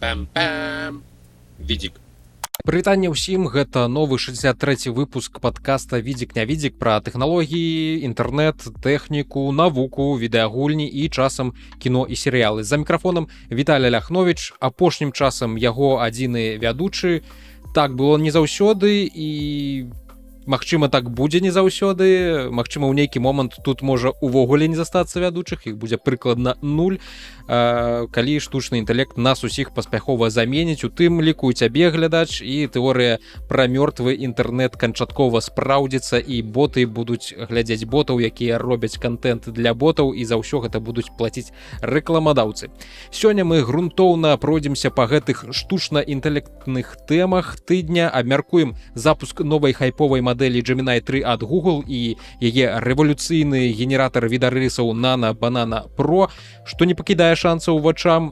Пам-пам-пам. Відзік. Прывітанне ўсім, гэта новы 63 выпуск падкаста «Відзік-нявідзік» пра тэхналогіі, інтэрнэт, тэхніку, навуку, відэагульні і часам кіно і серыялы. За мікрафонам Віталій Ляхновіч, апошнім часам яго адзіны вядучы. Так было не заўсёды і магчыма так будзе не заўсёды. Магчыма, ў нейкі момант тут можа увогуле не застацца вядучых, іх будзе прыкладна 0, калі штучны інтэлект нас усіх паспяхова заменіць, у тым ліку цябе глядач, і тэорыя пра мёртвы інтэрнэт канчаткова спраўдзіцца, і боты будуць глядзець ботаў, якія робяць контент для ботаў, і за ўсё гэта будуць плаціць рэкламадаўцы. Сёння мы грунтоўна пройдземся па гэтых штучна-інтэлектных тэмах тыдня, абмяркуем запуск новай хайповай мадэлі Gemini 3 ад Google і яе рэвалюцыйны генератар відарысаў Nano Banana Pro, што не пакідае шансаў вачам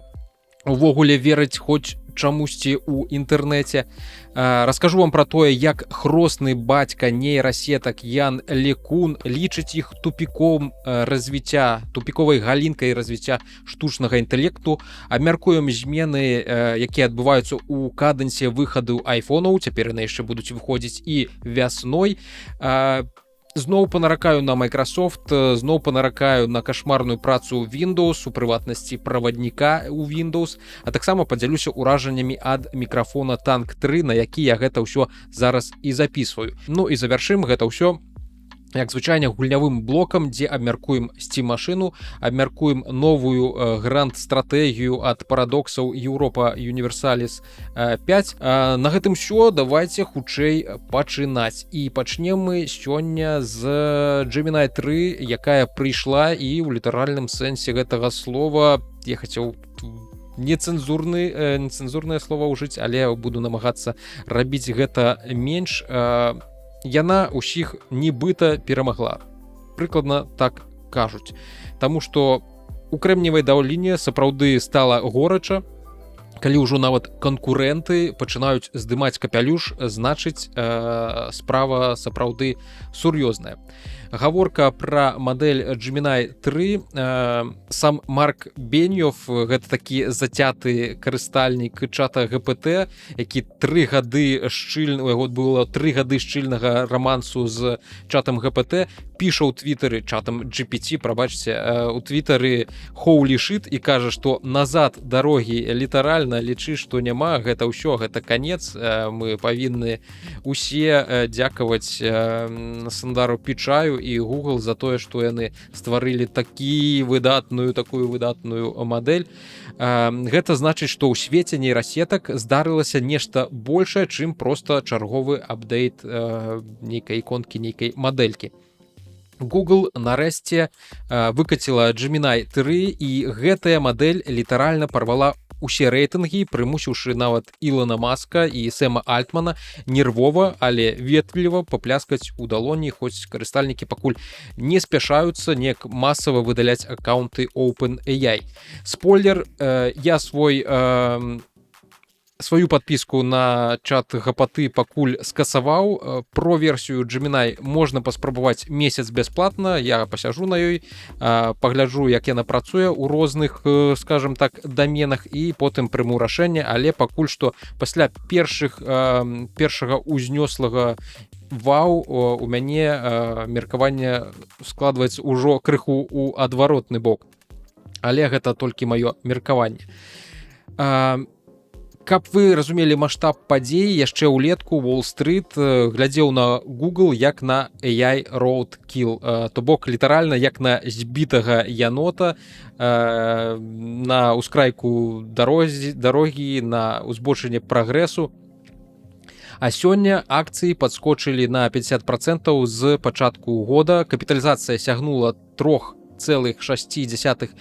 увогуле верыць хоць чамусьці ў інтэрнэце. Раскажу вам пра тое, як хросны бацька нейрасетак Ян LeCun лічыць іх тупіком развіцця, тупіковай галінкай развіцця штучнага інтэлекту. Абмяркуем змены, якія адбываюцца ў кадэнсе выхаду айфонаў, цяпер яны яшчэ будуць выходзіць і вясной. Зноў панаракаю на Microsoft, зноў панаракаю на кашмарную працу Windows, у прыватнасці правадніка ў Windows, а таксама падзялюся ўражаннямі ад мікрафона Tank 3, на які я гэта ўсё зараз і записываю. Ну і завяршым гэта ўсё, як звычайна, гульнявым блокам, дзе абмяркуем Steam-машыну, абмяркуем новую грант-стратэгію ад парадоксаў Europa Universalis 5. На гэтым ўсё, давайце хутчэй пачынаць. І пачнем мы сёння з Gemini 3, якая прыйшла, і ў літаральным сэнсе гэтага слова я хацеў нецэнзурнае слова ўжыць, але буду намагацца рабіць гэта менш. Яна ўсіх нібыта перамагла. Прыкладна так кажуць. Таму што у Крэмневай даліне сапраўды стала горача. Калі ўжо нават канкурэнты пачынаюць здымаць капялюш, значыць, справа сапраўды сур'ёзная. Гаворка пра мадэль Gemini 3. Сам Марк Беньёв, гэта такі зацяты карыстальнік чата GPT, які 3 гады было 3 гады шчыльнага рамансу з чатам GPT, піша ў твітары, чатам GPT, прабачце, у твітары holy shit, і кажа, што назад дарогі літаральна, лічы, што няма, гэта ўсё, гэта канец. Мы павінны усе дзякаваць Сандару Пічаю і Google за тое, што яны стварылі такую выдатную мадэль. Гэта значыць, што ў свеце нейрасетак здарылася нешта большае, чым проста чарговы апдейт нейкай іконкі, нейкай мадэлькі. Google нарэшце выкаціла Gemini 3, і гэтая мадэль літаральна парвала усе рэйтынгі, прымусіўшы нават Ілона Маска і Сэма Альтмана нервова, але ветліва папляскаць у далоні, хоць карыстальнікі пакуль не спяшаюцца неяк масава выдаляць аккаунты OpenAI. Спойлер, я сваю падпіску на чат GPT пакуль скасаваў. Про версію Gemini можна паспрабаваць месяц бясплатна, я пасяжу на ёй, пагляджу, як яна працуе ў розных, скажем так, даменах, і потым прыму рашэнне, але пакуль што пасля першага ўзнёслага вау у мяне меркаванне складваецца ўжо крыху ў адваротны бок. Але гэта толькі маё меркаванне. Каб вы разумелі маштаб падзей, яшчэ ўлетку Wall-Street глядзеў на Google як на AI roadkill, то бок літаральна як на збітага янота на ўскрайку дарогі, на ўзбочыне прагрэсу. А сёння акцыі падскочылі на 50% з пачатку года. Капіталізацыя сягнула 3,6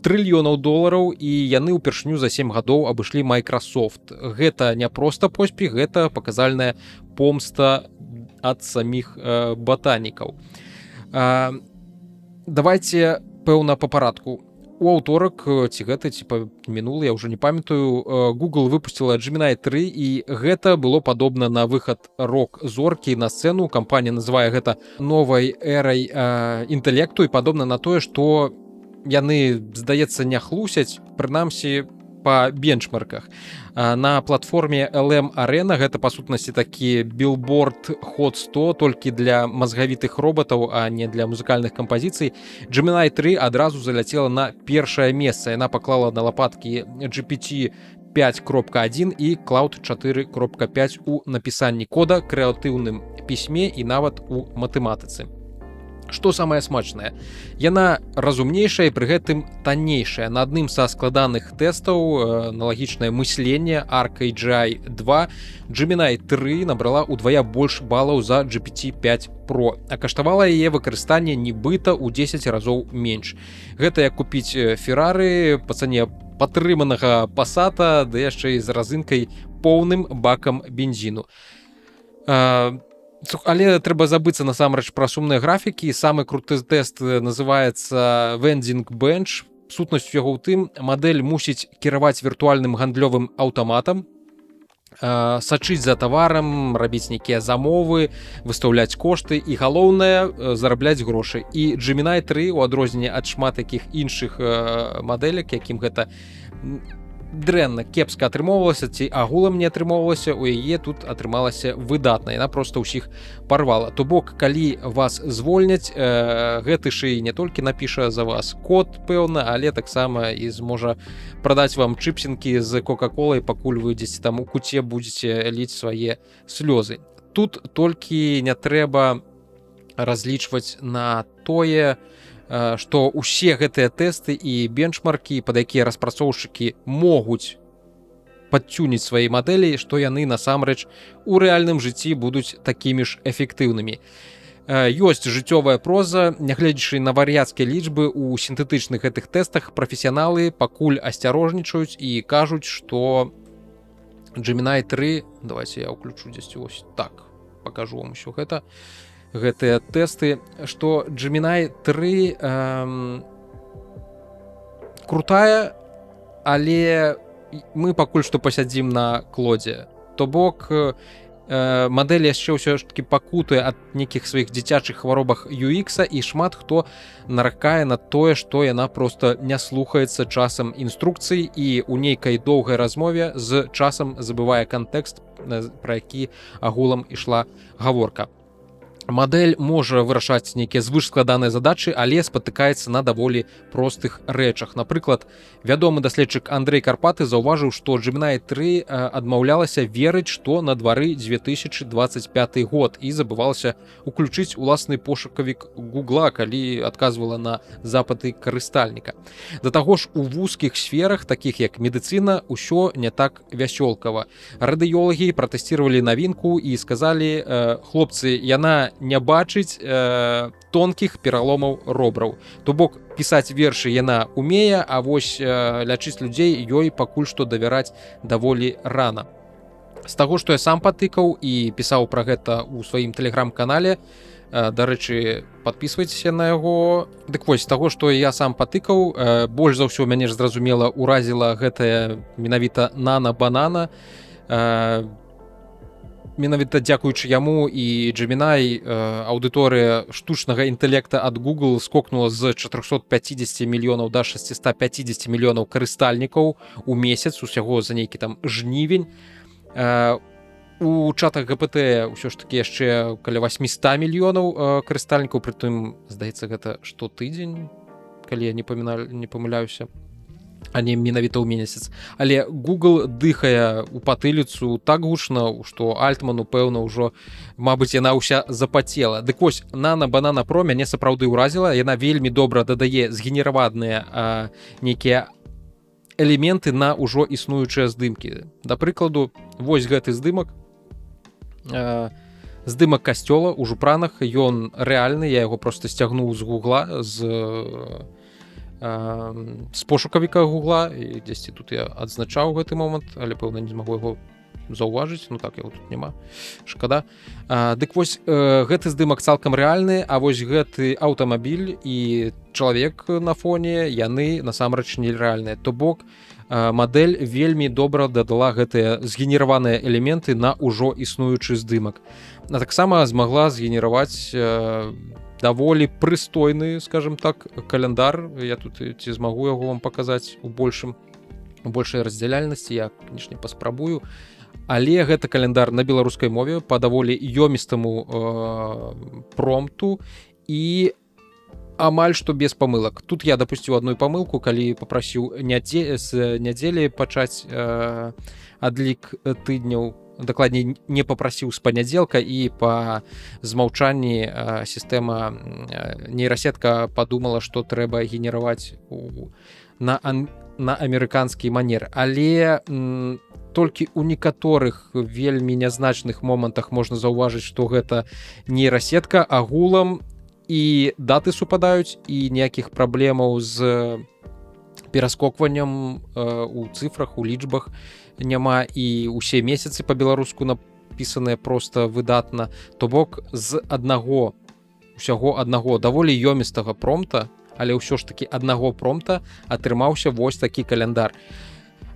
трыльёнаў долараў, і яны ўпершыню за 7 гадоў абышлі Microsoft. Гэта не проста поспех, гэта паказальная помста ад саміх батанікаў. Давайце, пэўна, па парадку. У аўторак, ці гэта, ці мінулы, я ўжо не памятаю, Google выпусціла Gemini 3, і гэта было падобна на выхад рок-зоркі на сцэну. Кампанія называе гэта новай эрай інтэлекту, і падобна на тое, што яны, здаецца, не хлусяць. Прынамсі, па бенчмарках. На платформе LM Arena гэта па сутнасці такі Billboard Hot 100 толькі для мазгавітых роботаў, а не для музыкальных кампазіцый. Gemini 3 адразу заляцела на першае месца. Яна паклала на лапаткі GPT 5.1 і Cloud 4.5 у напісанні кода, крэатыўным пісьме і нават у матэматыцы. Што самае смачнае? Яна разумнейшая і пры гэтым таннейшая. На адным са складаных тэстаў аналагічнае мысленне ArcAGI 2 Gemini 3 набрала ўдвая больш балаў за GPT-5 Pro, а каштавала яе выкарыстанне нібыта ў 10 разоў менш. Гэта як купіць Ferrari па цане падтрыманага Passata, да яшчэ і з разынкай поўным бакам бензіну. Але трэба забыцца насамрэч пра сумныя графікі. Самы круты тэст называецца Vending Bench. Сутнасць яго ў тым, мадэль мусіць кіраваць віртуальным гандлёвым аўтаматам, сачыць за таварам, рабіць нейкія замовы, выстаўляць кошты і, галоўнае, зарабляць грошы. І Gemini 3, у адрозненне ад шмат якіх іншых мадэлек, якім гэта дрэнна, кепска атрымоўвалася ці агулам не атрымоўвалася, у яе тут атрымалася выдатна. Яна проста ўсіх парвала. То бок, калі вас звольняць, гэты ж і не толькі напіша за вас код, пэўна, але таксама і зможа прадаць вам чыпсінкі з кока-колай, пакуль вы дзесьці там у куце будзеце ліць свае слёзы. Тут толькі не трэба разлічваць на тое, што ўсе гэтыя тэсты і бенчмаркі, пад якія распрацоўшчыкі могуць падцюніць свае мадэлі, што яны насамрэч у рэальным жыцці будуць такімі ж эфектыўнымі. Ёсць жыццёвая проза, нягледзячы на вар'яцкія лічбы, у сінтэтычных гэтых тэстах прафесіяналы пакуль асцярожнічаюць і кажуць, што Gemini 3, давайте я ўключу дзесьці ось так, пакажу вам усё гэтыя тэсты, што Gemini 3 крутая, але мы пакуль што пасядзім на клодзе. То бок, мадэль яшчэ ўсё ж такі пакутае ад нейкіх сваіх дзіцячых хваробах UX, і шмат хто наракае на тое, што яна проста не слухаецца часам інструкцый і ў нейкай доўгай размове з часам забывае кантэкст, пра які агулам ішла гаворка. Мадэль можа вырашаць нейкія звышскладаныя задачы, але спатыкаецца на даволі простых рэчах. Напрыклад, вядомы даследчык Андрэй Карпаты заўважыў, што Gemini 3 адмаўлялася верыць, што на двары 2025 год і забывалася уключыць уласны пошукавік Гугла, калі адказвала на запыты карыстальніка. Да таго ж, у вузкіх сферах, такіх як медыцына, усё не так вясёлкава. Радыёлагі пратэсціравалі навінку і сказалі: хлопцы, яна не бачыць тонкіх пераломаў робраў. То бок, пісаць вершы яна умее, а вось лячыць людзей ёй пакуль што давяраць даволі рана. З таго, што я сам патыкаў і пісаў пра гэта ў сваім тэлеграм-канале, дарэчы, падпісвайцеся на яго. Дык вось, з таго, што я сам патыкаў, больш за ўсё мяне ж зразумела уразіла гэтая менавіта нана-банана. Менавіта дзякуючы яму і Gemini аўдыторыя штучнага інтэлекта ад Google скокнула з 450 мільёнаў да 650 мільёнаў карыстальнікаў у месяц, усяго за нейкі там жнівень. У чатах GPT ўсё ж такі яшчэ каля 800 мільёнаў карыстальнікаў, прытым, здаецца, гэта штотыдзень, калі я не памыляюся, а не менавіта ў месяц. Але Google дыхае ў патыліцу так гучна, што Альтману, пэўна, ўжо, мабыць, яна ўся запацела. Дык вось, Nano-Banana Pro мяне сапраўды ўразіла. Яна вельмі добра дадае згенераваныя нейкія элементы на ўжо існуючыя здымкі. Да прыкладу, вось гэты здымак. Здымак касцёла ў Жупранах. Ён рэальны, я яго проста сцягнуў з Гугла, з пошукавіка Гугла, і дзесьці тут я адзначаў гэты момант, але пэўна не змагу яго заўважыць. Ну так, яго тут няма, шкада. Дык вось, гэты здымак цалкам рэальны, а вось гэты аўтамабіль і чалавек на фоне, яны насамрэч нерэальныя. То бок, мадэль вельмі добра дадала гэтыя згенераваныя элементы на ўжо існуючы здымак. А таксама змагла згенераваць даволі прыстойны, скажем так, каляндар. Я тут ці змагу яго вам паказаць у большым большай раздзяляльнасці, я, канешне, паспрабую. Але гэта каляндар на беларускай мове па даволі ёмістаму промпту і амаль што без памылак. Тут я дапусціў адну памылку, калі папрасіў з нядзелі пачаць адлік тыдняў, дакладней не папрасіў з панядзелка, і па змаўчанні сістэма нейрасетка падумала, што трэба генераваць на амерыканскі манер. Але толькі ў некаторых вельмі нязначных момантах можна заўважыць, што гэта нейрасетка. Агулам і даты супадаюць, і ніякіх праблемаў з пераскокванням у цифрах, у лічбах няма, і ўсе месяцы па-беларуску напісаныя проста выдатна. То бок з усяго аднаго даволі ёмістага промпта, але ўсё ж такі аднаго промпта атрымаўся вось такі каляндар,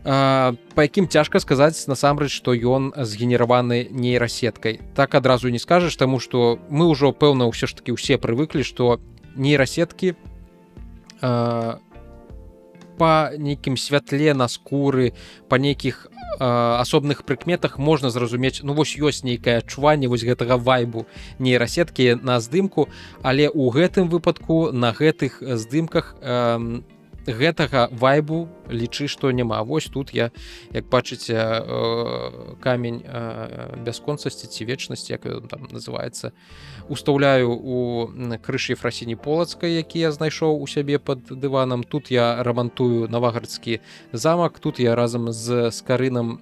па якім цяжка сказаць насамрэч, што ён згенераваны нейрасеткай. Так адразу не скажаш, таму што мы ўжо, пэўна, ўсё ж такі ўсе прывыклі, што нейрасеткі па нейкім святле на скуры, па нейкіх асобных прыкметах можна зразумець, ну вось ёсць нейкае адчуванне вось гэтага вайбу нейрасеткі на здымку, але ў гэтым выпадку на гэтых здымках гэтага вайбу лічы, што няма. Вось тут я, як бачыце, камень бясконцасці ці вечнасці, як ён там называецца, устаўляю у крыж Ефрасіні Полацкай, які я знайшоў у сябе пад дыванам. Тут я рамантую Навагарадскі замак, тут я разам з Скарынам,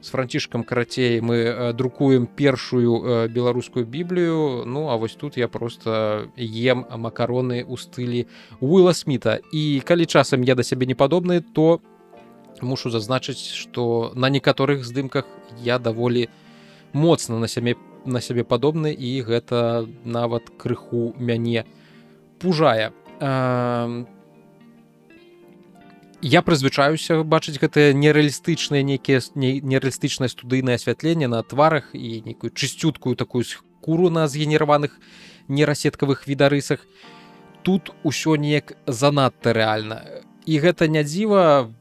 з Францішкам, карацей, мы друкуем першую беларускую біблію. Ну, а вось тут я просто ем макароны ў стылі Уилла Сміта. І калі часам я да сябе не падобны, то мушу зазначыць, што на некаторых здымках я даволі моцна на сябе падобны, і гэта нават крыху мяне пужае. Я прызвычаюся бачыць гэтае нерэалістычнае студыйнае асвятленне на тварах і нейкую чысцюткую такую скуру на згенераваных нейрасеткавых відарысах. Тут усё неяк занадта рэальна. І гэта не дзіва,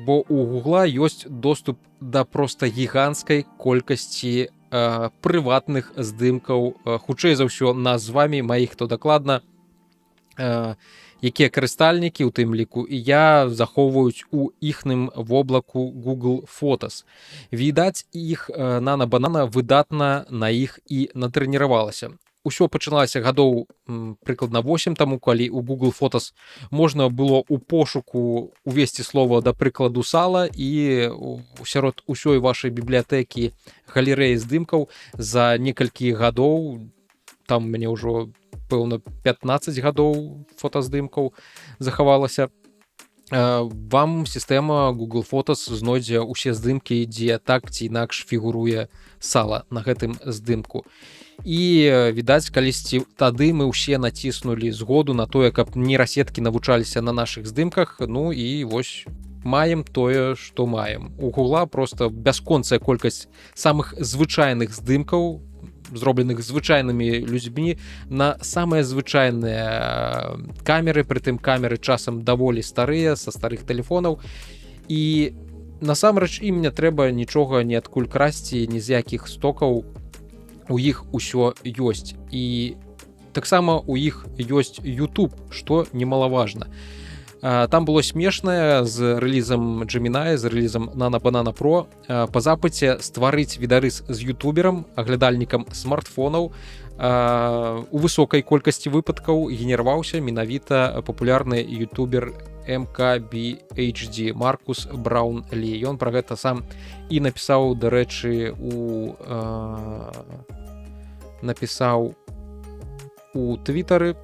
бо у Гугла ёсць доступ да проста гіганцкай колькасці прыватных здымкаў, хутчэй за ўсё назвамі маіх, то дакладна, якія карыстальнікі, у тым ліку і я, захоўваюць у іхным воблаку Google Photos. Відаць, іх нана-банана выдатна на іх і натрэніравалася. Усё пачыналася гадоў прыкладна 8 таму, калі у Google Photos можна было ў пошуку увесці слова, да прыкладу, сала, і сярод усёй вашай бібліятэкі галерэі здымкаў за некалькі гадоў, там у мяне ўжо пэўна 15 гадоў фотаздымкаў захавалася, вам сістэма Google Photos знойдзе ўсе здымкі, дзе так ці інакш фігуруе сала на гэтым здымку. І, відаць, калісьці тады мы ўсе націснулі згоду на тое, каб нейрасеткі навучаліся на нашых здымках. Ну і вось маем тое, што маем. У Гугла проста бясконцая колькасць самых звычайных здымкаў, зробленых звычайнымі людзьмі на самыя звычайныя камеры, прытым камеры часам даволі старыя, са старых тэлефонаў, і насамрэч ім не трэба нічога ніадкуль красці, ні з якіх стокаў, у іх усё ёсць. І таксама у іх ёсць YouTube, што немалаважна. Там было смешнае з рэлізам Gemini, з рэлізам Nano Banana Pro. Па запыце стварыць відарыс з ютуберам, аглядальнікам смартфонаў, у высокай колькасці выпадкаў генераваўся менавіта папулярны ютубер MKBHD Маркус Браунлі. Ён пра гэта сам і напісаў, дарэчы, напісаў у твітары.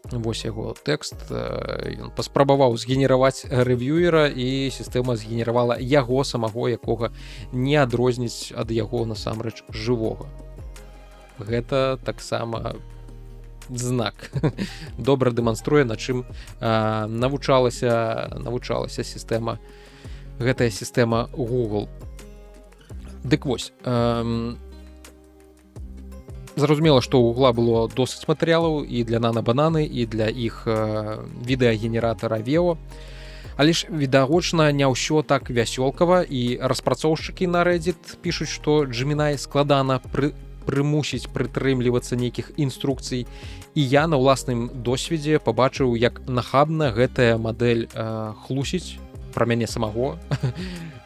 Вось яго тэкст. Ён паспрабаваў згенераваць рэв'юера, і сістэма згенеравала яго самого, якога не адрозніць ад яго насамрэч жывога. Гэта таксама знак. Добра дэманструе, на чым навучалася сістэма, гэтая сістэма Google. Дык вось, зразумела, што ў Гугла было досыць матэрыялаў і для Nano Banana, і для іх відэагенератара Veo. Але ж відавочна не ўсё так вясёлкава, і распрацоўшчыкі на Reddit пішуць, што Gemini складана прымусіць прытрымлівацца нейкіх інструкцый, і я на ўласным досведзе пабачыў, як нахабна гэтая мадэль хлусіць пра мяне самого.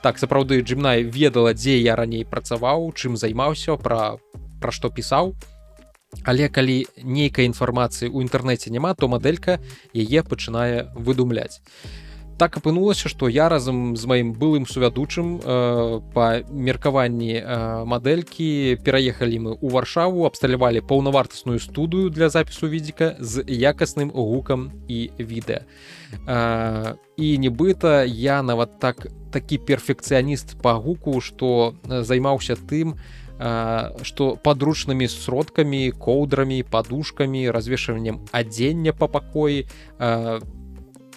Так, сапраўды, Gemini ведала, дзе я раней працаваў, чым займаўся, пра што пісаў. Але калі нейкай інфармацыі ў інтэрнэце няма, то мадэлька яе пачынае выдумляць. Так апынулася, што я разам з маім былым сувядучым па меркаванні мадэлькі пераехалі мы ў Варшаву, абсталявалі паўнавартасную студыю для запісу відзіка з якасным гукам і відэа. І нібыта я нават такі перфекцыяніст па гуку, што займаўся тым, што падручнымі сродкамі, коўдрамі, падушкамі, развешваннем адзення па пакоі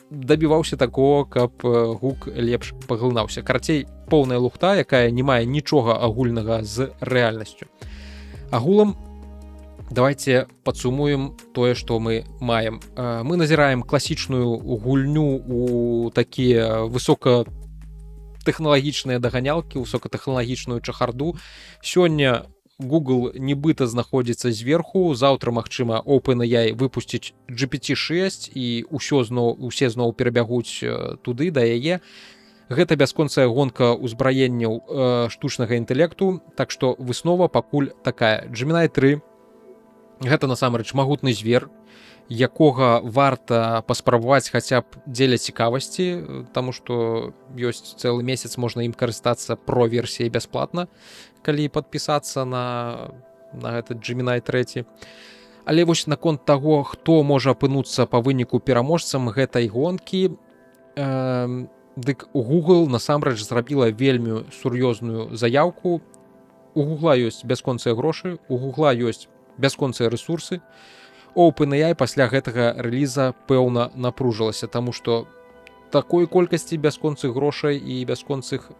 дабіваўся такого, каб гук лепш паглынаўся. Карацей, поўная лухта, якая не мае нічога агульнага з рэальнасцю. Агулам, давайте падсумуем тое, што мы маем. Мы назіраем класічную гульню у такія высокатэхналагічныя даганялкі, высокатэхналагічную чахарду. Сёння Google нібыта знаходзіцца зверху, заўтра, магчыма, OpenAI выпусціць GPT-6 і усе зноў перабягуць туды, да яе. Гэта бясконцая гонка ўзбраенняў штучнага інтэлекту, так што выснова пакуль такая. Gemini 3 гэта насамрэч магутны звер, якога варта паспрабаваць хаця б дзеля цікавасці, таму што ёсць цэлы месяц, можна ім карыстацца про-версіяй бясплатна, калі падпісацца на этот Gemini 3. Але вось наконт таго, хто можа апынуцца па выніку пераможцам гэтай гонкі, дык Google насамрэч зрабіла вельмі сур'ёзную заяўку. У Google ёсць бясконцыя грошы, у Google ёсць бясконцыя рэсурсы. OpenAI пасля гэтага рэліза пэўна напружылася, таму што такой колькасці бясконцых грошай і бясконцых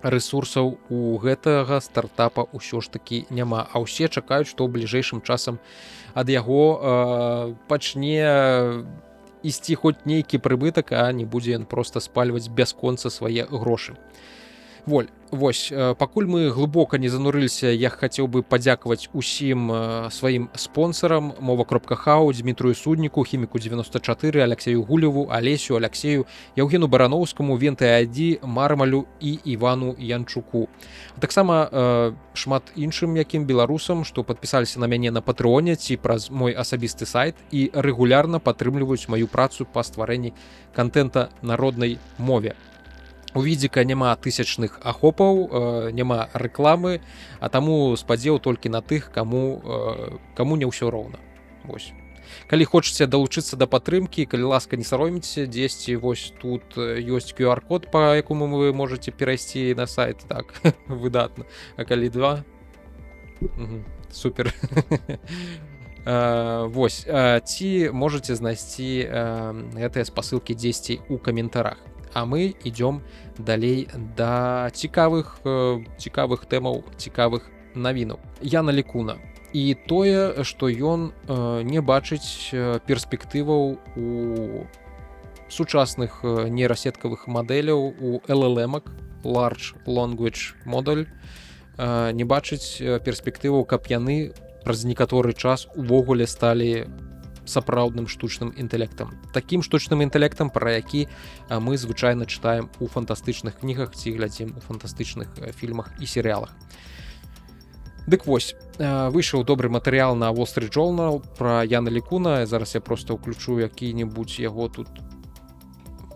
рэсурсаў у гэтага стартапа ўсё ж такі няма. А ўсе чакаюць, што бліжэйшым часам ад яго пачне ісці хоць нейкі прыбытак, а не будзе ён проста спальваць бясконца свае грошы. Вось, пакуль мы глыбока не занурыліся, я хацеў бы падзякаваць усім сваім спонсарам: Мова.хау, Дмітрую Судніку, Хіміку 94, Алексею Гулеву, Алесю, Алексею, Яўгену Барановскому, Венты ID, Мармалю і Івану Янчуку. Таксама шмат іншым якім беларусам, што падпісаліся на мяне на Патрыоне ці праз мой асабісты сайт і рэгулярна падтрымліваюць маю працу па стварэнні кантэнта на роднай мове. У відзіка няма тысячных ахопаў, няма рэкламы, а таму спадзеў толькі на тых, каму не ўсё роўна. Вось. Калі хочаце далучыцца да падтрымкі, калі ласка, не сароміце, дзесьці вось тут ёсць QR-код, па якому вы можаце перайсці на сайт. Так, выдатна. А калі два? Супер. Вось. Ці можаце знайсці гэтыя спасылкі дзесьці ў каментарах. А мы ідём далей да цікавых тэмаў, цікавых навінаў. Яна Лекуна. І тое, што ён не бачыць перспектываў у сучасных нейрасеткавых мадэляў, у LLM-ак, Large Language Model, не бачыць перспектываў, каб яны праз некаторы час увогуле сталі сапраўдным штучным інтэлектам. Такім штучным інтэлектам, пра які мы звычайна чытаем у фантастычных кнігах ці глядзім у фантастычных фільмах і серыялах. Дык вось, выйшаў добры матэрыял на Wall Street Journal пра Яна Лекуна. Зараз я проста ўключу які-небудзь яго тут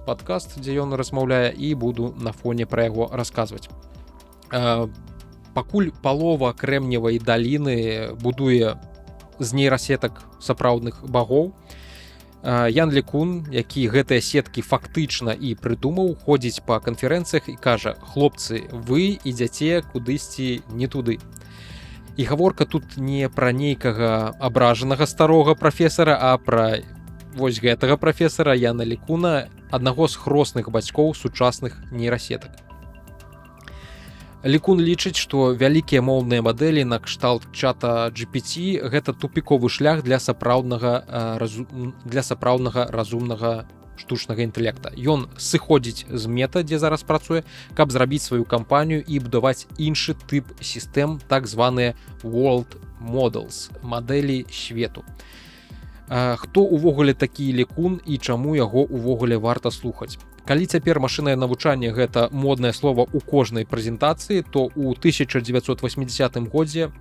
падкаст, дзе ён размаўляе, і буду на фоне пра яго расказваць. Пакуль палова Крэмневай даліны будуе з нейрасетак сапраўдных багоў, Ян Лекун, які гэтыя сеткі фактычна і прыдумаў, ходзіць па канферэнцыях і кажа: хлопцы, вы ідзяце кудысьці не туды. І гаворка тут не пра нейкага абражанага старога прафесара, а пра вось гэтага прафесара Яна Лекуна, аднаго з хросных бацькоў сучасных нейрасетак. Лекун лічыць, што вялікія моўныя мадэлі накшталт чата GPT — гэта тупіковы шлях для сапраўднага разумнага штучнага інтэлекта. Ён сыходзіць з мета, дзе зараз працуе, каб зрабіць сваю кампанію і будаваць іншы тып сістэм, так званыя World Models, мадэлі свету. Хто увогуле такі Лекун і чаму яго увогуле варта слухаць? Калі цяпер машыннае навучанне гэта моднае слова ў кожнай прэзентацыі, то ў 1980 годзе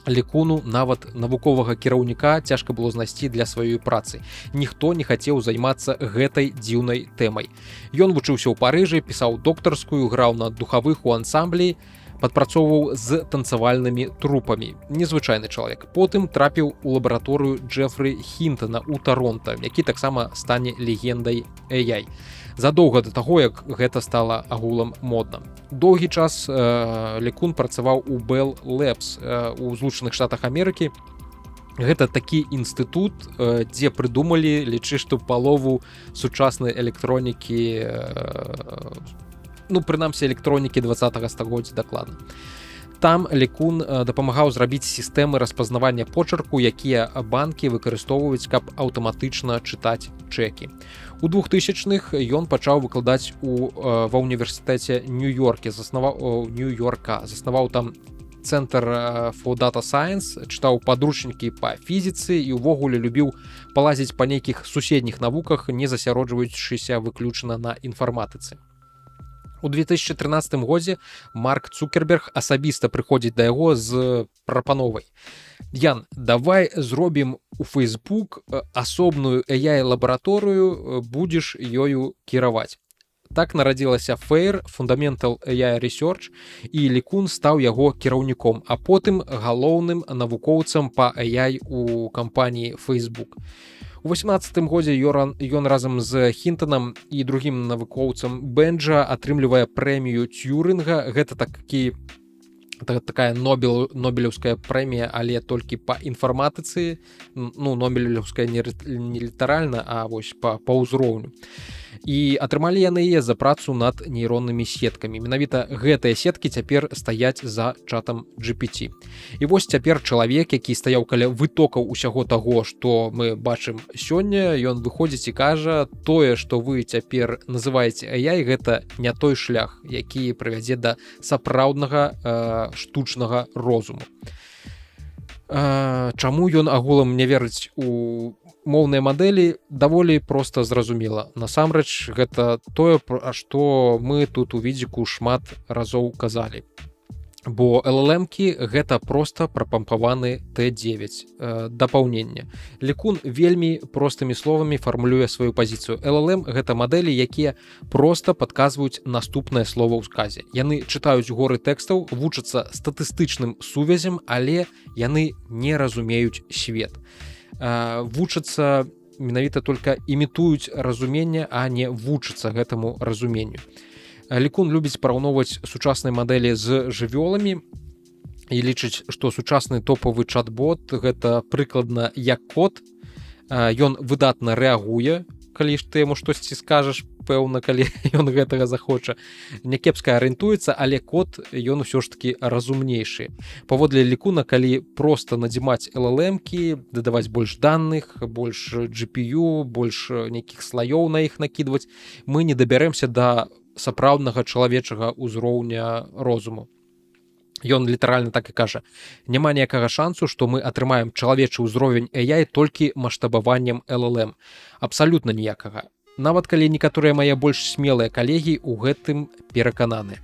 Лекуну нават навуковага кіраўніка цяжка было знайсці для сваёй працы. Ніхто не хацеў займацца гэтай дзіўнай тэмай. Ён вучыўся ў Парыжы, пісаў доктарскую, граў на духавых у ансамблі, падпрацоўваў з танцавальнымі трупамі. Незвычайны чалавек. Потым трапіў у лабараторыю Джефры Хінтона ў Таронта, які таксама стане легендай AI. Задоўга да таго, як гэта стала агулам модна. Доўгі час Лекун працаваў у Bell Labs у Злучаных Штатах Амерыкі. Гэта такі інстытут, дзе прыдумалі, лічы, што палову сучаснай электронікі, прынамсі электронікі 20-го стагоддзя дакладна. Там Лекун дапамагаў зрабіць сістэмы распазнавання почерку, якія банкі выкарыстоўваюць, каб аўтаматычна чытаць чэкі. У 2000-х ён пачаў выкладаць ва ўніверсітэце Нью-Йорка, заснаваў там цэнтр for Data Science, чытаў падручнікі па фізіцы і ўвогуле любіў палазіць па нейкіх суседніх навуках, не засяроджваючыся выключна на інфарматыцы. У 2013 годзе Марк Цукерберг асабіста прыходзіць да яго з прапановай: Ян, давай зробім у Facebook асобную AI-лабараторыю, будзеш ёю кіраваць. Так нарадзілася FAIR, Fundamental AI Research, і Лекун стаў яго кіраўніком, а потым галоўным навукоўцам па AI у кампаніі Facebook. У 2018 годзе ён разам з Хінтонам і другім навукоўцам Бенджа атрымлівае прэмію Тьюринга. Гэта такая нобелеўская прэмія, але толькі па інфарматыцы. Нобелеўская не літаральна, а вось па ўзроўню. І атрымалі яны яе за працу над нейроннымі сеткамі. Менавіта гэтыя сеткі цяпер стаяць за чатам GPT. І вось цяпер чалавек, які стаяў каля вытокаў усяго таго, што мы бачым сёння, ён выходзіць і кажа: тое, што вы цяпер называеце AI, гэта не той шлях, які прывядзе да сапраўднага штучнага розуму. Чаму ён агулам не верыць у моўныя мадэлі, даволі проста зразумела. Насамрэч, гэта тое, пра што мы тут у відзіку шмат разоў казалі. Бо LLM-кі гэта проста прапампаваны T9 дапаўнення. Лекун вельмі простымі словамі фармулюе сваю пазіцыю. LLM гэта мадэлі, якія проста падказваюць наступнае слова ў сказе. Яны чытаюць горы тэкстаў, вучацца статыстычным сувязям, але яны не разумеюць свет. Вучацца менавіта толькі імітуюць разуменне, а не вучацца гэтаму разуменню. Лекун любіць параўноўваць сучасныя мадэлі з жывёламі і лічыць, што сучасны топавы чат-бот гэта прыкладна як кот. Ён выдатна рэагуе, калі ж ты яму штосьці скажаш, пэўна, калі ён гэтага захоча. Някепска арыентуецца, але кот, ён усё ж такі разумнейшы. Паводле Лекуна, калі проста надзімаць LLM-кі, дадаваць больш даных, больш GPU, больш нейкіх слаёў на іх накідваць, мы не дабярэмся да сапраўднага чалавечага ўзроўня розуму. Ён літаральна так і кажа: няма ніякага шансу, што мы атрымаем чалавечы ўзровень AI толькі маштабаваннем LLM. Абсалютна ніякага. Нават калі некаторыя мае больш смелыя калегі ў гэтым перакананы.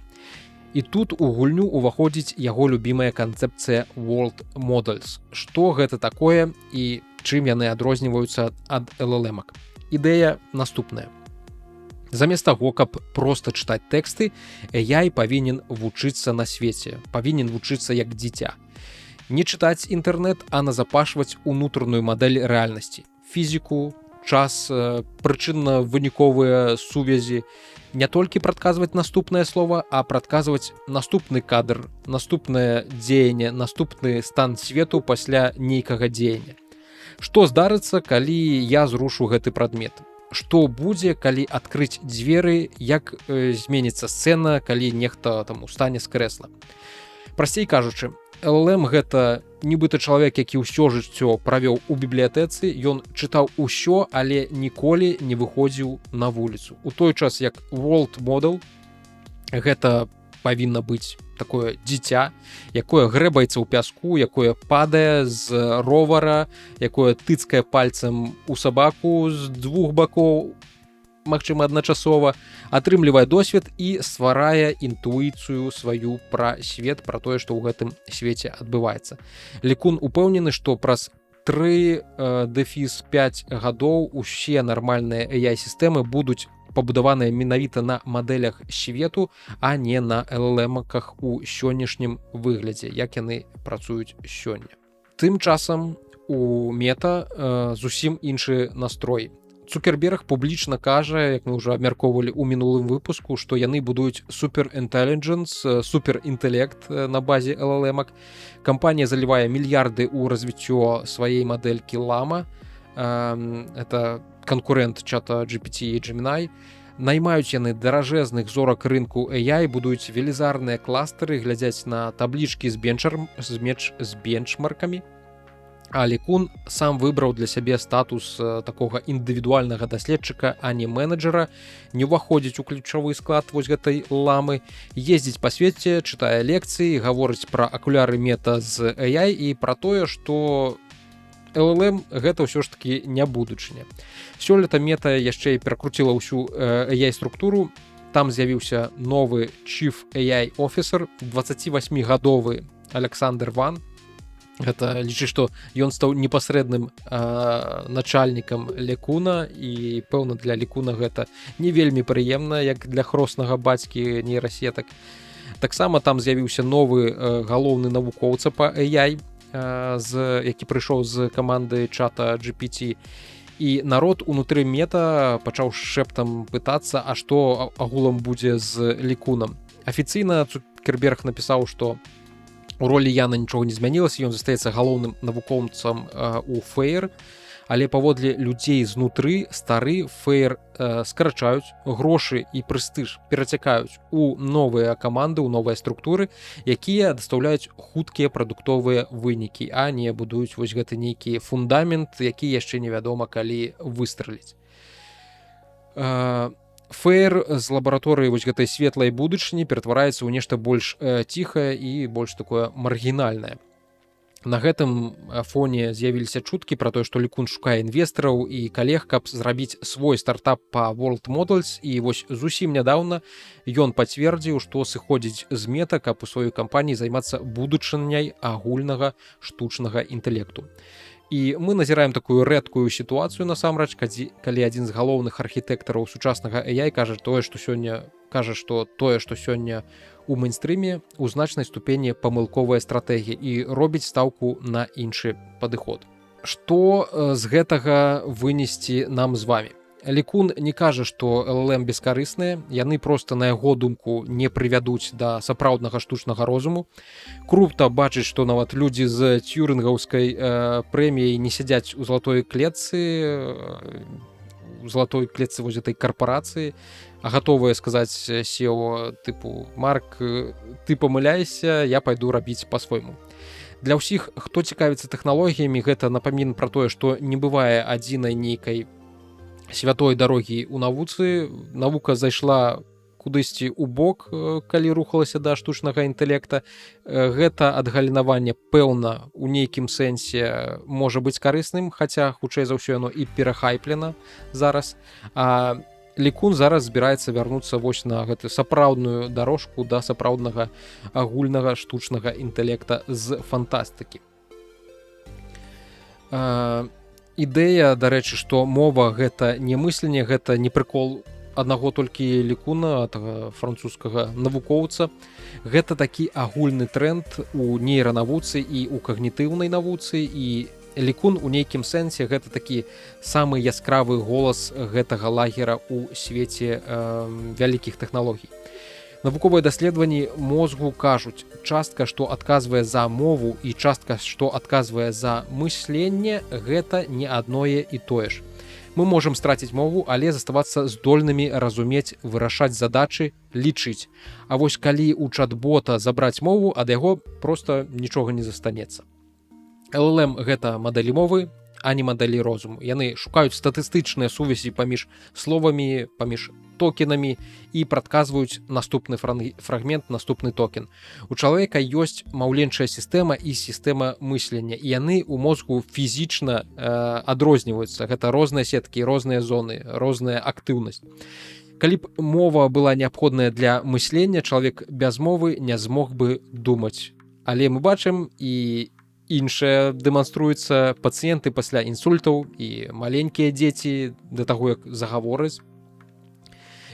І тут у гульню ўваходзіць яго любімая канцэпцыя World Models. Што гэта такое і чым яны адрозніваюцца ад LLM-ак? Ідэя наступная. Замест таго, каб проста чытаць тэксты, AI павінен вучыцца на свеце, павінен вучыцца як дзіця. Не чытаць інтэрнэт, а назапашваць унутраную мадэль рэальнасці. Фізіку, час, прычынна-выніковыя сувязі. Не толькі прадказваць наступнае слово, а прадказваць наступны кадр, наступнае дзеянне, наступны стан свету пасля нейкага дзеяння. Што здарыцца, калі я зрушу гэты прадмет? Што будзе, калі адкрыць дзверы, як зменіцца сцэна, калі нехта там устане з крэсла. Прасцей кажучы, LLM гэта нібыта чалавек, які ўсё жыццё правёў у бібліятэцы, ён чытаў усё, але ніколі не выходзіў на вуліцу. У той час як World Model гэта павінна быць такое дзіця, якое грэбаецца ў пяску, якое падае з ровара, якое тыцкае пальцам у сабаку з двух бакоў, магчыма адначасова, атрымлівае досвед і стварае інтуіцыю сваю пра свет, пра тое, што ў гэтым свеце адбываецца. Лікун упэўнены, што праз 3-5 гадоў усе нармальныя AI-сістэмы будуць пабудаваныя менавіта на мадэлях свету, а не на LLM-ках у сённяшнім выглядзе, як яны працуюць сёння. Тым часам у Мета зусім іншы настрой. Цукерберг публічна кажа, як мы ўжо абмяркоўвалі ў мінулым выпуску, што яны будуюць суперінтэліджэнс, суперінтэлект на базе LLM-ак. Кампанія залівае мільярды ў развіццё сваёй мадэлькі Llama. Это канкурэнт чата GPT і Gemini. Наймаюць яны даражэзных зорак рынку AI, будуюць велізарныя кластары, глядзяць на таблічкі з бенчмаркамі. А Лікун сам выбраў для сябе статус такога індывідуальнага даследчыка, а не менеджера, не ўваходзіць у ключавы склад вось гэтай ламы, ездзіць па свеце, чытае лекцыі, гаворыць пра акуляры Мета з AI і пра тое, што LLM гэта ўсё ж такі не будучыня. Сёлета Мета яшчэ і перакруціла ўсю AI-структуру. Там з'явіўся новы Chief AI Officer, 28-гадовы Александр Ван. Гэта лічы, што ён стаў непасрэдным начальнікам Лікуна, і пэўна для Лікуна гэта не вельмі прыемна, як для хроснага бацькі нейрасетак. Таксама там з'явіўся новы галоўны навукоўца па AI, які прыйшоў з каманды чата GPT. І народ унутры Мета пачаў шэптам пытацца, а што агулам будзе з Лікунам. Афіцыйна Цукерберг напісаў, што у ролі Яна нічога не змянілася, ён застаецца галоўным навукоўцам у Фэйр, але паводле людзей знутры стары Фэйр скарачаюць, грошы і прэстыж перацякаюць у новыя каманды, у новыя структуры, якія дастаўляюць хуткія прадуктовыя вынікі, а не будуюць вось гэты нейкі фундамент, які яшчэ невядома калі выстраліць. Фэйр з лабараторыі вось гэтай светлай будучыні ператвараецца ў нешта больш ціхае і больш такое маргінальнае. На гэтым фоне з'явіліся чуткі пра тое, што Лікун шукае інвестараў і калег, каб зрабіць свой стартап па World Models, і вось зусім нядаўна ён пацвердзіў, што сыходзіць з Мета, каб у сваёй кампаніі займацца будучыняй агульнага штучнага інтэлекту. І мы назіраем такую рэдкую сітуацыю насамрэч, калі адзін з галоўных архітэктараў сучаснага AI кажа, што тое, што сёння у мэйнстрыме у значнай ступені памылковая стратэгія і робіць стаўку на іншы падыход. Што з гэтага вынесці нам з вамі? Лікун не кажа, што LLM бескарысныя, яны проста, на яго думку, не прывядуць да сапраўднага штучнага розуму. Крута бачыць, што нават людзі з тьюрынгаўскай прэміяй не сядзяць у залатой клетцы вось этой карпорацыі, а гатовыя сказаць SEO тыпу: Марк, ты памыляешся, я пайду рабіць па-свойму. Для ўсіх, хто цікавіцца тэхналогіямі, гэта напамін пра тое, што не бывае адзінай нейкай святой дарогі ў навуцы. Навука зайшла кудысьці ў бок, калі рухалася да штучнага інтэлекта. Гэта адгалінаванне, пэўна, у нейкім сэнсе можа быць карысным, хаця хутчэй за ўсё яно і перахайплена зараз. А Лікун зараз збіраецца вярнуцца вось на гэтую сапраўдную дарожку да сапраўднага агульнага штучнага інтэлекта з фантастыкі. Ідэя, дарэчы, што мова гэта не мысленне, гэта не прыкол аднаго толькі Лікуна, французскага навукоўца. Гэта такі агульны тренд у нейранавуцы і ў кагнітыўнай навуцы, і Лікун у нейкім сэнсе гэта такі самы яскравы голас гэтага лагера ў свеце вялікіх тэхналогій. Навуковыя даследаванні мозгу кажуць, частка, што адказвае за мову, і частка, што адказвае за мысленне, гэта не адное і тое ж. Мы можам страціць мову, але заставацца здольнымі разумець, вырашаць задачы, лічыць. А вось калі у чат-бота забраць мову, ад яго проста нічога не застанецца. LLM — гэта мадэлі мовы, а не мадэлі розуму. Яны шукаюць статыстычныя сувязі паміж словамі, паміж токенамі і прадказваюць наступны фрагмент, наступны токен. У чалавека ёсць маўленчая сістэма і сістэма мыслення, і яны ў мозгу фізічна адрозніваюцца. Гэта розныя сеткі, розныя зоны, розная актыўнасць. Калі б мова была неабходная для мыслення, чалавек без мовы не змог бы думаць. Але мы бачым і іншае дэманструецца: пацыенты пасля інсультаў і маленькія дзеці да таго, як загавораць.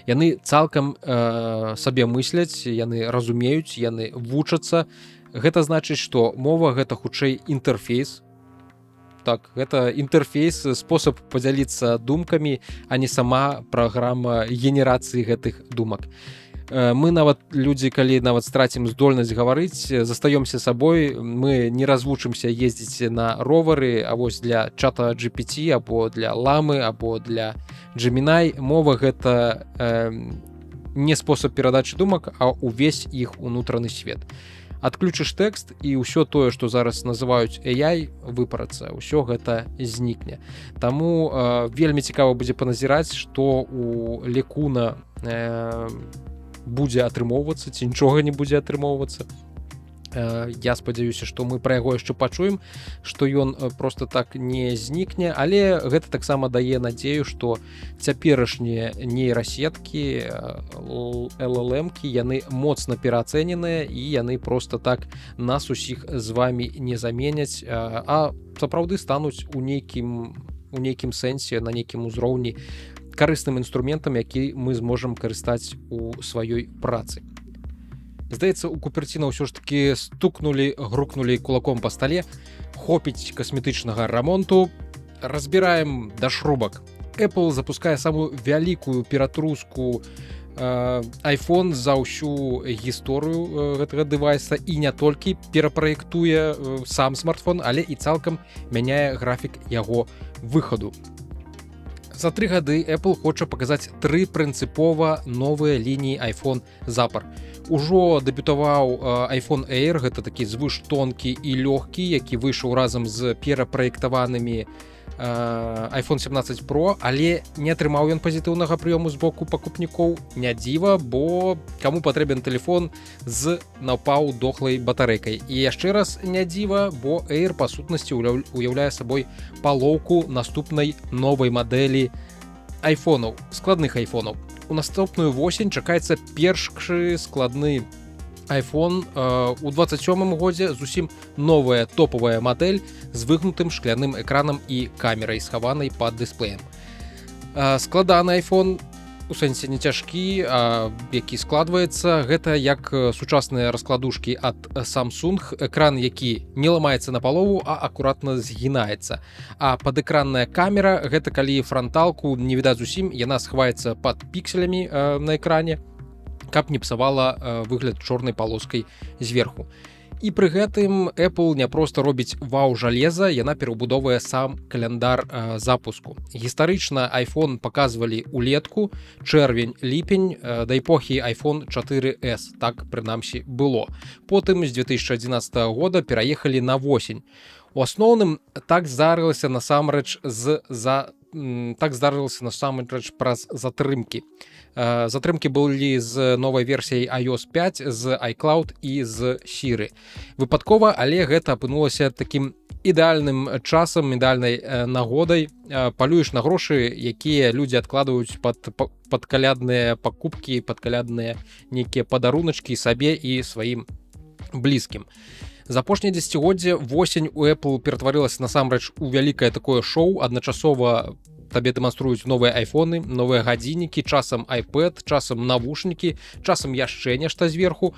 Яны цалкам сабе мысляць, яны разумеюць, яны вучацца. Гэта значыць, што мова — гэта хутчэй інтэрфейс. Так, гэта інтэрфейс, спосаб падзяліцца думкамі, а не сама праграма генерацыі гэтых думак. Мы нават, людзі, калі нават страцім здольнасць гаварыць, застаёмся сабой, мы не развучымся ездзіць на ровары, а вось для чата GPT або для ламы, або для Gemini мова — гэта не спосаб перадачы думак, а ўвесь іх унутраны свет. Адключыш тэкст, і ўсё тое, што зараз называюць AI, выпарацца, ўсё гэта знікне. Таму вельмі цікава будзе паназіраць, што у Лекуна будзе атрымоўвацца, ці нічога не будзе атрымоўвацца. Я спадзяюся, што мы пра яго яшчэ пачуем, што ён проста так не знікне, але гэта таксама дае надзею, што цяперашнія нейрасеткі, LLM-кі, яны моцна пераацэненыя, і яны проста так нас усіх з вамі не заменяць, а сапраўды стануць у нейкім сэнсе, на нейкім узроўні карысным інструментам, які мы зможам карыстаць у сваёй працы. Здаецца, у Куперціна ўсё ж такі грукнулі кулаком па стале. Хопіць касметычнага рамонту. Разбіраем да шрубак. Apple запускае самую вялікую ператруску iPhone за ўсю гісторыю гэтага дэвайса, і не толькі перапраектуе сам смартфон, але і цалкам мяняе графік яго выхаду. За 3 гады Apple хоча паказаць 3 прынцыпова новыя лініі iPhone запар. Ужо дэбютаваў iPhone Air, гэта такі звыштонкі і лёгкі, які выйшаў разам з перапраектаванымі iPhone 17 Pro, але не атрымаў ён пазітыўнага прыёму з боку пакупнікоў. Не дзіва, бо каму патрэбен тэлефон з напаў дохлай батарэйкай. І яшчэ раз не дзіва, бо Air па сутнасці уяўляе сабой палоўку наступнай новай мадэлі айфонаў, складных айфонаў. У наступную восень чакаецца першы складны iPhone. У 27 годзе зусім новая топавая мадэль з выгнутым шкляным экраном і камерай, схаванай пад дысплеем. Складаны iPhone, у сэнсе не цяжкі, які складваецца. Гэта як сучасныя раскладушкі ад Samsung, экран, які не ламаецца на палову, а акуратна згінаецца. А падэкранная камера — гэта калі франталку не відаць зусім, яна схаваецца пад пікселямі на экране, каб не псавала выгляд чорнай палоскай зверху. І пры гэтым Apple не проста робіць вау-жалеза, яна перабудоўвае сам каляндар запуску. Гістарычна iPhone паказвалі улетку, чэрвень-ліпень, да эпохі iPhone 4S, так прынамсі было. Потым з 2011 года пераехалі на восень. У асноўным так здарылася насамрэч праз затрымкі. Затрымкі былі з новай версіяй iOS 5, з iCloud і з Siri. Выпадкова, але гэта апынулася такім ідэальным часам, ідэальнай нагодай. Палюеш на грошы, якія людзі адкладваюць пад калядныя пакупкі, пад калядныя нейкія падаруначкі сабе і сваім блізкім. За апошняе дзесяцігоддзе восень у Apple ператварылася насамрэч у вялікае такое шоу. Адначасова табе дэманструюць новыя айфоны, новыя гадзіннікі, часам iPad, часам навушнікі, часам яшчэ нешта зверху.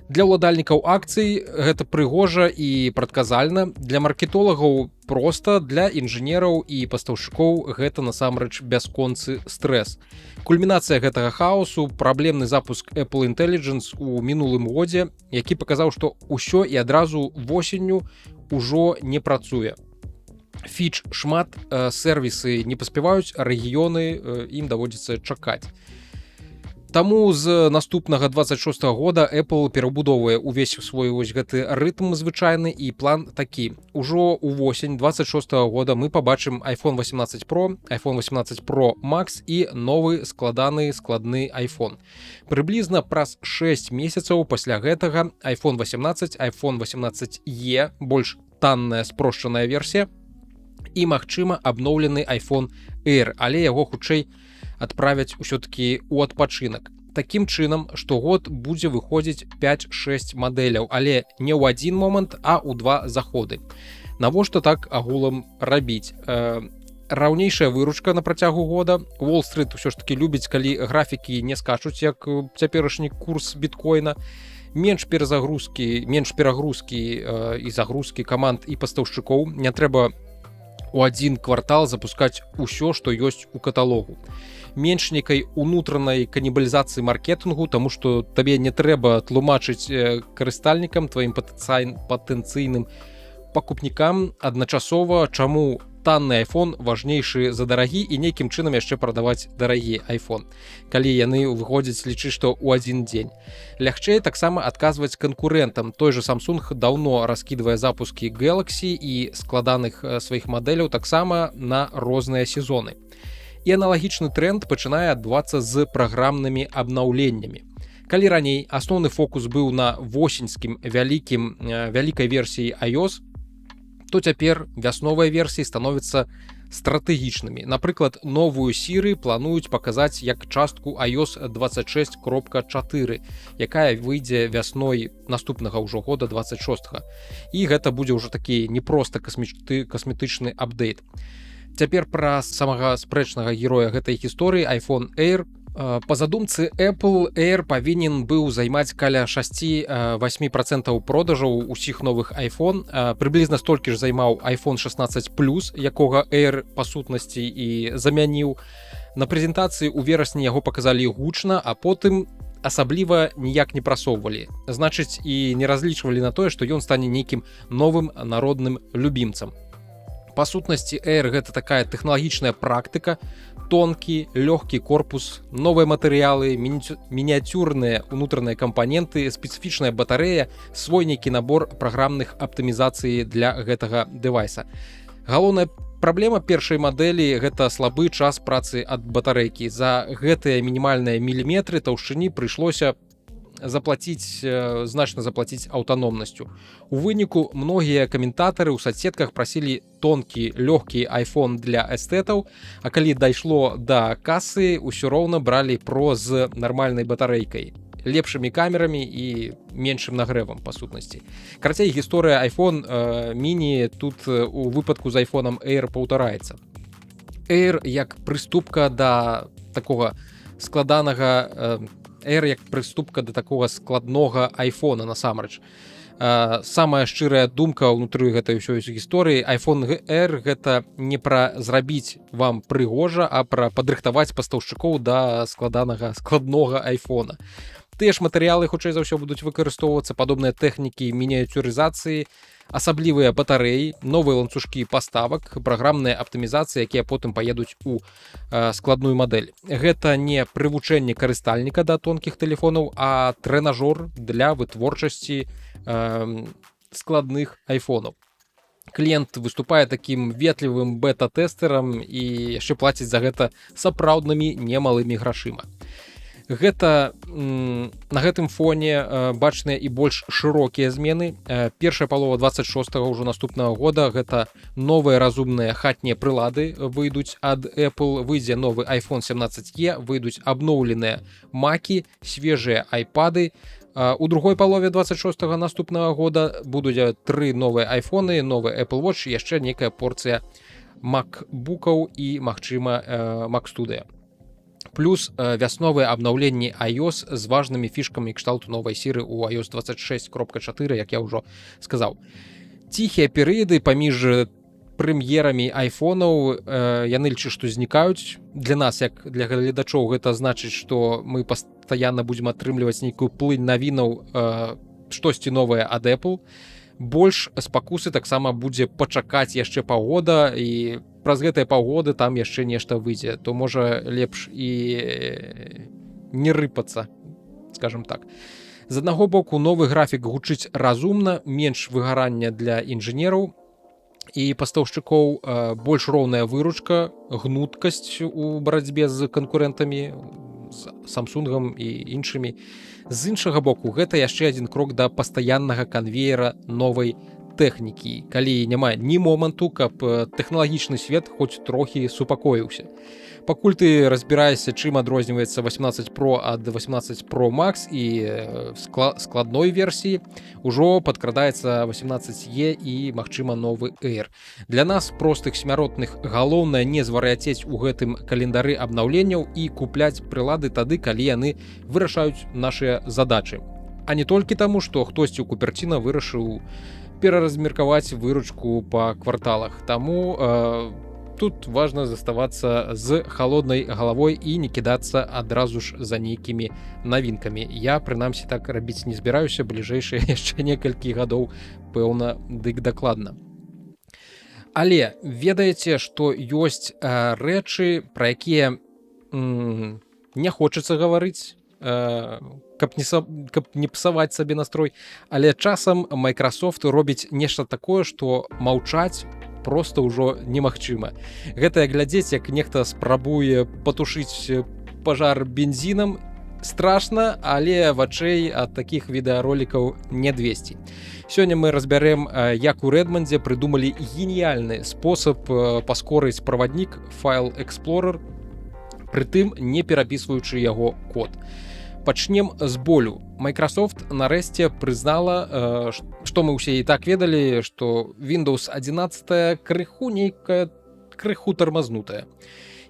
Для ўладальнікаў акцый гэта прыгожа і прадказальна. Для маркетолагаў проста, для інжынераў і пастаўшчыкоў гэта насамрэч бясконцы стрэс. Кульмінацыя гэтага хаосу — праблемны запуск Apple Intelligence у мінулым годзе, які паказаў, што ўсё і адразу восенню ўжо не працуе. Фіч шмат, сервісы не паспяваюць, рэгіёны ім даводзіцца чакаць. Таму з наступнага 26 года Apple перабудоўвае ўвесь свой вось гэты рытм звычайны, і план такі. Ужо ўвосень 26 года мы пабачым iPhone 18 Pro, iPhone 18 Pro Max і новы складны iPhone. Прыблізна праз 6 месяцаў пасля гэтага iPhone 18, iPhone 18e, больш танная спрошчаная версія, і, магчыма, абноўлены iPhone Air, але яго хутчэй адправяць усё-такі ў адпачынак. Такім чынам, штогод будзе выходзіць 5-6 мадэляў, але не ў адзін момант, а ў 2 заходы. Навошта так агулам рабіць? Раўнейшая выручка на працягу года. Уолл-стрыт ўсё ж такі любіць, калі графікі не скачуць, як цяперашні курс біткоіна. Менш перагрузкі і загрузкі каманд і пастаўшчыкоў. Не трэба у адзін квартал запускаць усё, што ёсць у каталогу. Менш нейкай унутранай канібалізацыі маркетынгу, таму што табе не трэба тлумачыць карыстальнікам, тваім патэнцыйным пакупнікам адначасова, чаму танны iPhone важнейшы за дарагі, і нейкім чынам яшчэ прадаваць дарагі iPhone, калі яны выходзяць, лічы, што ў адзін дзень. Лягчэй таксама адказваць канкурэнтам. Той же Samsung даўно раскідвае запускі Galaxy і складаных сваіх мадэляў таксама на розныя сезоны. І аналагічны тренд пачынае адбывацца з праграмнымі абнаўленнямі. Калі раней асноўны фокус быў на восеньскім вялікай версіі iOS, то цяпер вясновыя версіі становяцца стратэгічнымі. Напрыклад, новую Siri плануюць паказаць як частку iOS 26.4, якая выйдзе вясной наступнага ўжо года 26. І гэта будзе ўжо такі не проста касметычны апдейт. Цяпер пра самага спрэчнага героя гэтай гісторыі iPhone Air. Па задумцы Apple, Air павінен быў займаць каля 6-8% продажаў усіх новых iPhone. Прыблізна столькі ж займаў iPhone 16 Plus, якога Air па сутнасці і замяніў. На прэзентацыі ў верасні яго паказалі гучна, а потым асабліва ніяк не прасоўвалі. Значыць, і не разлічвалі на тое, што ён стане нейкім новым народным любімцам. Па сутнасці Air гэта такая тэхналагічная практыка, тонкі, лёгкі корпус, новыя матэрыялы, мініяцюрныя унутраныя кампаненты, спецыфічная батарэя, свой нейкі набор праграмных аптымізацый для гэтага дэвайса. Галоўная праблема першай мадэлі – гэта слабы час працы ад батарэйкі. За гэтыя мінімальныя міліметры таўшчыні прыйшлося значна заплаціць аўтаномнасцю. У выніку многія каментатары ў соцсетках прасілі тонкі, лёгкі iPhone для эстэтаў, а калі дайшло да касы, усё роўна бралі Pro з нармальнай батарэйкай, лепшымі камерамі і меншым нагрэвам па сутнасці. Карацей, гісторыя iPhone mini тут у выпадку з iPhone Air паўтараецца. Air як прыступка да такога складанага Air як прыступка да такога складнога iPhone насамрэч. Самая шчырая думка ўнутры гэтай ўсёй гісторыі: iPhone Air гэта не пра зрабіць вам прыгожа, а пра падрыхтаваць пастаўшчыкоў да складнога iPhone. Тыя ж матэрыялы хутчэй за ўсё будуць выкарыстоўвацца, падобныя тэхнікі мініяцюрызацыі, асаблівыя батарэі, новыя ланцужкі паставак, праграмныя аптымізацыі, якія потым паедуць у складную мадэль. Гэта не прывучэнне карыстальніка да тонкіх тэлефонаў, а трэнажор для вытворчасці складных айфонаў. Кліент выступае такім ветлівым бета-тэстэрам і яшчэ плаціць за гэта сапраўднымі немалымі грашыма. Гэта на гэтым фоне бачныя і больш шырокія змены. Першая палова 26-го ўжо наступнага года гэта новыя разумныя хатнія прылады выйдуць ад Apple, выйдзе новы iPhone 17e, выйдуць абноўленыя Mac, свежыя iPad. У другой палове 26-го наступнага года будуць 3 новыя iPhone, новы Apple Watch, яшчэ нейкая порцыя MacBookаў і, магчыма, Mac Studio. Плюс вясновыя абнаўленні iOS з важнымі фішкамі кшталту новай Siri ў iOS 26.4, як я ўжо сказаў. Ціхія перыяды паміж прэм'ерамі айфонаў, яны лічу, што знікаюць. Для нас, як для гледачоў, гэта значыць, што мы пастаянна будзем атрымліваць нейкую плынь навінаў, штосьці новае ад Apple. больш спакусы таксама будзе пачакаць яшчэ паўгода, і праз гэтыя паўгоды там яшчэ нешта выйдзе, то можа лепш і не рыпацца, скажем так. З аднаго боку, новы графік гучыць разумна, менш выгарання для інжынераў і пастаўшчыкоў, больш роўная выручка, гнуткасць у барацьбе з канкурэнтамі, з Samsung і іншымі. З іншага боку, гэта яшчэ адзін крок да пастаяннага канвеера новай тэхнікі, калі няма ні моманту, каб тэхналагічны свет хоць трохі супакоіўся. Пакуль ты разбіраешся, чым адрозніваецца 18 Pro ад 18 Pro Max і складной версіі, ужо падкрадаецца 18E і, магчыма, новы Air. Для нас, простых смяротных, галоўнае не звар'яцець у гэтым календары абнаўленняў і купляць прылады тады, калі яны вырашаюць нашыя задачы. А не толькі таму, што хтосьці ў Куперціна вырашыў пераразмеркаваць выручку па кварталах. Таму тут важна заставацца з халоднай галавой і не кідацца адразу ж за нейкімі навінкамі. Я, прынамсі, так рабіць не збіраюся бліжэйшыя яшчэ некалькі гадоў, пэўна, дык дакладна. Але ведаеце, што ёсць рэчы, пра якія не хочацца гаварыць, каб не псаваць сабе настрой, але часам Microsoft робіць нешта такое, што маўчаць просто ўжо немагчыма. Гэта глядзець, як нехта спрабуе патушыць пажар бензінам, страшна, але вачэй ад такіх відэаролікаў не 200. Сёння мы разбярем, як у Redmond прыдумалі геніяльны спосаб паскорыць праваднік File Explorer, прытым не перапісваючы яго код. Пачнем з болю. Microsoft нарэшце прызнала, што мы ўсе і так ведалі, што Windows 11 крыху тармазнутая.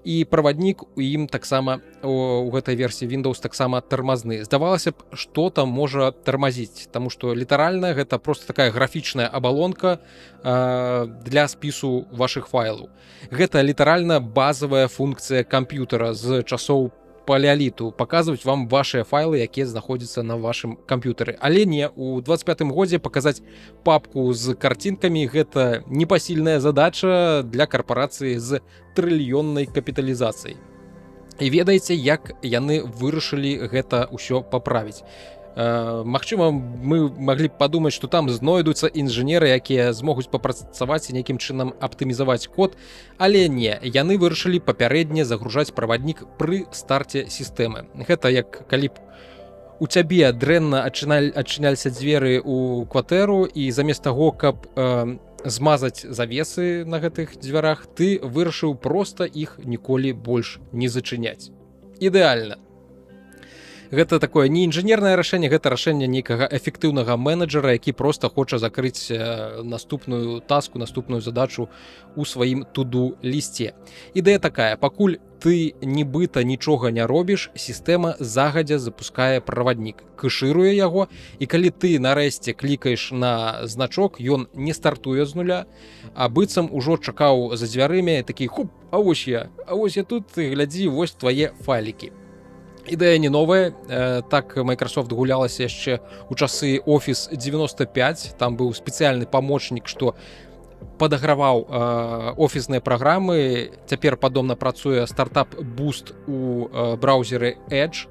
І праваднік у ім таксама, у гэтай версіі Windows таксама тармазны. Здавалася б, што там можа тармазіць, таму што літаральна гэта проста такая графічная абалонка для спісу вашых файлаў. Гэта літаральна базавая функцыя камп'ютара з часоў палеаліту, паказваць вам вашыя файлы, якія знаходзяцца на вашым камп'ютары. Але не, у 25-м годзе паказаць папку з карцінкамі — гэта непасільная задача для карпорацыі з трыльённай капіталізацыяй. І ведаеце, як яны вырашылі гэта ўсё паправіць. Магчыма, мы маглі б падумаць, што там знойдуцца інжынеры, якія змогуць папрацаваць і нейкім чынам аптымізаваць код, але не, яны вырашылі папярэдне загружаць праваднік пры старце сістэмы. Гэта як калі б у цябе дрэнна адчыняліся дзверы ў кватэру, і замест таго, каб змазаць завесы на гэтых дзвярах, ты вырашыў проста іх ніколі больш не зачыняць. Ідэальна. Гэта такое не інжынернае рашэнне, гэта рашэнне нейкага эфектыўнага менеджера, які проста хоча закрыць наступную таску, наступную задачу у сваім to-do лісце. Ідэя такая: пакуль ты нібыта нічога не робіш, сістэма загадзя запускае праваднік, кэшыруе яго, і калі ты нарэшце клікаеш на значок, ён не стартуе з нуля, а быццам ужо чакаў за дзвярымі, такі хуп, а вось я тут, глядзі, вось твае файлікі. Ідэя не новая, так Microsoft гулялася яшчэ ў часы Office 95, там быў спецыяльны памочнік, што падаграваў офісныя праграмы. Цяпер падобна працуе стартап Boost у браузеры Edge.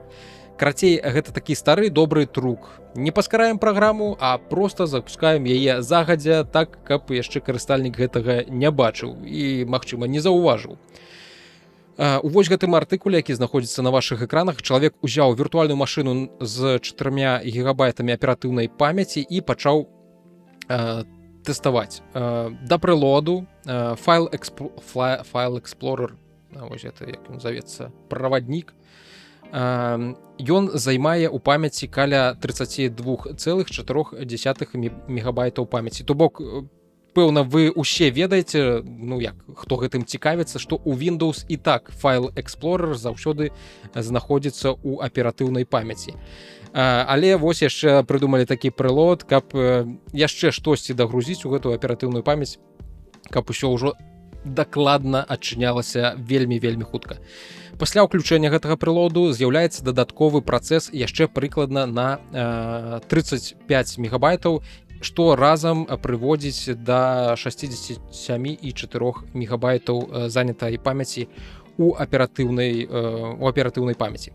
Карацей, гэта такі стары добры трук. Не паскараем праграму, а проста запускаем яе загадзя, так, каб яшчэ карыстальнік гэтага не бачыў і, магчыма, не заўважыў. У вось гэтым артыкуле, які знаходзіцца на вашых экранах, чалавек узяў віртуальную машыну з 4 гігабайтамі аператыўнай памяці і пачаў тэставаць. Да прыладу File Explorer, вось гэта, як ён завецца, праваднік, ён займае ў памяці каля 32,4 мегабайтаў памяці. То бок, пэўна, вы ўсе ведаеце, ну як, хто гэтым цікавіцца, што ў Windows і так File Explorer заўсёды знаходзіцца ў аператыўнай памяці. Але вось яшчэ прыдумалі такі прылад, каб яшчэ штосьці дагрузіць у гэтую аператыўную памяць, каб усё ўжо дакладна адчынялася вельмі хутка. Пасля ўключэння гэтага прыладу з'яўляецца дадатковы працэс яшчэ прыкладна на 35 мегабайтаў, што разам прыводзіць да 67,4 мегабайтаў занятай памяці у аператыўнай памяці.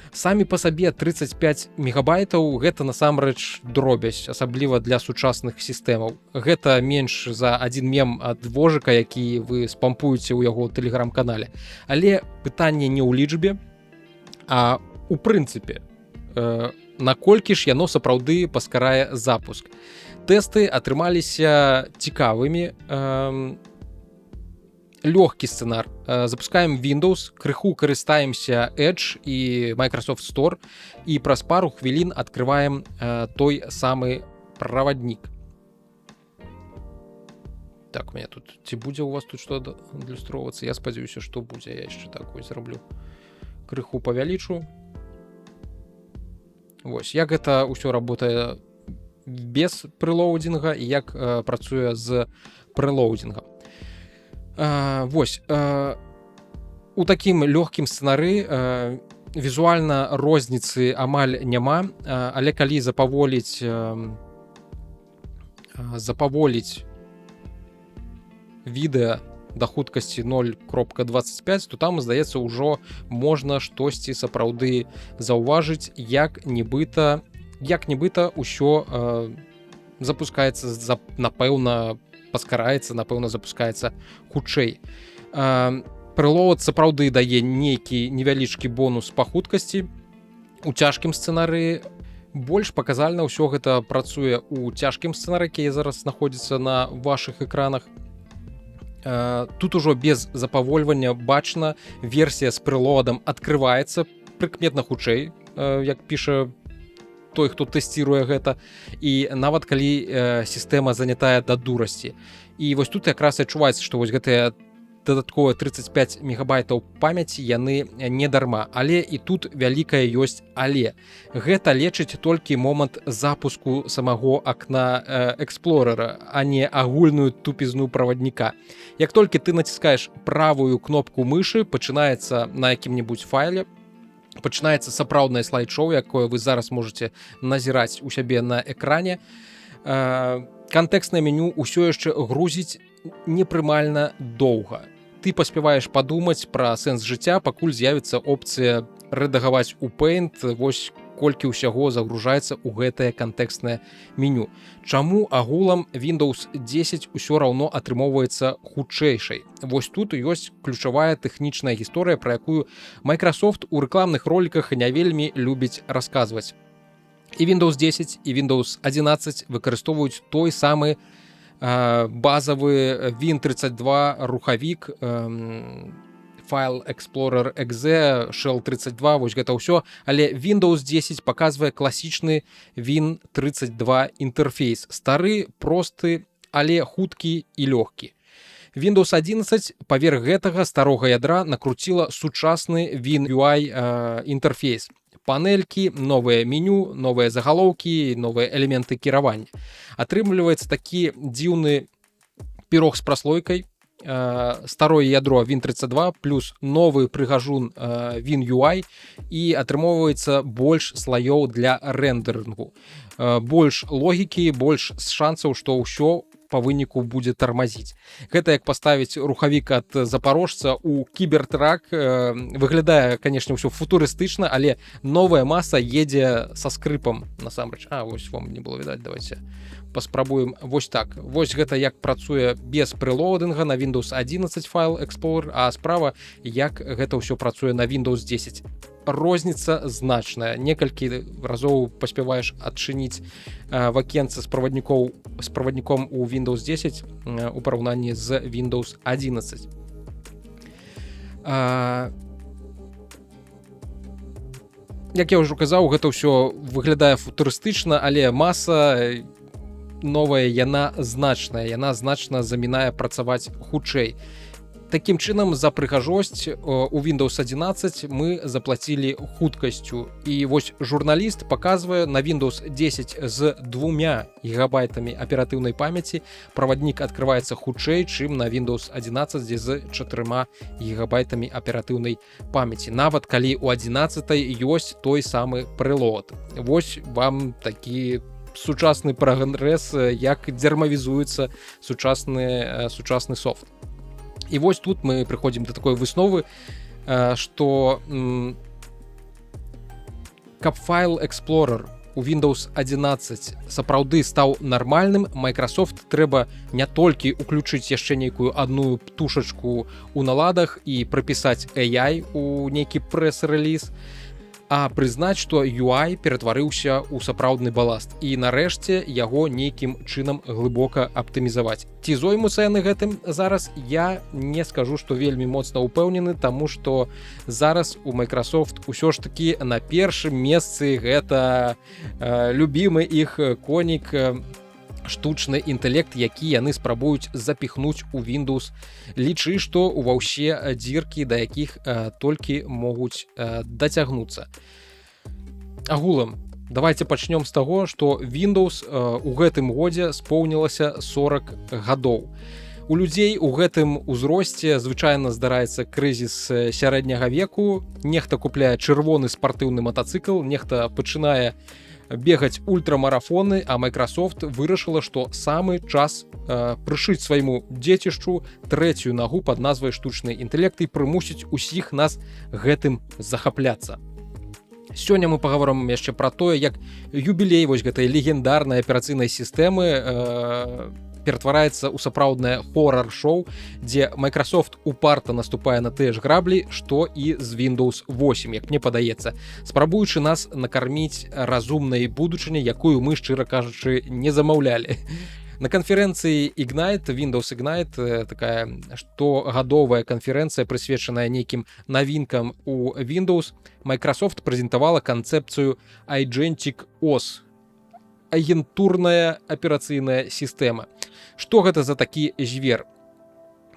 Самі па сабе 35 мегабайтаў гэта насамрэч дробязь, асабліва для сучасных сістэмаў. Гэта менш за адзін мем ад вожыка, які вы спампуеце ў яго тэлеграм-канале. Але пытанне не ў лічбе, а у прынцыпе, наколькі ж яно сапраўды паскарае запуск. Тэсты атрымаліся цікавымі. Лёгкі сцэнар. Запускаем Windows, крыху карыстаемся Edge і Microsoft Store і праз пару хвілін адкрываем той самы праваднік. Так, у меня тут... Ці будзе у вас тут што адлюстроўвацца? Я спадзяюся, што будзе. Я яшчэ так вось зраблю. Крыху павялічу. Вось, як гэта ўсё работае без прэлоудзінга і як працуе з прэлоудзінгам. Вось, у такім лёгкім сцэнары візуальна розніцы амаль няма, але калі запаволіць відэа да хуткасці 0.25, то там, здаецца, ўжо можна штосьці сапраўды заўважыць, як нібыта ўсё запускаецца, напэўна, паскараецца, напэўна, запускаецца хутчэй. Прэлоад сапраўды дае нейкі невялічкі бонус па хуткасці. У цяжкім сцэнары больш паказальна ўсё гэта працуе ў цяжкім сцэнары, які зараз знаходзіцца на вашых экранах. Тут ужо без запавольвання бачна, версія з прэлоадам адкрываецца прыкметна хутчэй, як піша той, хто тэсціруе гэта, і нават калі сістэма занятая да дурасці. І вось тут якраз адчуваецца, што вось гэтыя дадатковыя 35 мегабайтаў памяці яны не дарма. Але і тут вялікае ёсць але. Гэта лечыць толькі момант запуску самого акна Эксплорера, а не агульную тупізну правадніка. Як толькі ты націскаеш правую кнопку мышы, пачынаецца на якім-небудзь файле, пачынаецца сапраўднае слайд-шоу, якое вы зараз можете назіраць у сябе на экране. Кантэкстнае меню ўсё яшчэ грузіць непрымальна доўга. Ты паспяваеш падумаць пра сэнс жыцця, пакуль з'явіцца опцыя рэдагаваць у Paint, вось колькі ўсяго загружаецца ў гэтае кантэкстнае меню. Чаму агулам Windows 10 усё раўно атрымоўваецца хутчэйшай? Вось тут ёсць ключавая тэхнічная гісторыя, пра якую Microsoft у рэкламных роліках не вельмі любіць расказваць. І Windows 10, і Windows 11 выкарыстоўваюць той самы базавы Win32 рухавік, файл Explorer .exe, Shell 32, вось гэта ўсё, але Windows 10 паказвае класічны Win32 інтэрфейс. Стары, просты, але хуткі і лёгкі. Windows 11 паверх гэтага старога ядра накруціла сучасны WinUI інтэрфейс. Панелькі, новае меню, новыя загалоўкі, новыя элементы кіравання. Атрымліваецца такі дзіўны пірог з праслойкай, старое ядро Win32 плюс новы прыгажун WinUI, і атрымоўваецца больш слаёў для рэндэрынгу. Больш логікі, больш шансаў, што ўсё па выніку будзе тармазіць. Гэта як паставіць рухавік ад запарожца ў кібертрак. Выглядае, канешне, ўсё футурыстычна, але новая маса едзе са скрыпам насамрэч. Вось вам не было відаць, давайте паспрабуем вось так. Вось гэта як працуе без прэлоудынга на Windows 11 файл Explorer, а справа як гэта ўсё працуе на Windows 10. Розніца значная. Некалькі разоў паспяваеш адчыніць вакенца з правадніком у Windows 10 у параўнанні з Windows 11. Як я ўжо казаў, гэта ўсё выглядае футурыстычна, але маса новая, яна значна замінае працаваць хутчэй. Такім чынам, за прыгажосць у Windows 11 мы заплацілі хуткасцю. І вось журналіст паказвае на Windows 10 з 2 гігабайтамі аператыўнай памяці праваднік адкрываецца хутчэй, чым на Windows 11 з 4 гігабайтамі аператыўнай памяці. Нават калі у 11 ёсць той самы прэлоад. Вось вам такі сучасны прагрэс, як дзярмавізуецца сучасны софт. І вось тут мы прыходзім да такой высновы, што каб файл Explorer у Windows 11 сапраўды стаў нармальным, Microsoft трэба не толькі уключыць яшчэ нейкую адну птушачку ў наладах і прапісаць AI у нейкі прэс-рэліз, а прызнаць, што UI ператварыўся ў сапраўдны баласт і нарэшце яго нейкім чынам глыбока аптымізаваць. Ці зоймуцца яны гэтым зараз, я не скажу, што вельмі моцна ўпэўнены, таму што зараз у Microsoft усё ж такі на першым месцы гэта любімы іх конік штучны інтэлект, які яны спрабуюць запіхнуць у Windows. Лічы, што ува ўсе дзіркі, да якіх толькі могуць дацягнуцца. Агулам, давайте пачнём з таго, што Windows у гэтым годзе споўнілася 40 гадоў. У людзей у гэтым узросце звычайна здараецца крызіс сярэдняга веку, нехта купляе чырвоны спартыўны матацыкл, нехта пачынае бегаць ультрамарафоны, а Microsoft вырашыла, што самы час прышыць свайму дзецішчу трэцюю нагу пад назвай штучны інтэлект і прымусіць усіх нас гэтым захапляцца. Сёння мы паговорым яшчэ пра тое, як юбілей вось гэтай легендарнай аперацыйнай сістэмы ператвараецца ў сапраўднае хорар-шоу, дзе Microsoft упарта наступае на тыя ж граблі, што і з Windows 8, як мне падаецца, спрабуючы нас накарміць разумнай будучыняй, якую мы, шчыра кажучы, не замаўлялі. На канферэнцыі Ignite, Windows Ignite, такая штогадовая канферэнцыя, прысвечаная нейкім навінкам у Windows, Microsoft прэзентавала канцэпцыю Agentic OS, агентурная аперацыйная сістэма. Што гэта за такі звер?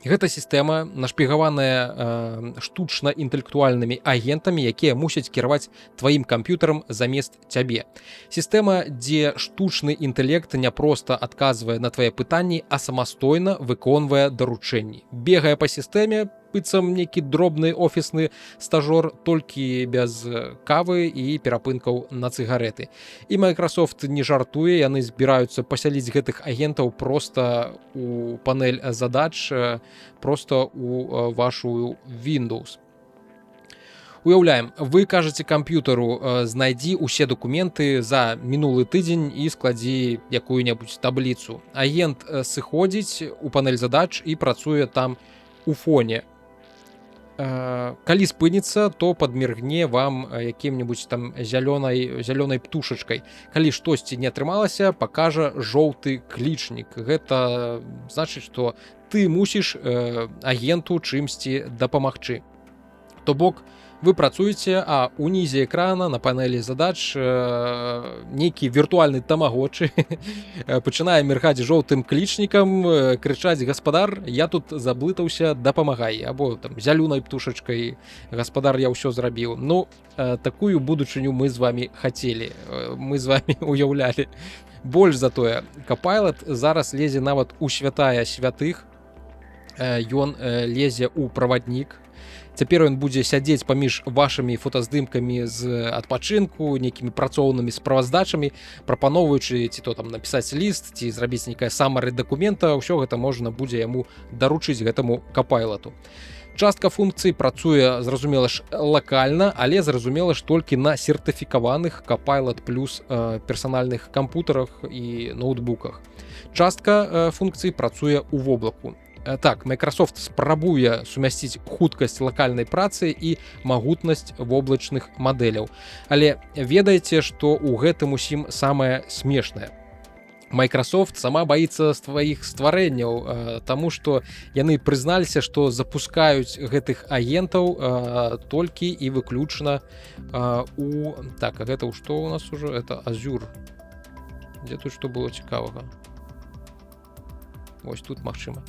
Гэта сістэма, нашпігаваная штучна-інтэлектуальнымі агентамі, якія мусяць кіраваць тваім камп'ютарам замест цябе. Сістэма, дзе штучны інтэлект не проста адказвае на твае пытанні, а самастойна выконвае даручэнні. Бегае па сістэме, быццам нейкі дробны офісны стажор, толькі без кавы і перапынкаў на цыгареты. І Microsoft не жартуе, яны збіраюцца пасяліць гэтых агентаў проста у панель задач, проста у вашу Windows. Уяўляем, вы кажаце камп'ютару, знайдзі ўсе дакументы за мінулы тыдзень і складзі якую-небудзь табліцу. Агент сыходзіць у панель задач і працуе там у фоне. Калі спыніцца, то падміргне вам якім-небудзь там зялёнай птушачкай. Калі штосьці не атрымалася, пакажа жоўты клічнік. Гэта значыць, што ты мусіш агенту чымсьці дапамагчы. То бок, вы працуеце, а унізе экрана на панелі задач нейкі віртуальны тамагочы пачынае міргаць жоўтым клічнікам, крычаць: гаспадар, я тут заблытаўся, дапамагай, або там зялёнай птушачкай: гаспадар, я ўсё зрабіў. Ну, такую будучыню мы з вами хацелі, мы з вами уяўлялі. Больш за тое, Copilot зараз лезе нават у святая святых, ён лезе ў праваднік. Цяпер ён будзе сядзець паміж вашымі фотаздымкамі з адпачынку, нейкімі працоўнымі справаздачамі, прапаноўваючы ці то там напісаць ліст, ці зрабіць нейкае самары дакумента, ўсё гэта можна будзе яму даручыць гэтаму Copilot'у. Частка функцый працуе, зразумела ж, лакальна, але зразумела ж толькі на сертыфікаваных Copilot Plus персанальных кампутарах і ноутбуках. Частка функцый працуе ў воблаку. Так, Microsoft спрабуе сумясціць хуткасць лакальнай працы і магутнасць воблачных мадэляў. Але ведаеце, што ў гэтым усім самае смешнае. Microsoft сама баіцца сваіх стварэнняў, таму што яны прызналіся, што запускаюць гэтых агентаў толькі і выключна у... Так, а гэта што ў нас ужо? Это Azure. Дзе тут што было цікавага? Вось тут магчыма.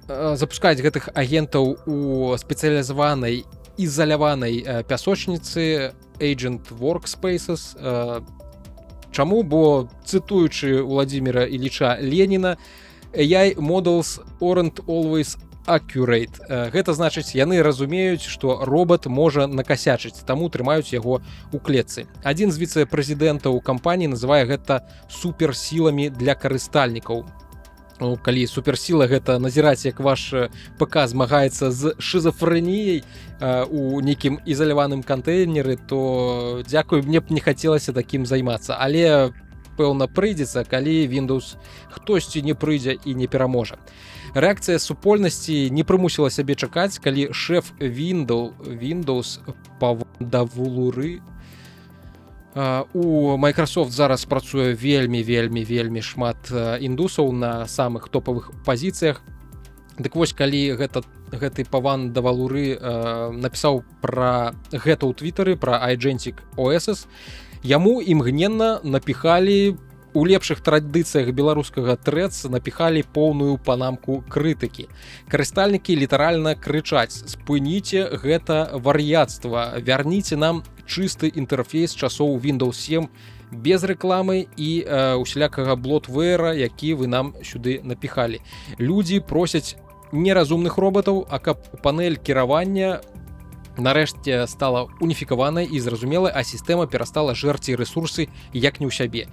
Запускаць гэтых агентаў у спецыялізаванай ізаляванай пясочніцы Agent Workspaces. Чаму? Бо, цытуючы Владзіміра Іліча Леніна, AI models aren't always accurate. Гэта значыць, яны разумеюць, што робот можа накасячыць, таму трымаюць яго ў клетцы. Адзін з віцэ-прэзідэнтаў кампаніі называе гэта суперсіламі для карыстальнікаў. Калі суперсіла гэта назіраць, як ваш ПК змагаецца з шизафрэніяй у нейкім ізаляваным кантэйнеры, то дзякую, мне б не хацелася такім займацца, але пэўна прыйдзецца, калі Windows хтосьці не прыйдзе і не пераможа. Рэакцыя супольнасці не прымусіла сябе чакаць, калі шэф Windows Павандавулуры. У Microsoft зараз працуе вельмі шмат індусаў на самых топавых пазіцыях. Дык вось, калі гэты Павандавулуры напісаў пра гэта ў твітары, пра Agentic OS, яму імгненна напіхалі у лепшых традыцыях беларускага трэц, напіхалі поўную панамку крытыкі. Карыстальнікі літаральна крычаць: спыніце гэта вар'яцтва, вярніце нам чысты інтэрфейс часоў Windows 7 без рэкламы і усялякага блотвэра, які вы нам сюды напіхалі. Людзі просяць неразумных роботаў, а каб панель кіравання нарэшце стала уніфікаванай і зразумелай, а сістэма перастала жэрці рэсурсы як не ў сябе.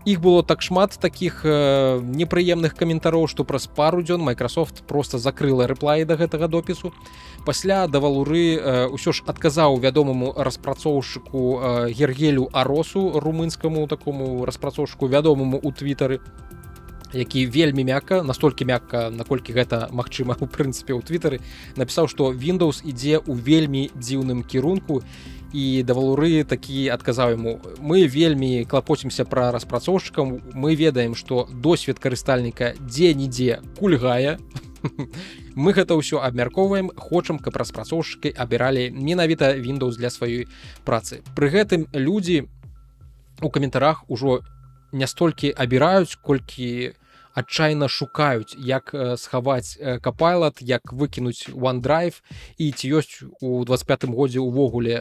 Іх было так шмат такіх непрыемных каментароў, што праз пару дзён Microsoft проста закрыла рэплаі да гэтага допісу. Пасля Давалуры ўсё ж адказаў вядомаму распрацоўшчыку Гергелю Аросу, румынскаму такому распрацоўшчыку, вядомаму ў твітары, які вельмі мякка, настолькі мякка, наколькі гэта магчыма у прынцыпе ў твітары, напісаў, што Windows ідзе ў вельмі дзіўным кірунку. І Давалуры такі адказаў яму: мы вельмі клапоцімся пра распрацоўшчыкам, мы ведаем, што досвед карыстальніка дзе-нідзе кульгае. Мы гэта ўсё абмяркоўваем, хочам, каб распрацоўшчыкі абіралі менавіта Windows для сваёй працы. Пры гэтым людзі у каментарах ужо не столькі абіраюць, колькі адчайна шукаюць, як схаваць Copilot, як выкінуць OneDrive, і ці ёсць у 25-м годзе ўвогуле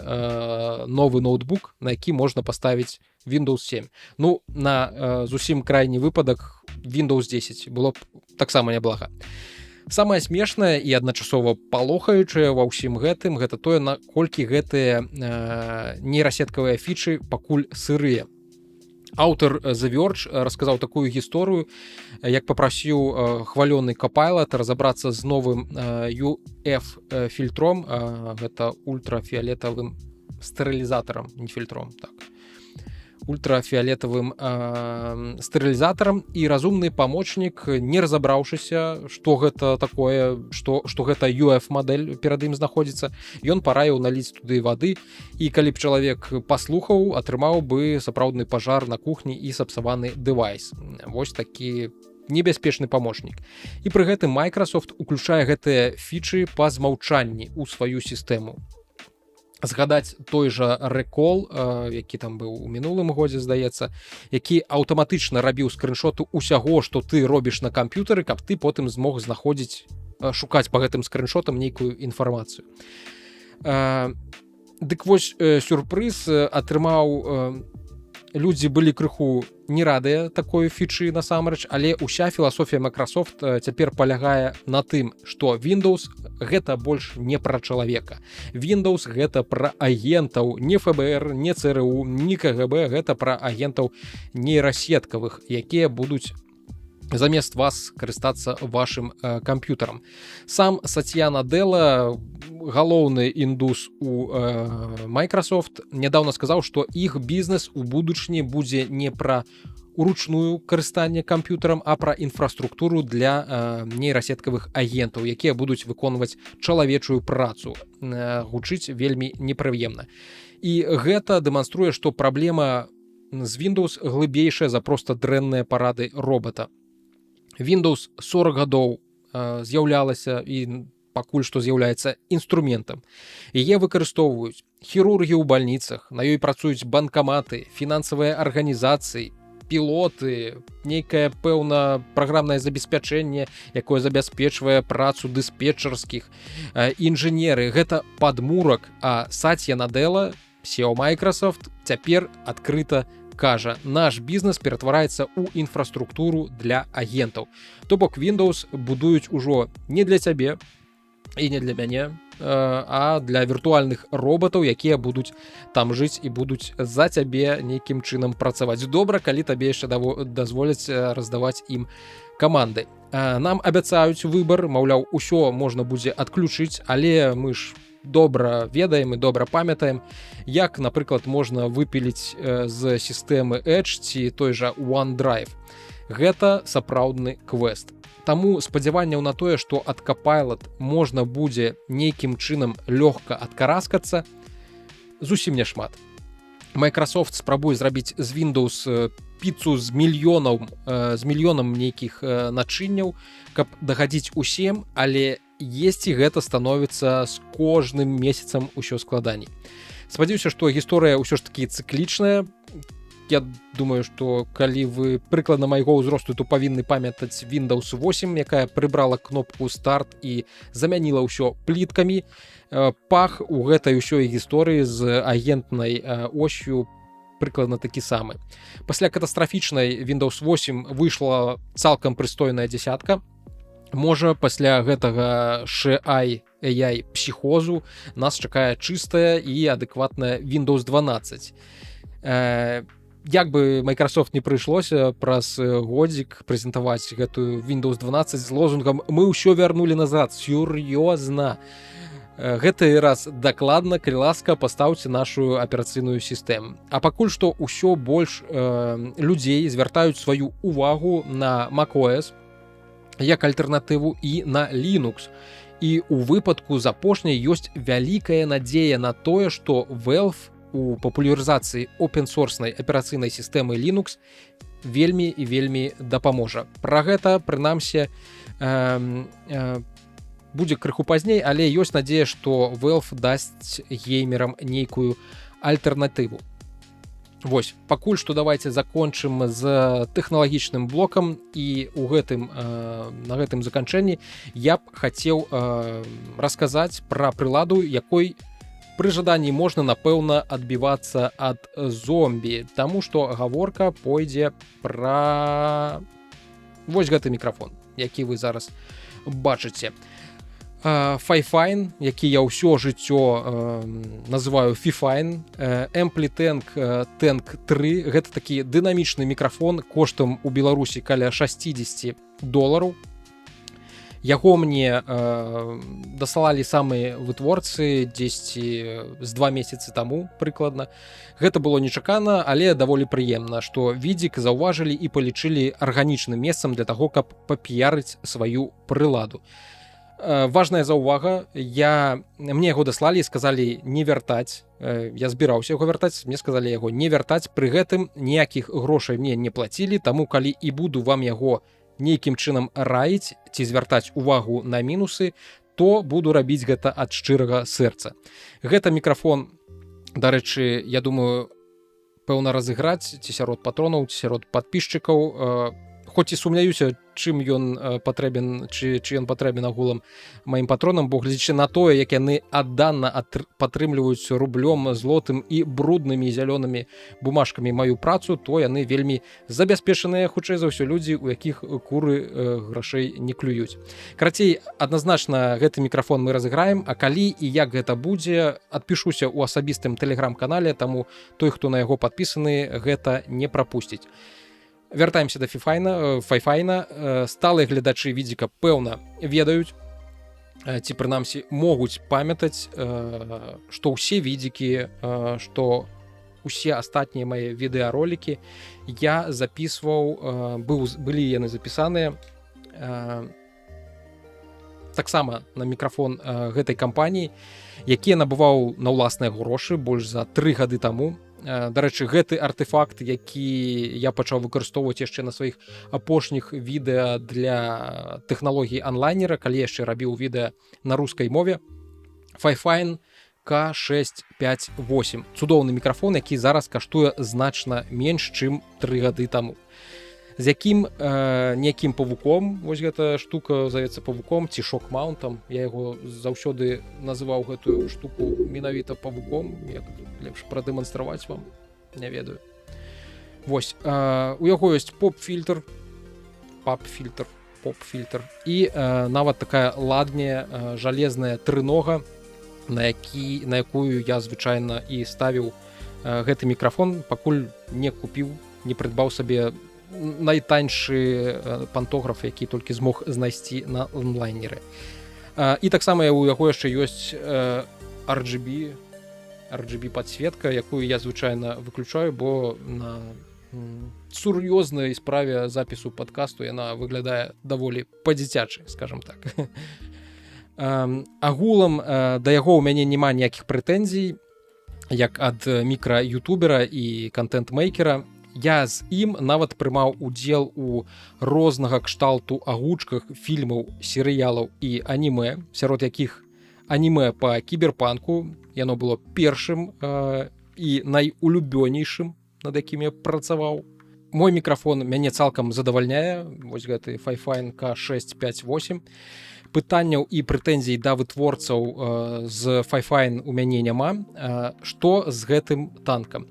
новы ноутбук, на які можна паставіць Windows 7. Ну, на зусім крайні выпадак Windows 10 было б таксама няблага. Самае смешнае і адначасова палохаючае ва ўсім гэтым гэта тое, наколькі гэтыя нейрасеткавыя фічы пакуль сырыя. Аўтар The Verge расказаў такую гісторыю, як папрасіў хвалёны Copilot разабрацца з новым UF-фільтром, гэта ультрафіолетавым стэрылізатарам, не фільтром, так. Ультрафіолетавым стэрылізатарам, і разумны памочнік, не разабраўшыся, што гэта такое, што гэта UF-мадэль перад ім знаходзіцца, ён параіў наліць туды вады, і калі б чалавек паслухаў, атрымаў бы сапраўдны пажар на кухні і сапсаваны дэвайс. Вось такі небяспечны памочнік. І пры гэтым Microsoft уключае гэтыя фічы па змаўчанні ў сваю сістэму. Згадаць той жа Recall, які там быў у мінулым годзе, здаецца, які аўтаматычна рабіў скрыншоты ўсяго, што ты робіш на камп'ютары, каб ты потым змог шукаць па гэтым скрыншотам нейкую інфармацыю. Дык вось сюрпрыз атрымаў. Людзі былі крыху не радыя такой фічы насамрэч, але ўся філасофія Microsoft цяпер палягае на тым, што Windows гэта больш не пра чалавека. Windows гэта пра агентаў, не ФБР, не ЦРУ, не КГБ, гэта пра агентаў нейрасеткавых, якія будуць замест вас карыстацца вашым камп'ютарам. Сам Сацья Наделла, галоўны індус у Microsoft, нядаўна сказаў, што іх бізнес у будучыні будзе не пра уручную карыстанне камп'ютарам, а пра інфраструктуру для нейрасеткавых агентаў, якія будуць выконваць чалавечую працу. Гучыць вельмі непрыемна. І гэта дэманструе, што праблема з Windows глыбейшая за проста дрэнныя парады робата. Windows 40 гадоў з'яўлялася і пакуль што з'яўляецца інструментам. Яе выкарыстоўваюць хірургі ў бальніцах, на ёй працуюць банкаматы, фінансавыя арганізацыі, пілоты, нейкае, пэўна, праграмнае забеспячэнне, якое забяспечвае працу дыспетчарскіх, інжынеры. Гэта падмурак, а Сацья Наделла, CEO Microsoft, цяпер адкрыта кажа, наш бізнес ператвараецца ў інфраструктуру для агентаў. То бок Windows будуюць ужо не для цябе і не для мяне, а для віртуальных роботаў, якія будуць там жыць і будуць за цябе нейкім чынам працаваць. Добра, калі табе яшчэ дазволяць раздаваць ім каманды. Нам абяцаюць выбар, маўляў, усё можна будзе адключыць, але мы ж добра ведаем і добра памятаем, як, напрыклад, можна выпіліць з сістэмы Edge ці той жа OneDrive. Гэта сапраўдны квест. Таму спадзяванняў на тое, што ад Copilot можна будзе нейкім чынам лёгка адкараскацца, зусім няшмат. Microsoft спрабуе зрабіць з Windows піцу з мільёнам нейкіх начынняў, каб дагадзіць усім, але есці гэта становіцца з кожным месяцам усё складаней. Спадзяюся, што гісторыя ўсё ж такі цыклічная. Я думаю, што калі вы прыкладна майго ўзросту, то павінны памятаць Windows 8, якая прыбрала кнопку старт і замяніла ўсё пліткамі. Пах у гэтай ўсёй гісторыі з агентнай осью прыкладна такі самы. Пасля катастрафічнай Windows 8 выйшла цалкам прыстойная дзесятка. Можа, пасля гэтага AI псіхозу нас чакае чыстая і адэкватная Windows 12. Як бы Microsoft не прыйшлося праз годзік прэзентаваць гэтую Windows 12 з лозунгам «Мы ўсё вярнулі назад, сур'ёзна». Гэты раз дакладна, калі ласка, пастаўце нашу аперацыйную сістэму. А пакуль што ўсё больш людзей звяртаюць сваю увагу на macOS як альтэрнатыву і на Linux. І ў выпадку з апошняй ёсць вялікая надзея на тое, што Valve у папулярызацыі open-source-най аперацыйнай сістэмы Linux вельмі і вельмі дапаможа. Пра гэта, прынамсі, будзе крыху пазней, але ёсць надзея, што Valve дасць геймерам нейкую альтэрнатыву. Вось, пакуль што давайте закончым з тэхналагічным блокам і на гэтым заканчэнні я б хацеў расказаць пра прыладу, якой пры жаданні можна, напэўна, адбівацца ад зомбі, таму што гаворка пойдзе пра вось гэты мікрафон, які вы зараз бачыце. Fifine, які я ўсё жыццё называю Fifine, Ampli-Tank Tank 3, гэта такі дынамічны мікрафон коштам у Беларусі каля $60. Яго мне дасылалі самыя вытворцы дзесьці з 2 месяцы таму прыкладна. Гэта было нечакана, але даволі прыемна, што відзік заўважылі і палічылі арганічным месцам для таго, каб папіярыць сваю прыладу. Важная заўвага, мне яго даслалі і сказалі не вяртаць. Я збіраўся яго вяртаць, мне сказалі яго не вяртаць, пры гэтым ніякіх грошай мне не плацілі, таму калі і буду вам яго нейкім чынам раіць ці звяртаць увагу на мінусы, то буду рабіць гэта ад шчырага сэрца. Гэта мікрафон, дарэчы, я думаю, пэўна разыграць ці сярод патронаў, ці сярод падпісчыкаў. Хоць і сумняюся, чым ён патрэбен, чи ён патрэбен агулам маім патронам, бо глядзячы на тое, як яны адданна падтрымліваюць рублём, злотым і бруднымі зялёнымі бумажкамі маю працу, то яны вельмі забяспечаныя, хутчэй за ўсё людзі, у якіх куры грашэй не клююць. Карацей, адназначна гэты мікрафон мы разыграем, а калі і як гэта будзе, адпішуся ў асабістым тэлеграм-канале, таму той, хто на яго падпісаны, гэта не прапусціць. Вяртаемся да Fifine. Сталыя гледачы відзіка, пэўна, ведаюць, ці прынамсі могуць памятаць, што ўсе відзікі, што усе астатнія мае відэаролікі я запісваў, былі яны запісаныя таксама на мікрафон гэтай кампаніі, які набываў на ўласныя грошы больш за 3 гады таму. Дарэчы, гэты артефакт, які я пачаў выкарыстоўваць яшчэ на сваіх апошніх відэа для тэхналогій онлайнера, калі яшчэ рабіў відэа на рускай мове, Fifine K658. Цудоўны мікрафон, які зараз каштуе значна менш, чым 3 гады таму. З якім некім павуком, вось гэта штука завецца павуком ці шок-маунтам, я яго заўсёды называў гэтую штуку менавіта павуком, як лепш прадэманстраваць вам, не ведаю. Вось у яго ёсць поп-фільтр і нават такая ладняя жалезная трынога, на якую я звычайна і ставіў гэты мікрафон, пакуль не купіў, не прыдбаў сабе найтаньшы пантограф, які толькі змог знайсці на онлайнеры. І таксама у яго яшчэ ёсць RGB подсветка, якую я звычайна выключаю, бо на сур'ёзнай справе запісу падкасту яна выглядае даволі па-дзіцячы, скажем так. Агулам да яго ў мяне няма ніякіх прэтэнзій, як ад мікра-ютубера і контент-мейкера. Я з ім нават прымаў удзел у рознага кшталту агучках фільмаў, серыялаў і анімэ, сярод якіх анімэ па кіберпанку. Яно было першым і найулюбёнейшым, над якім я працаваў. Мой мікрафон мяне цалкам задавальняе, вось гэты Fifine K658. Пытанняў і прэтэнзій да вытворцаў з Fifine у мяне няма. Што з гэтым танкам?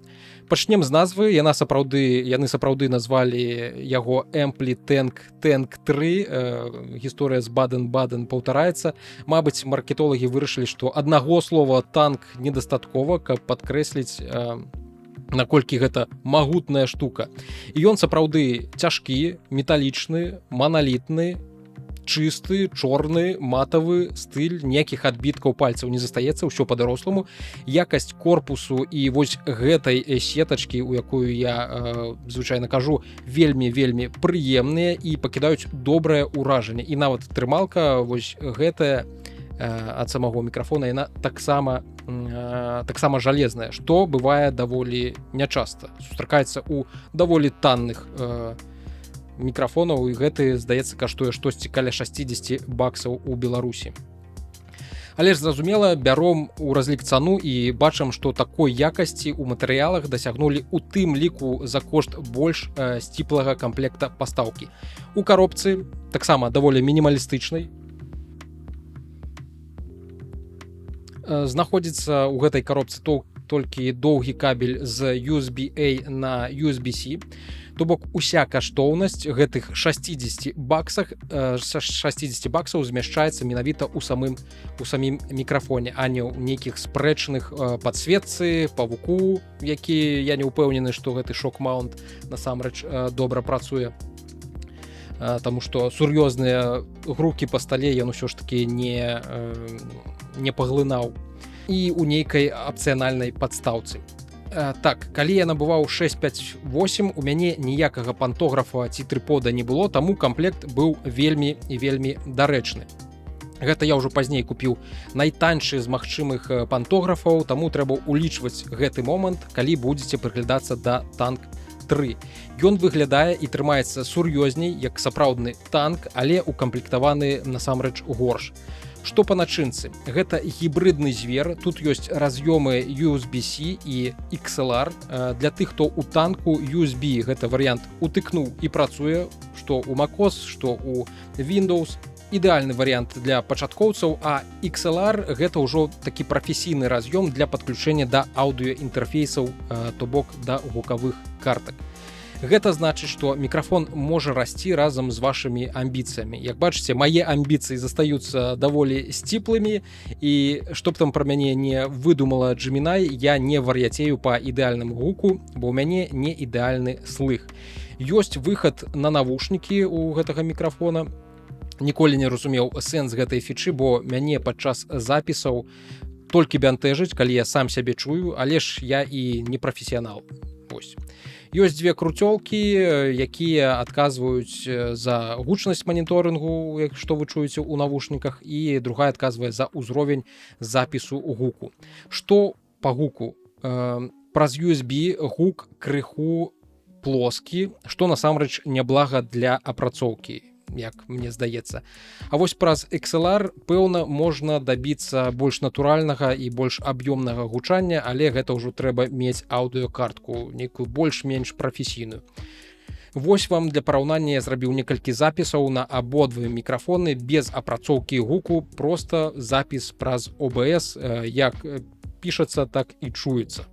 Пачнем з назвы. Яны сапраўды назвалі яго Ampli Tank 3. Гісторыя з Баден-Баден паўтараецца. Мабыць, маркетолагі вырашылі, што аднаго слова танк недастаткова, каб падкрэсліць, наколькі гэта магутная штука. І ён сапраўды цяжкі, металічны, маналітны, чысты, чорны, матавы стыль, ніякіх адбіткаў пальцаў не застаецца, ўсё па-даросламу. Якасць корпусу і вось гэтай сетачкі, у якую я звычайна кажу, вельмі прыемныя і пакідаюць добрае ўражанне. І нават трымалка вось гэтая ад самого мікрафона, яна таксама жалезная, што бывае даволі нячаста. Сустракаецца ў даволі танных мікрафонаў, і гэты, здаецца, каштуе штосьці каля $60 у Беларусі. Але ж, зразумела, бяром у разлік цану і бачым, што такой якасці ў матэрыялах дасягнулі у тым ліку за кошт больш сціплага камплекта пастаўкі. У каробцы таксама даволі мінімалістычнай. Знаходзіцца ў гэтай каробцы толькі доўгі кабель з USB-A на USB-C. То бок уся каштоўнасць гэтых $60 змяшчаецца менавіта ў самім мікрафоне, а не ў нейкіх спрэчных падсветцы, павуку, які я не ўпэўнены, што гэты шок-маунт насамрэч добра працуе. Таму што сур'ёзныя грукі па стале ён усё ж такі не паглынаў. І ў нейкай апцыянальнай падстаўцы. Так, калі я набываў 658, у мяне ніякага пантографа ці трыпода не было, таму камплект быў вельмі дарэчны. Гэта я ўжо пазней купіў найтаньшы з магчымых пантографаў, таму трэба ўлічваць гэты момант, калі будзеце прыглядацца да танк 3. Ён выглядае і трымаецца сур'ёзней, як сапраўдны танк, але укамплектаваны насамрэч горш. Што па начынцы? Гэта гібрыдны звер, тут ёсць раз'ёмы USB-C і XLR. Для тых, хто ў танку, USB гэта варыянт утыкнуў і працуе, што ў macOS, што ў Windows. Ідэальны варыянт для пачаткоўцаў, а XLR гэта ўжо такі прафесійны раз'ём для падключэння да аўдыёінтэрфейсаў, то бок да гукавых картак. Гэта значыць, што мікрафон можа расці разам з вашымі амбіцыямі. Як бачыце, мае амбіцыі застаюцца даволі сціплымі, і што б там пра мяне не выдумала Gemini, я не вар'яцею па ідэальным гуку, бо ў мяне не ідэальны слых. Ёсць выхад на навушнікі у гэтага мікрафона. Ніколі не разумеў сэнс гэтай фічы, бо мяне падчас запісаў толькі бянтэжыць, калі я сам сябе чую, але ж я і не прафесіянал. Вось. Ёсць две круцёлкі, якія адказваюць за гучнасць маніторынгу, што вы чуеце ў навушніках, і другая адказвае за ўзровень запісу гуку. Што па гуку? Праз USB гук крыху плоскі, што насамрэч няблага для апрацоўкі, як мне здаецца. А вось праз XLR, пэўна, можна дабіцца больш натуральнага і больш аб'ёмнага гучання, але гэта ўжо трэба мець аўдыёкартку, нейкую больш-менш прафесійную. Вось вам для параўнання я зрабіў некалькі запісаў на абодва мікрафоны без апрацоўкі гуку, проста запіс праз OBS, як пішацца, так і чуецца.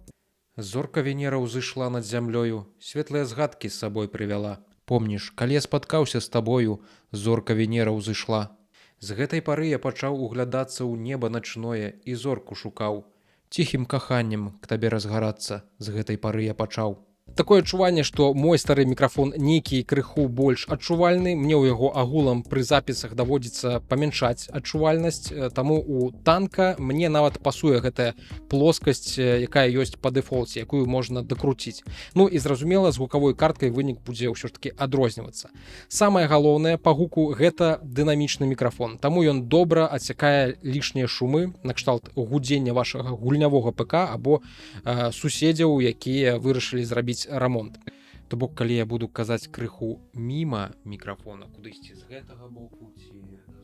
Зорка Венера ўзышла над зямлёю, светлыя згадкі з сабой прывяла. Помніш, калі я спаткаўся з табою, зорка Венера ўзышла. З гэтай пары я пачаў углядацца ў неба начное і зорку шукаў. Ціхім каханнем к табе разгарацца, з гэтай пары я пачаў. Такое адчуванне, што мой стары мікрафон нейкі крыху больш адчувальны. Мне ў яго агулам пры запісах даводзіцца памяншаць адчувальнасць. Таму у танка мне нават пасуе гэтая плоскасць, якая ёсць па дэфолце, якую можна дакруціць. Ну і зразумела, з гукавой карткай вынік будзе ўсё ж такі адрознівацца. Самае галоўнае па гуку гэта дынамічны мікрафон. Таму ён добра адсякае лішнія шумы, накшталт гудзення вашага гульнявога ПК або суседзяў, якія вырашылі зрабіць рамонт. То бок, калі я буду казаць крыху міма мікрафона, кудысьці з гэтага боку ці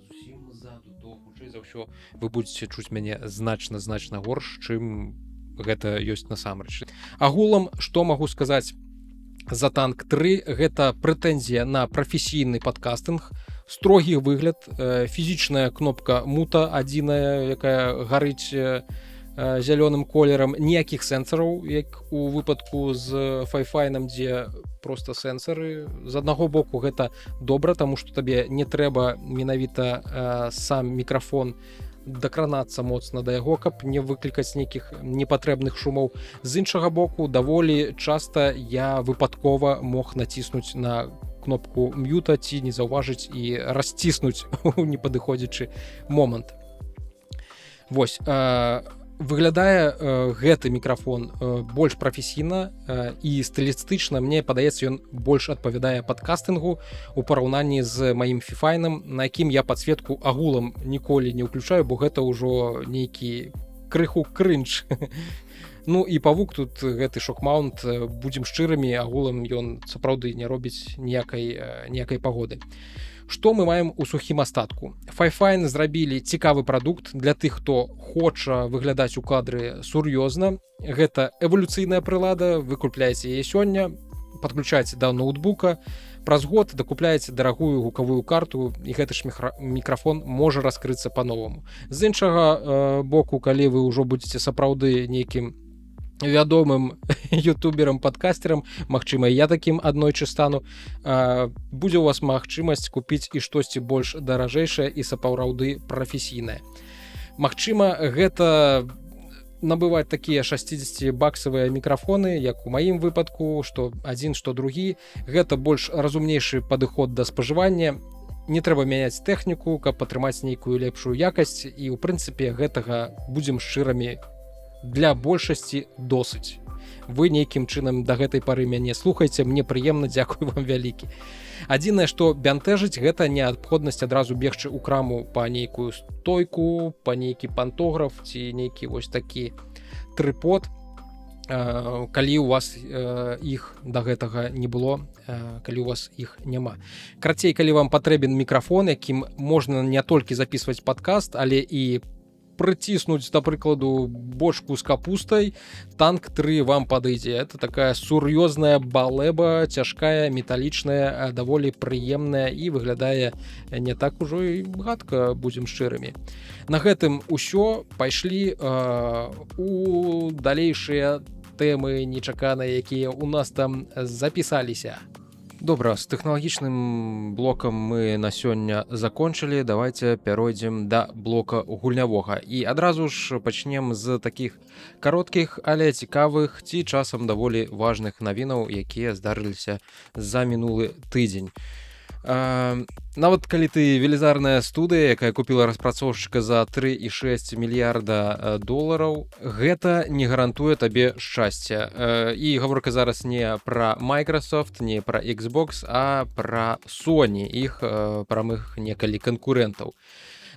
зусім ззаду, то хутчэй за ўсё вы будзеце чуць мяне значна горш, чым гэта ёсць насамрэч. Агулам, што магу сказаць за танк 3, гэта прэтэнзія на прафесійны падкастынг, строгі выгляд, фізічная кнопка мута адзіная, якая гарыць зялёным колерам, ніякіх сэнсараў, як у выпадку з файфайнам, дзе проста сэнсары. З аднаго боку гэта добра, таму што табе не трэба менавіта сам мікрафон дакранацца моцна да яго, каб не выклікаць нейкіх непатрэбных шумоў. З іншага боку, даволі часта я выпадкова мог націснуць на кнопку м'юта ці не заўважыць і расціснуць у непадыходзячы момант. Вось, выглядае гэты мікрафон больш прафесійна і стылістычна. Мне падаецца, ён больш адпавядае падкастынгу у параўнанні з маім фіфайнам, на якім я падсветку агулам ніколі не ўключаю, бо гэта ўжо нейкі крыху крынж. Ну і павук тут гэты шок-маунт, будзем шчырымі, агулам ён сапраўды не робіць ніякай пагоды. Што мы маем у сухім астатку? Файфайн зрабілі цікавы прадукт для тых, хто хоча выглядаць у кадры сур'ёзна. Гэта эвалюцыйная прылада, вы купляеце яе сёння, падключаеце да ноутбука, праз год дакупляеце дарагую гукавую карту, і гэты ж мікрафон можа раскрыцца па-новаму. З іншага боку, калі вы ўжо будзеце сапраўды нейкім вядомым ютуберам, падкастерам, магчыма, я такім аднойчы стану, будзе ў вас магчымасць купіць і штосьці больш даражэйшае і сапраўды прафесійнае. Магчыма, гэта набываць такія 60-баксавыя мікрафоны, як у маім выпадку, што адзін, што другі. Гэта больш разумнейшы падыход да спажывання. Не трэба мяняць тэхніку, каб атрымаць нейкую лепшую якасць, і ў прынцыпе гэтага, будзем шчырамі, для большасці досыць. Вы нейкім чынам да гэтай пары мяне слухайце, мне прыемна, дзякую вам вялікі. Адзінае, што бянтэжыць, гэта неабходнасць адразу бегчы ў краму па нейкую стойку, па нейкі пантограф ці нейкі вось такі трыпод, калі у вас іх да гэтага не было, калі у вас іх няма. Карацей, калі вам патрэбен мікрафон, якім можна не толькі запісваць падкаст, але і прыціснуць, да прыкладу, бочку з капустай, танк 3 вам падыдзе. Это такая сур'ёзная балэба, цяжкая, металічная, даволі прыемная і выглядае не так ужо і гадка, будзем шчырымі. На гэтым усё, пайшлі у далейшыя тэмы нечаканыя, якія ў нас там запісаліся. Добра, з тэхналагічным блокам мы на сёння закончылі. Давайте пяройдзем да блока гульнявога. І адразу ж пачнем з такіх кароткіх, але цікавых ці часам даволі важных навінаў, якія здарыліся за мінулы тыдзень. Нават калі ты велізарная студыя, якая купіла распрацоўшчыка за 3,6 мільярда долараў, гэта не гарантуе табе шчасця. І гаворка зараз не пра Microsoft, не пра Xbox, а пра Sony, іх прамых некалі канкурэнтаў.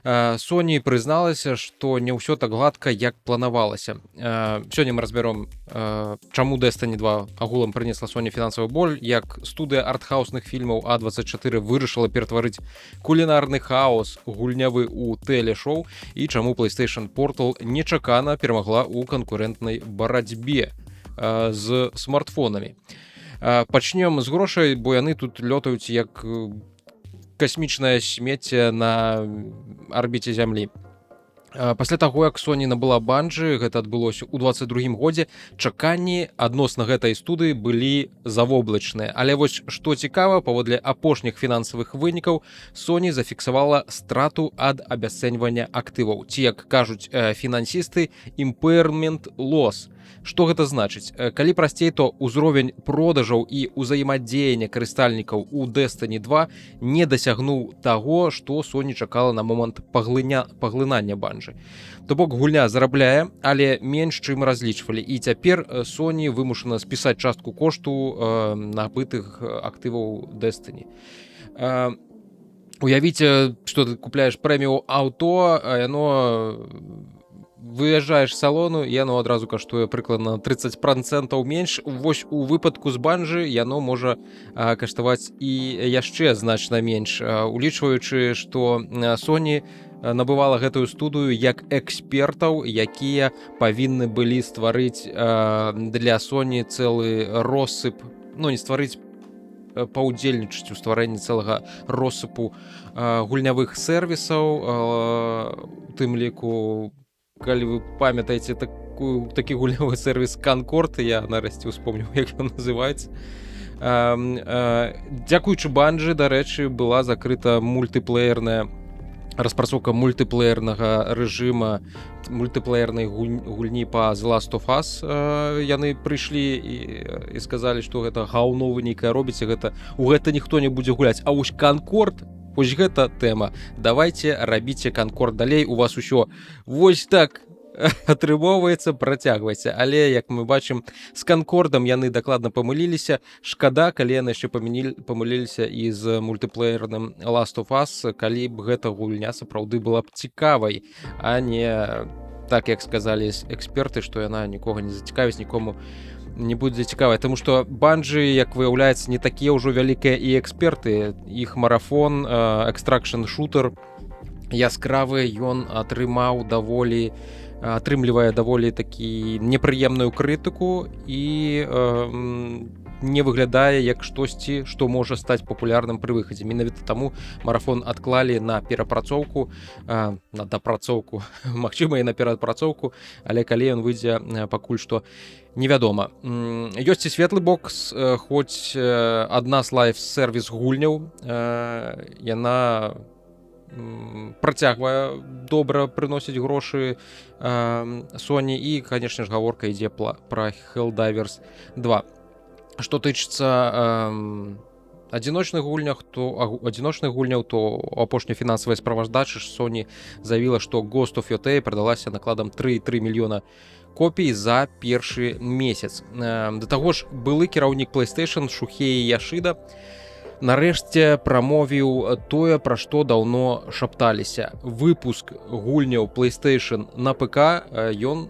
Sony прызналася, што не ўсё так гладка, як планавалася. Сёння мы разбяром, чаму Destiny 2 агулам прынесла Sony фінансавы боль, як студыя артхаусных фільмаў А24 вырашыла ператварыць кулінарны хаос гульнявы ў тэлешоу, і чаму PlayStation Portal нечакана перамагла ў канкурэнтнай барацьбе з смартфонамі. Пачнем з грошай, бо яны тут лётаюць як касмічнае смецце на арбіце зямлі. Пасля таго, як Sony набыла Bungie, гэта адбылося ў 22 годзе, чаканні адносна гэтай студыі былі завоблачныя. Але вось што цікава, паводле апошніх фінансавых вынікаў, Sony зафіксавала страту ад абясцэньвання актываў. Ці, як кажуць фінансісты, impairment loss. Што гэта значыць? Калі прасцей, то ўзровень продажаў і ўзаемадзеяння карыстальнікаў у Destiny 2 не дасягнуў таго, што Sony чакала на момант паглынання Bungie. То бок гульня зарабляе, але менш, чым разлічвалі. І цяпер Sony вымушана спісаць частку кошту набытых актываў Destiny. Уявіце, што ты купляеш прэмію аўто, а яно... выязджаеш з салону, яно адразу каштуе прыкладна 30% менш. Вось у выпадку з Bungie яно можа каштаваць і яшчэ значна менш, улічваючы, што Sony набывала гэтую студыю як экспертаў, якія павінны былі стварыць для Sony цэлы россып, ну не стварыць, паўдзельнічаць у стварэнні цэлага россыпу гульнявых сервісаў, у тым ліку, калі вы памятаеце такі гульнявы сервіс Concord, я нарэшце успомню, як ён называецца. Дзякуючы Bungie, дарэчы, была закрыта мультыплеерная распрацоўка мультыплеернага рэжыма, мультыплеернай гульні па The Last of Us. Яны прыйшлі і сказалі, што гэта гаўно вы нейкае робіце, у гэта ніхто не будзе гуляць. А вось Concord, вось гэта тэма. Давайце рабіце Concord далей, у вас усё вось так атрымоўваецца, працягвайце. Але, як мы бачым, з Конкордам яны дакладна памыліліся. Шкада, калі яны яшчэ памыліліся і з мультыплеерным Last of Us, калі б гэта гульня сапраўды была б цікавай, а не так, як сказалі эксперты, што яна нікога не зацікавіць, нікому не будзе цікавай. Таму што Bungie, як выяўляецца, не такія ўжо вялікія і эксперты. Іх марафон, Extraction Shooter яскравы, ён атрымлівае даволі такі непрыемную крытыку і не выглядае як штосьці, што можа стаць папулярным пры выхадзе. Менавіта таму марафон адклалі на перапрацоўку, на дапрацоўку, магчыма, і на перапрацоўку, але калі ён выйдзе, пакуль што невядома. Ёсць і светлы бок, хоць адна з лайф-сервіс гульняў, яна працягвае добра прыносіць грошы Sony, і, канешне ж, гаворка ідзе пра Helldivers 2. Што тычыцца адзіночных гульняў, то апошняй фінансавай справаздачы Sony заявіла, што Ghost of Yotei прадалася накладам 3,3 мільёна копій за першы месяц. Да таго ж, былы кіраўнік PlayStation Шухеі Яшыда нарэшце прамовіў тое, пра што даўно шапталіся. Выпуск гульняў PlayStation на ПК, ён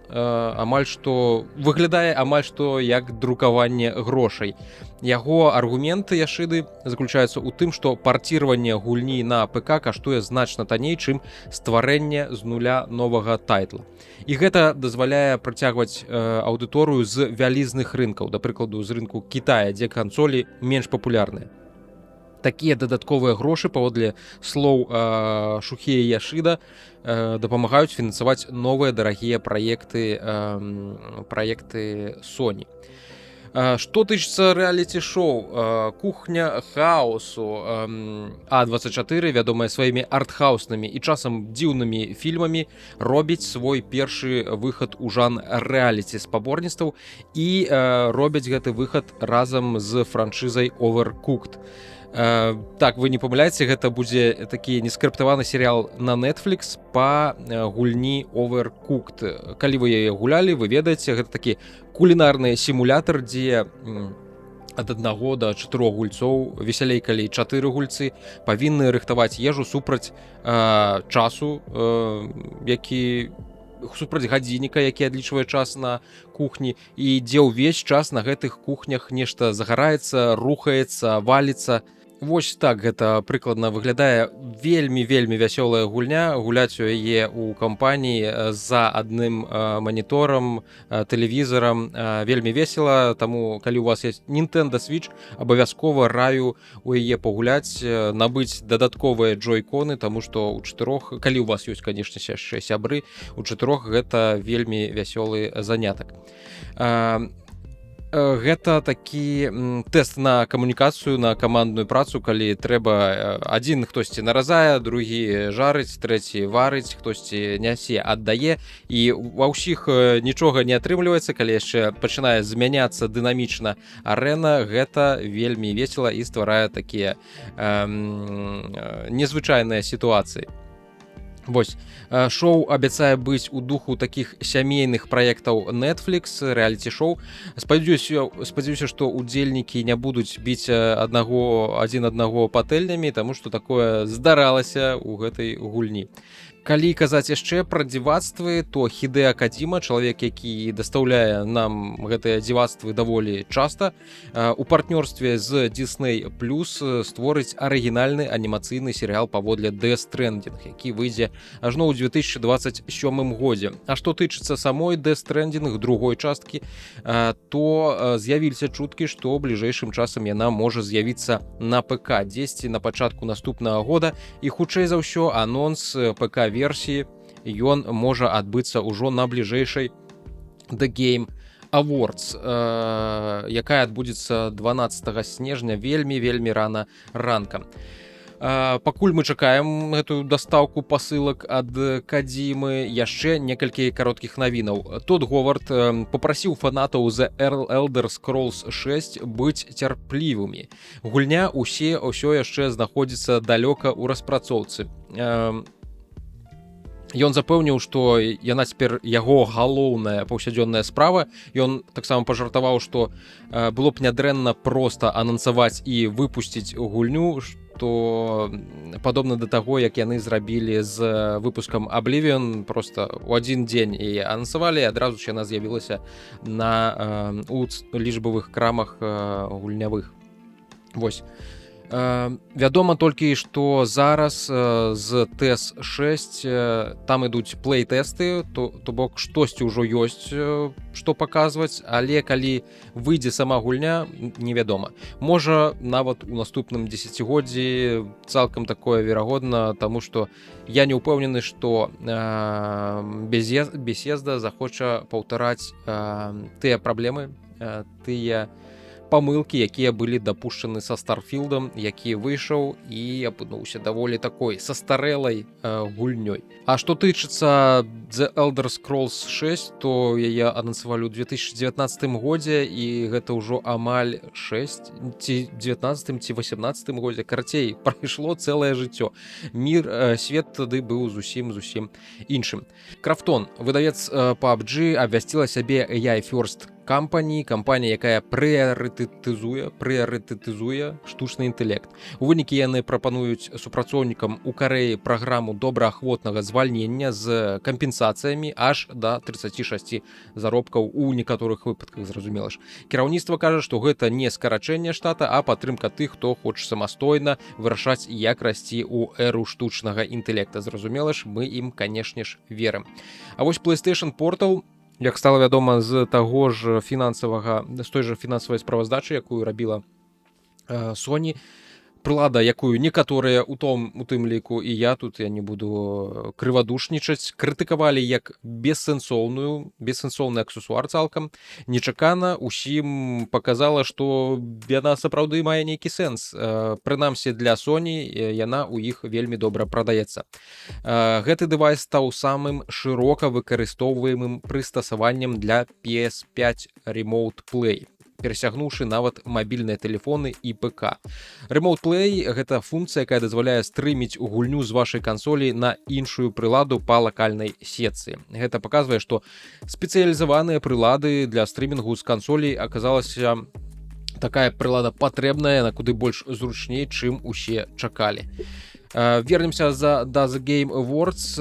выглядае амаль што як друкаванне грошай. Яго аргументы Яшыды заключаюцца ў тым, што парціраванне гульні на ПК каштуе значна танней, чым стварэнне з нуля новага тайтла. І гэта дазваляе працягваць аўдыторыю з вялізных рынкаў, да прыкладу, з рынку Кітая, дзе кансолі менш папулярныя. Такія дадатковыя грошы, паводле слоў Шухея Яшыда, дапамагаюць фінансаваць новыя дарагія праекты Sony. Што тычыцца рэаліці-шоу, кухня хаосу, А24, вядомая сваімі артхауснымі і часам дзіўнымі фільмамі, робіць свой першы выхад у жанр рэаліці спаборніцтваў і робяць гэты выхад разам з франшызай Overcooked. Так, вы не памыляеце, гэта будзе такі нескрыптаваны серыял на Netflix па гульні Overcooked. Калі вы яе гулялі, вы ведаеце, гэта такі кулінарны сімулятар, дзе ад 1 до 4 гульцоў, весялей, калі 4 гульцы, павінны рыхтаваць ежу супраць часу, супраць гадзінніка, які адлічвае час на кухні, і дзе ўвесь час на гэтых кухнях нешта загараецца, рухаецца, валіцца. Вось так гэта прыкладна выглядае. Вельмі вясёлая гульня, гуляць у яе ў кампаніі за адным маніторам, тэлевізарам вельмі весела, таму калі у вас есть Nintendo Switch, абавязкова раю у яе пагуляць, набыць дадатковыя джойконы, таму што ў чатырох, калі у вас ёсць, канешне, яшчэ сябры, у чатырох гэта вельмі вясёлы занятак. Гэта такі тэст на камунікацыю, на камандную працу, калі трэба адзін хтосьці наразае, другі жарыць, трэці варыць, хтосьці нясе, аддае, і ва ўсіх нічога не атрымліваецца, калі яшчэ пачынае змяняцца дынамічна арэна, гэта вельмі весела і стварае такія незвычайныя сітуацыі. Вось, шоу абяцае быць у духу такіх сямейных праектаў Netflix, рэаліці-шоу. Спадзяюся, што удзельнікі не будуць біць адзін аднаго патэльнямі, таму што такое здаралася ў гэтай гульні. Калі казаць яшчэ пра дзівацтвы, то Хідэа Кадзіма, чалавек, які дастаўляе нам гэтыя дзівацтвы даволі часта, у партнёрстве з Disney+ створыць арыгінальны анімацыйны серыял паводле Death Stranding, які выйдзе ажно ў 2027 годзе. А што тычыцца самой Death Stranding, другой часткі, то з'явіліся чуткі, што бліжэйшым часам яна можа з'явіцца на ПК дзесьці на пачатку наступнага года, і хутчэй за ўсё анонс ПК версіі ён можа адбыцца ўжо на бліжэйшай The Game Awards, якая адбудзецца 12 снежня, вельмі рана ранкам. Пакуль мы чакаем гэтую дастаўку пасылак ад Кадзімы, яшчэ некалькі кароткіх навінаў. Тодд Говард попрасіў фанатаў The Elder Scrolls 6 быць цярплівымі. Гульня ўсё яшчэ знаходзіцца далёка ў распрацоўцы. Ён запэўніў, што яна цяпер яго галоўная паўсядзённая справа. Ён таксама пажартаваў, што было б нядрэнна проста анансаваць і выпусціць гульню, што падобна да таго, як яны зрабілі з выпускам Oblivion, проста ў адзін дзень і анансавалі, і адразу ж яна з'явілася у лічбавых крамах гульнявых. Вось. Вядома толькі, што зараз з TES6 там ідуць плей-тэсты, то бок штосьці ўжо ёсць, што паказваць, але калі выйдзе сама гульня, невядома. Можа, нават у наступным дзесяцігоддзі цалкам такое верагодна, таму што я не ўпэўнены, што Bethesda захоча паўтараць тыя праблемы, тыя памылкі, якія былі дапушчаны са Старфілдам, які выйшаў і апынуўся даволі такой састарэлай гульнёй. А што тычыцца The Elder Scrolls 6, то яе анансавалі ў 2019 годзе, і гэта ўжо амаль 6, ці 19 ці 18 годзе. Карацей, прайшло цэлае жыццё. Свет тады быў зусім іншым. Крафтон, выдавец PUBG, абвясціла сябе AI First кампанія, якая прыярытэтызуе штучны інтэлект. У вынікі яны прапануюць супрацоўнікам у Карэі праграму добраахвотнага звальнення з кампенсацыямі аж да 36 заробкаў у некаторых выпадках, зразумела ж. Кіраўніцтва кажа, што гэта не скарачэнне штата, а падтрымка тых, хто хоча самастойна вырашаць, як расці ў эру штучнага інтэлекта. Зразумела ж, мы ім, канешне ж, верым. А вось PlayStation Portal, як стала вядома з той же фінансавай справаздачы, якую рабіла Sony, прылада, якую некаторыя у тым ліку і я не буду крывадушнічаць, крытыкавалі як бессэнсоўны аксесуар цалкам. Нечакана усім паказала, што яна сапраўды мае нейкі сэнс. Прынамсі для Sony яна ў іх вельмі добра прадаецца. Гэты дэвайс стаў самым шырока выкарыстоўваемым прыстасаваннем для PS5 Remote Play, перасягнуўшы нават мабільныя тэлефоны і ПК. Remote Play – гэта функцыя, якая дазваляе стрыміць гульню з вашай кансолі на іншую прыладу па лакальнай сетцы. Гэта паказвае, што спецыялізаваныя прылады для стрымінгу з кансолей аказалася такая прылада патрэбная, на куды больш зручней, чым усе чакалі. Вернемся да The Game Awards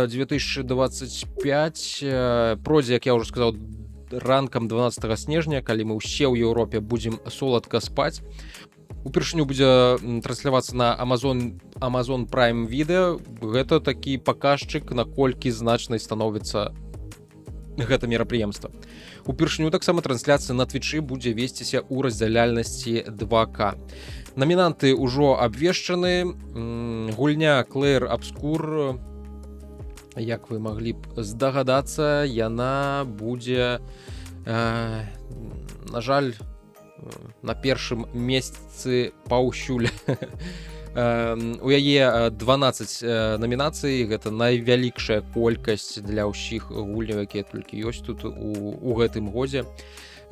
2025. Пройдзе, як я ўжо сказаў, ранкам 12 снежня, калі мы ўсе ў Еўропе будзем соладка спаць. Упершыню будзе транслявацца на Amazon Prime Video. Гэта такі паказчык, наколькі значнай становіцца гэта мерапрыемства. Упершыню таксама трансляцыя на Твічы будзе весціся ў раздзяляльнасці 2К. Намінанты ўжо абвешчаны. Гульня Clair Obscur, як вы маглі б здагадацца, яна будзе, на жаль, на першым месяцы паўсюль. У яе 12 намінацый, гэта найвялікшая колькасць для ўсіх гульняў, якія толькі ёсць тут у гэтым годзе.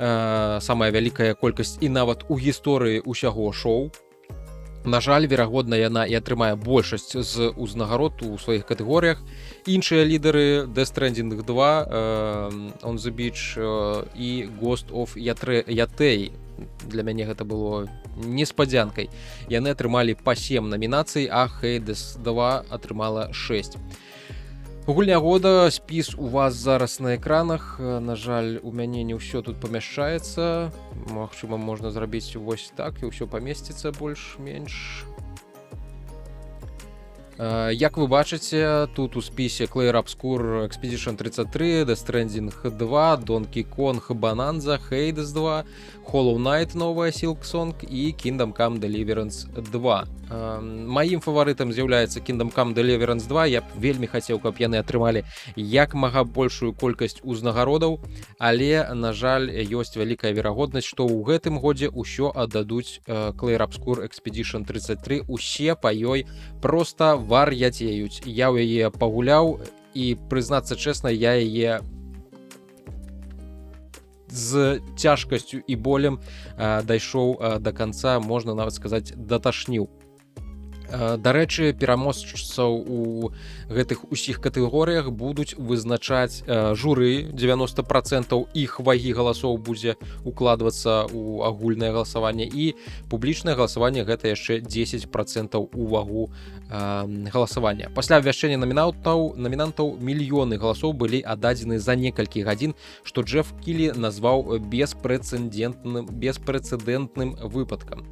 Самая вялікая колькасць і нават у гісторыі ўсяго шоу. На жаль, верагодна, яна і атрымае большасць з узнагарод у сваіх катэгорыях. Іншыя лідары Death Stranding 2, On the Beach і Ghost of Yatei. Для мяне гэта было неспадзянкай. Яны атрымалі па 7 намінацый, а Hades 2 атрымала 6. Гульня года, спіс у вас зараз на экранах. На жаль, у мяне не ўсё тут памяшчаецца. Магчыма, можна зрабіць вось так, і ўсё памесціцца больш-менш. Як вы бачыце, тут у спісе Clair Obscur Expedition 33, Death Stranding 2, Donkey Kong Bonanza, Hades 2, Hollow Knight новая Silksong і Kingdom Come Deliverance 2. Маім фаварытам з'яўляецца Kingdom Come Deliverance 2. Я б вельмі хацеў, каб яны атрымалі як мага большую колькасць узнагародаў, але, на жаль, ёсць вялікая верагоднасць, што ў гэтым годзе ўсё аддадуць Clair Obscur Expedition 33. Усе па ёй проста вар'яцеюць. Я ў яе пагуляў і, прызнацца чэсна, я яе з цяжкасцю і болем дайшоў да канца, можна нават сказаць, даташніў. Дарэчы, пераможцаў у гэтых усіх катэгорыях будуць вызначаць журы. 90% іх вагі галасоў будзе укладвацца ў агульнае галасаванне, і публічнае галасаванне гэта яшчэ 10% у вагу галасавання. Пасля абвяшчэння намінантаў мільёны галасоў былі аддадзены за некалькі гадзін, што Джеф Кілі назваў беспрэцэдэнтным выпадкам.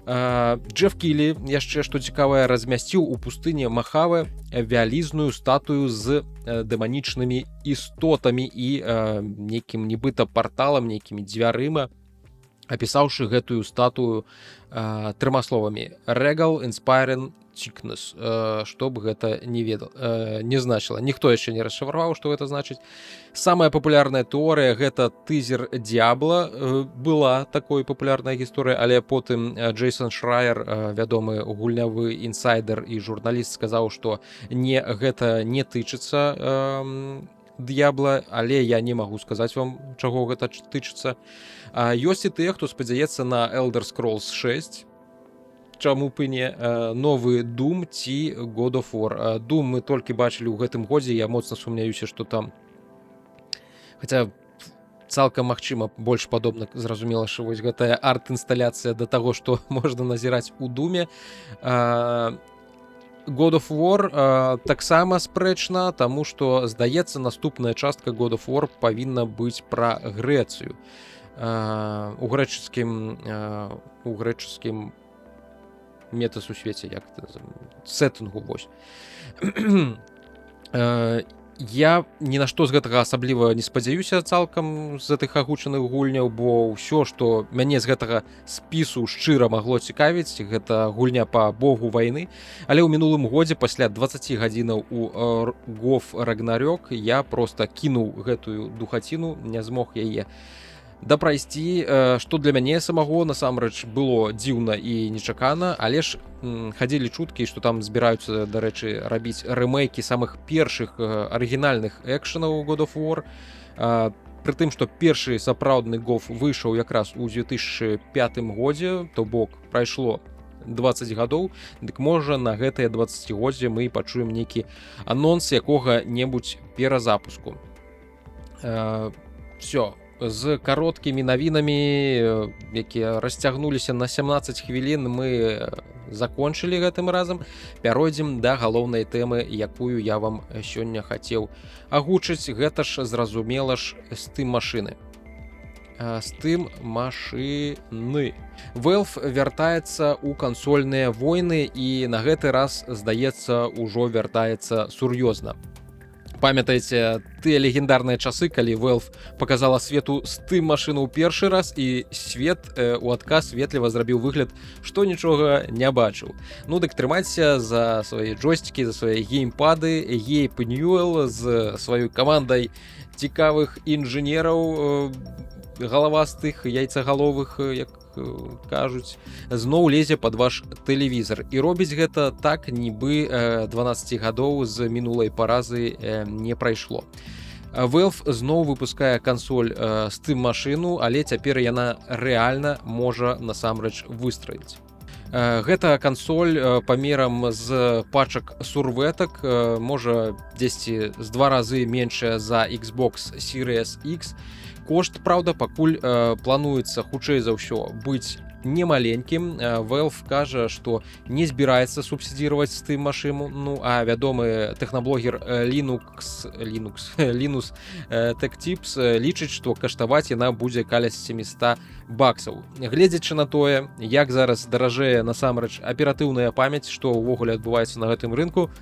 Джеф Кілі, яшчэ што цікавае, размясціў у пустыні Махаве вялізную статую з дэманічнымі істотамі і нейкім нібыта парталам, нейкімі дзвярыма, апісаўшы гэтую статую 3 словамі: Regal Inspiring Chickness, што б гэта не значыла. Ніхто яшчэ не расшифраваў, што гэта значыць. Самая папулярная тэорыя — гэта тызер Diablo. Была такой папулярная гісторыя, але потым Джейсон Шрайер, вядомы гульнявы інсайдер і журналіст, сказаў, што гэта не тычыцца Diablo, але я не магу сказаць вам, чаго гэта тычыцца. Ёсць і тыя, хто спадзяецца на Elder Scrolls 6. Чаму б і не? Новы Doom ці God of War. Doom мы толькі бачылі ў гэтым годзе, я моцна сумняюся, што там, хаця цалкам магчыма, больш падобна, зразумела, што вось гэтая арт-інсталяцыя да таго, што можна назіраць у Думе. God of War таксама спрэчна, таму што, здаецца, наступная частка God of War павінна быць пра Грэцыю. У грэчаскім метасусвеце, як сеттынгу, вось. Я ні на што з гэтага асабліва не спадзяюся цалкам з гэтых агучаных гульняў, бо ўсё, што мяне з гэтага спісу шчыра магло цікавіць, гэта гульня па богу вайны. Але ў мінулым годзе, пасля 20 гадзінаў у GOF Ragnarok, я проста кінуў гэтую духаціну, не змог яе дапрайсці, што для мяне самого насамрэч было дзіўна і нечакана, але ж хадзілі чуткі, што там збіраюцца, дарэчы, рабіць рэмейкі самых першых арыгінальных экшанаў God of War. Пры тым, што першы сапраўдны GOF выйшаў якраз у 2005 годзе, то бок прайшло 20 гадоў, дык можа на гэтыя 20годдзе мы пачуем нейкі анонс якога-небудзь перазапуску. Всё. З кароткімі навінамі, якія расцягнуліся на 17 хвілін, мы закончылі гэтым разам. Пяройдзем да галоўнай тэмы, якую я вам сёння хацеў агучыць. Гэта ж, зразумела ж, Steam машыны. Steam машыны. Valve вяртаецца ў кансольныя войны і на гэты раз, здаецца, ужо вяртаецца сур'ёзна. Памятаеце тыя легендарныя часы, калі Valve показала свету Steam машыну ў першы раз і свет у адказ ветліва зрабіў выгляд, што нічога не бачыў. Ну дык трымайся за свае джойстыкі, за свае геймпады. Гейб Ньюэлл з сваёй камандай цікавых інжынераў, галавастых, яйцагаловых, як кажуць, зноў лезе пад ваш тэлевізор. І робіць гэта так, нібы 12 гадоў з мінулай паразы не прайшло. Valve зноў выпускае кансоль Steam машыну, але цяпер яна рэальна можа насамрэч выстраіць. Гэта кансоль памерам з пачак сурветак, можа дзесьці з 2 разы меншая за Xbox Series X. Кошт, праўда, пакуль плануецца хутчэй за ўсё быць немаленькім. Valve кажа, што не збіраецца субсідзіраваць Steam машыну, ну а вядомы тэхнаблогер Linus Tech Tips лічыць, што каштаваць яна будзе каля $700. Гледзячы на тое, як зараз даражэе насамрэч аператыўная памяць, што ўвогуле адбываецца на гэтым рынку,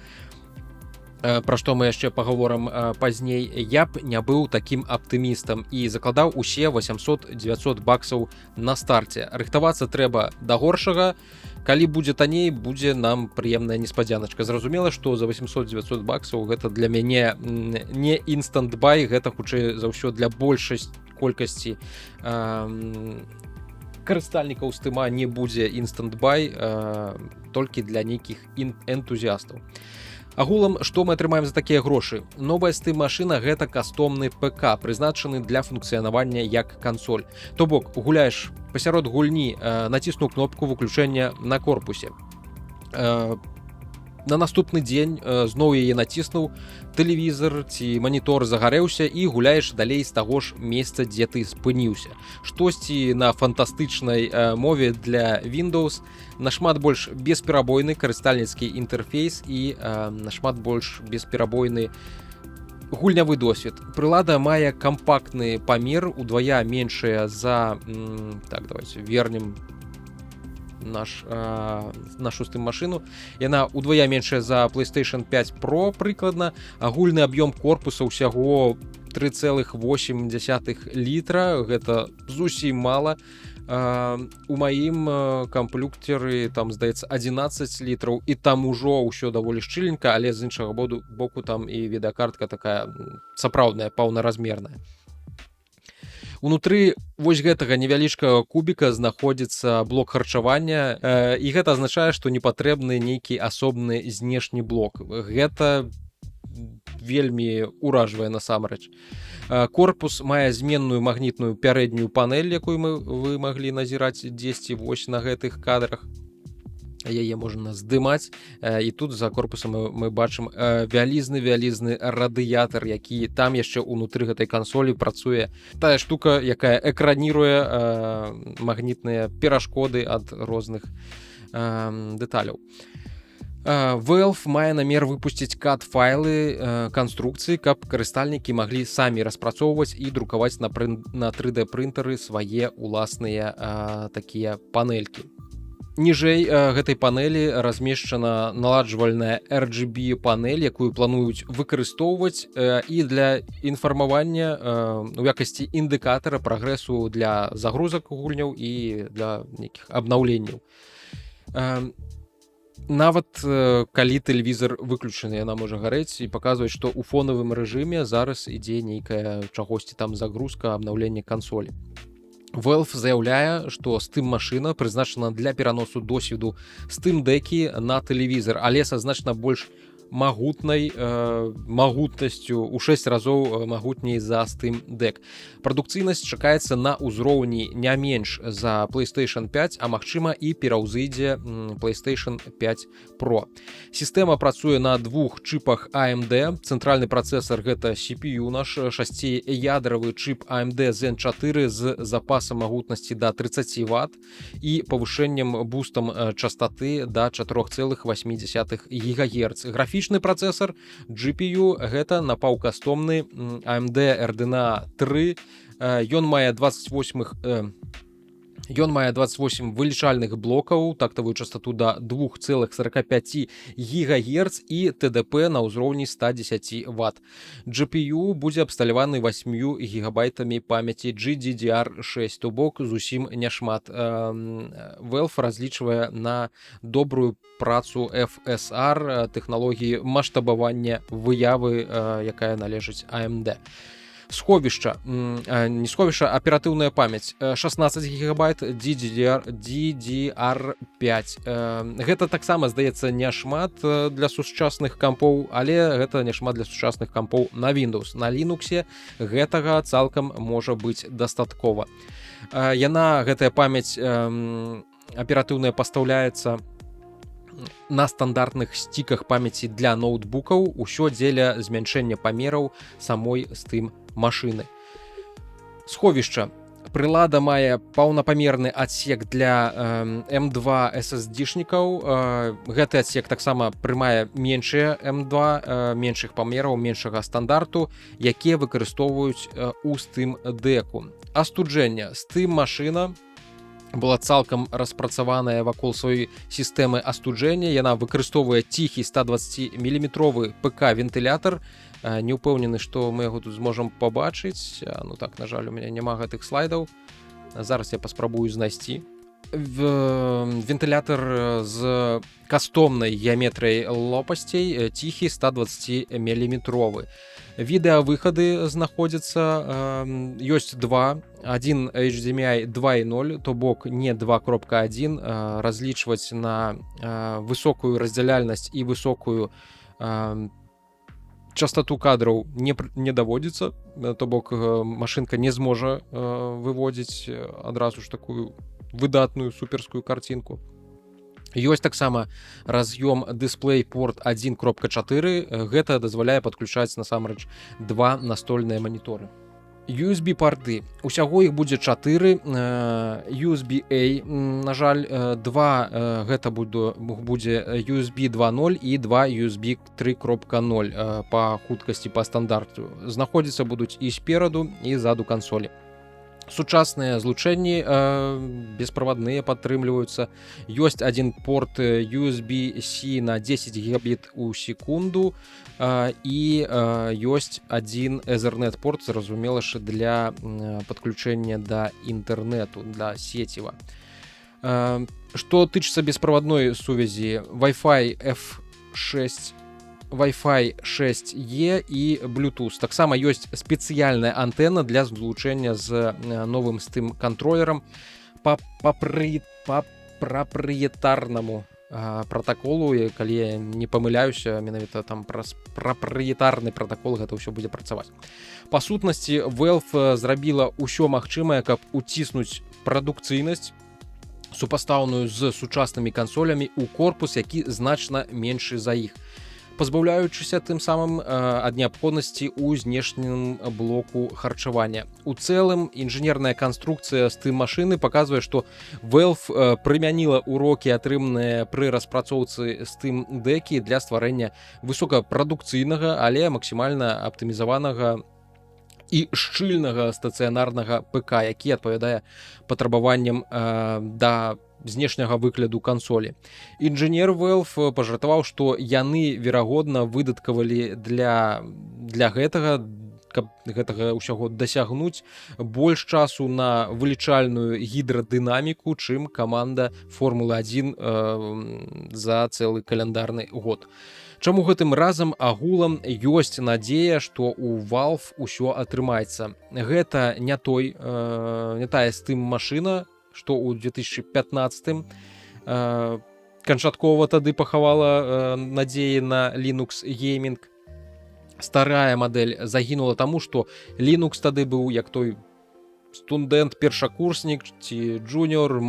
пра што мы яшчэ пагаворам пазней, я б не быў такім аптымістам і закладаў усе $800-900 на старце. Рыхтавацца трэба да горшага. Калі будзе танней, будзе нам прыемная неспадзяначка. Зразумела, што за $800-900 гэта для мяне не інстант-бай, гэта хутчэй за ўсё для большай колькасці карыстальнікаў Steam не будзе інстант-бай, толькі для нейкіх энтузіастаў. Агулам, што мы атрымаем за такія грошы? Новая Steam машына гэта кастомны ПК, прызначаны для функцыянавання як кансоль. То бок, гуляеш пасярод гульні, націснуў кнопку выключэння на корпусе. На наступны дзень зноў яе націснуў, тэлевізор ці манітор загарэўся і гуляеш далей з таго ж месца, дзе ты спыніўся. Штосьці на фантастычнай мове для Windows, нашмат больш бесперабойны карыстальніцкі інтэрфейс і нашмат больш бесперабойны гульнявы досвед. Прылада мае кампактны памер, удвая меншая за... Так, давайте вернем нашу Steam машыну. Яна удвая меншая за PlayStation 5 Pro прыкладна. Агульны аб'ём корпуса ўсяго 3,8 літра. Гэта зусім мала. У маім камплюктары там, здаецца, 11 літраў, і там ужо ўсё даволі шчыленька, але з іншага боку там і відэакартка такая сапраўдная, паўнаразмерная. Унутры вось гэтага невялічкага кубіка знаходзіцца блок харчавання, і гэта азначае, што не патрэбны нейкі асобны знешні блок. Гэта вельмі ўражвае насамрэч. Корпус мае зменную магнітную пярэднюю панель, якую вы маглі назіраць дзесьці вось на гэтых кадрах. Яе можна здымаць, і тут за корпусам мы бачым вялізны радыятар, які там яшчэ ўнутры гэтай кансолі працуе тая штука, якая экраніруе магнітныя перашкоды ад розных дэталяў. Valve мае намер выпусціць CAD-файлы канструкцыі, каб карыстальнікі маглі самі распрацоўваць і друкаваць на 3D прынтары свае ўласныя такія панелькі. Ніжэй гэтай панелі размешчана наладжвальная RGB панель, якую плануюць выкарыстоўваць і для інфармавання у якасці індыкатара прагрэсу для загрузак гульняў і для нейкіх абнаўленняў. Нават калі тэлевізор выключаны, яна можа гарэць і паказваць, што ў фонавым рэжыме зараз ідзе нейкая чагосьці там загрузка, абнаўленне кансолі. Valve заяўляе, што Steam машына прызначана для пераносу досведу Steam Deck'і на тэлевізор, але са значна больш магутнасцю у 6 разоў магутней за Steam Deck. Прадукцыйнасць чакаецца на ўзроўні не менш за PlayStation 5, а магчыма і пераўзыдзе PlayStation 5 Pro. Сістэма працуе на 2 чыпах AMD. Цэнтральны працэсар гэта CPU наш, 6-ядравы чып AMD Zen 4 з запасам магутнасці да 30 Вт і павышэннем бустам частоты да 4,8 ГГц. Графічны працэсар GPU гэта напаўкастомны AMD RDNA 3 Ён мае 28 вылічальных блокаў, тактавую частоту до 2,45 ГГц і ТДП на ўзроўні 110 Вт. GPU будзе абсталяваны 8 гигабайтамі памяці GDDR6, то бок зусім няшмат. Valve разлічвае на добрую працу FSR, тэхналогіі маштабавання выявы, якая належыць AMD. Сховішча, не сховішча, аператыўная памяць 16 гигабайт DDR5. Гэта таксама, здаецца, няшмат для сучасных кампоў, але гэта няшмат для сучасных кампоў на Windows. На Linux гэтага цалкам можа быць дастаткова. Гэтая памяць аператыўная пастаўляецца на стандартных стіках памяці для ноутбукаў, усё дзеля змяншэння памераў самой Steam машыны. Сховішча. Прылада мае паўнапамерны адсек для M2 SSD-шнікаў. Гэты адсек таксама прымае меншыя M2, меншых памераў, меншага стандарту, якія выкарыстоўваюць у Steam Deck. Астуджэнне. Steam машына была цалкам распрацаваная вакол сваёй сістэмы астуджэння. Яна выкарыстоўвае ціхі 120-мм ПК-вентылятар. Не ўпэўнены, што мы яго тут зможам пабачыць. Ну так, на жаль, у мяне няма гэтых слайдаў. Зараз я паспрабую знайсці. Вентылятар з кастомнай геаметрыяй лопасцей, ціхі 120-мм. Відэавыхады знаходзяцца, ёсць два. Один HDMI 2.0, то бок не 2.1, разлічваць на высокую раздзяляльнасць і высокую частоту кадраў не даводзіцца, то бок машынка не зможа выводзіць адразу ж такую выдатную суперскую картинку. Ёсць таксама раз'ём DisplayPort 1.4, гэта дазваляе падключаць насамрэч два настольныя маніторы. USB-порты. Усяго іх будзе 4. USB-A, на жаль, 2 гэта будзе USB 2.0 і 2 USB 3.0 па хуткасці па стандарту. Знаходзіцца будуць і спераду, і ззаду кансолі. Сучасныя злучэнні бесправадныя падтрымліваюцца. Ёсць один порт USB-C на 10 гигабіт у секунду і ёсць один Ethernet порт, зразумела ж, для падключэння да інтэрнету, да сеціва. Што тычыцца бесправадной сувязі, Wi-Fi F6, Wi-Fi 6E і Bluetooth. Таксама ёсць спецыяльная антэна для злучэння з новым Steam кантролерам па прапрыетарнаму пратаколу, калі я не памыляюся, менавіта там праз прапрыетарны пратакол гэта ўсё будзе працаваць. Па сутнасці, Valve зрабіла ўсё магчымае, каб уціснуць прадукцыйнасць супастаўную з сучаснымі кансолямі ў корпус, які значна меншы за іх, пазбаўляючыся тым самым ад неабходнасці ў знешнім блоку харчавання. У цэлым, інжынерная канструкцыя Steam машыны паказвае, што Valve прымяніла урокі, атрыманыя пры распрацоўцы Steam Deck для стварэння высокапрадукцыйнага, але максімальна аптымізаванага і шчыльнага стацыянарнага ПК, які адпавядае патрабаванням да знешняга выгляду кансолі. Інжынер Valve пажартаваў, што яны, верагодна, выдаткавалі для гэтага, каб гэтага ўсяго дасягнуць, больш часу на вылічальную гідрадынаміку, чым каманда Формулы-1 за цэлы каляндарны год. Чаму гэтым разам агулам ёсць надзея, што у Valve ўсё атрымаецца. Гэта не тая Steam машына, што ў 2015 канчаткова тады пахавала надзеі на Linux Gaming. Старая мадэль загінула таму, што Linux тады быў як той студэнт-першакурснік ці джуніор,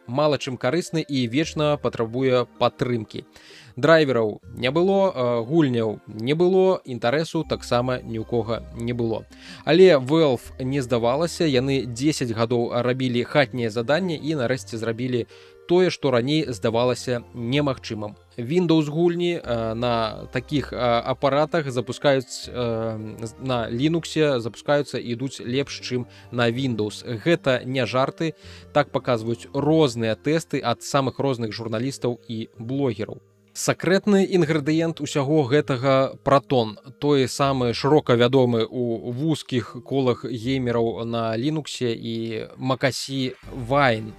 мала чым карысны і вечна патрабуе падтрымкі. Драйвераў не было, гульняў не было, інтарэсу таксама ні ў кога не было. Але Valve не здавалася, яны 10 гадоў рабілі хатнія заданні і нарэшце зрабілі тое, што раней здавалася немагчымым. Windows гульні на такіх апаратах запускаюць на Linux, запускаюцца і ідуць лепш, чым на Windows. Гэта не жарты, так паказваюць розныя тэсты ад самых розных журналістаў і блогераў. Сакрэтны інгрэдыент усяго гэтага Proton, той самы шырока вядомы ў вузкіх колах геймераў на Linux і Макасі Wine.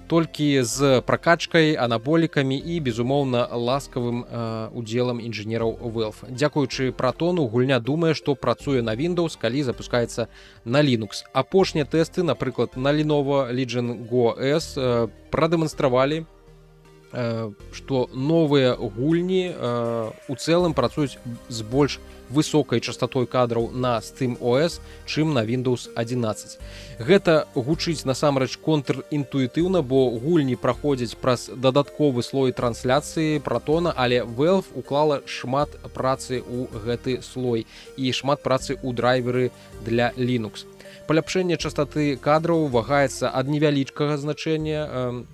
Толькі з пракачкай, анаболікамі і, безумоўна, ласкавым удзелам інжынераў Valve. Дзякуючы Протону, гульня думае, што працуе на Windows, калі запускаецца на Linux. Апошнія тэсты, напрыклад, на Lenovo Legion Go S прадэманстравалі, што новыя гульні у цэлым працуюць з больш высокай частатой кадраў на SteamOS, чым на Windows 11. Гэта гучыць насамрэч контрінтуітыўна, бо гульні праходзяць праз дадатковы слой трансляцыі Протона, але Valve уклала шмат працы ў гэты слой і шмат працы ў драйверы для Linux. Паляпшэнне частоты кадраў вагаецца ад невялічкага значэння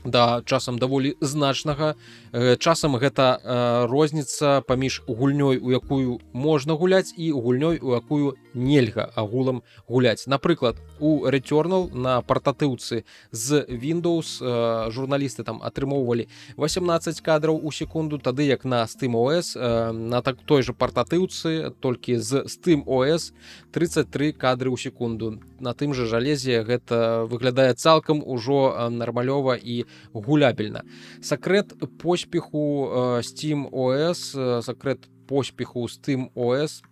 да часам даволі значнага. Часам гэта розніца паміж гульнёй, у якую можна гуляць, і гульнёй, у якую нельга агулам гуляць. Напрыклад, у Returnal на партатыўцы з Windows журналісты там атрымоўвалі 18 кадраў у секунду, тады як на SteamOS на той же партатыўцы, толькі з SteamOS 33 кадры ў секунду. На тым жа жалезе гэта выглядае цалкам ужо нармалёва і гулябельна. Сакрэт поспеху SteamOS, сакрэт поспеху SteamOS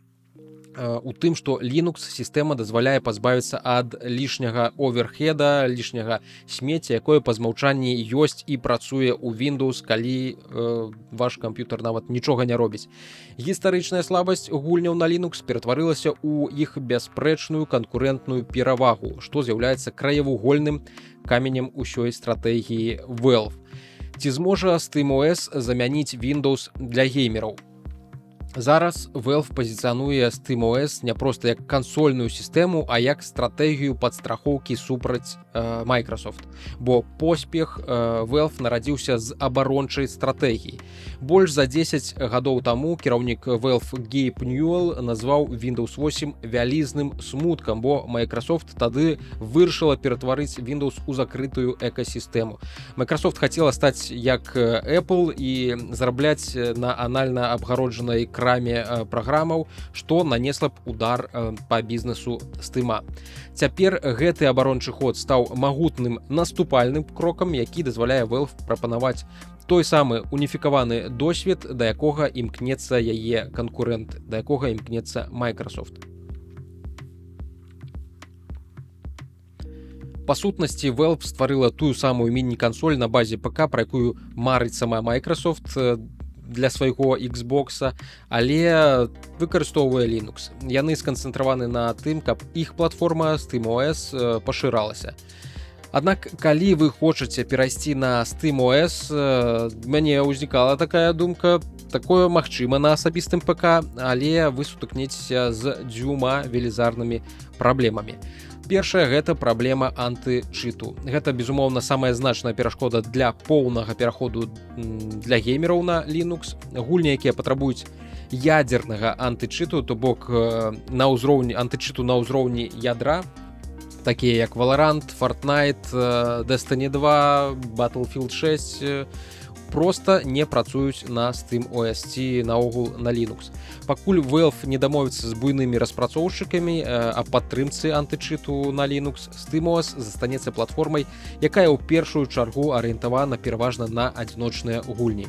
у тым, што Linux-сістэма дазваляе пазбавіцца ад лішняга оверхеда, лішняга смецця, якое па змаўчанні ёсць і працуе ў Windows, калі ваш камп'ютар нават нічога не робіць. Гістарычная слабасць гульняў на Linux ператварылася ў іх бясспрэчную канкурэнтную перавагу, што з'яўляецца краевугольным каменем усёй стратэгіі Valve. Ці зможа SteamOS замяніць Windows для геймераў? Зараз Valve пазіцыянуе SteamOS не проста як кансольную сістэму, а як стратэгію падстрахоўкі супраць Microsoft. Бо поспех Valve нарадзіўся з абарончай стратэгіі. Больш за 10 гадоў таму кіраўнік Valve Гейб Ньюэлл назваў Windows 8 вялізным смуткам, бо Microsoft тады вырашыла ператварыць Windows у закрытую экасістэму. Microsoft хацела стаць як Apple і зарабляць на анальна абгароджанай краме праграмаў, што нанесла б удар па бізнесу Steam. Цяпер гэты абарончы ход стаў магутным наступальным крокам, які дазваляе Valve прапанаваць той самы уніфікаваны досвед, да якога імкнецца яе канкурэнт, да якога імкнецца Microsoft. Па сутнасці, Valve стварыла тую самую міні-кансоль на базе ПК, пра якую марыць сама Microsoft для свайго Xbox, але выкарыстоўвае Linux. Яны сканцэнтраваны на тым, каб іх платформа SteamOS пашыралася. Аднак, калі вы хочаце перайсці на SteamOS, мяне ўзнікала такая думка, такое магчыма на асабістым ПК, але вы сутыкнецеся з дзвюма велізарнымі праблемамі. Першая — гэта праблема антычыту. Гэта, безумоўна, самая значная перашкода для поўнага пераходу для геймераў на Linux. Гульні, якія патрабуюць ядзернага антычыту, то бок антычыту на ўзроўні ядра, такія як Valorant, Fortnite, Destiny 2, Battlefield 6, проста не працуюць на SteamOS ці наогул на Linux. Пакуль Valve не дамовіцца з буйнымі распрацоўшчыкамі аб падтрымцы антычыту на Linux, SteamOS застанецца платформай, якая ў першую чаргу арыентавана пераважна на адзіночныя гульні.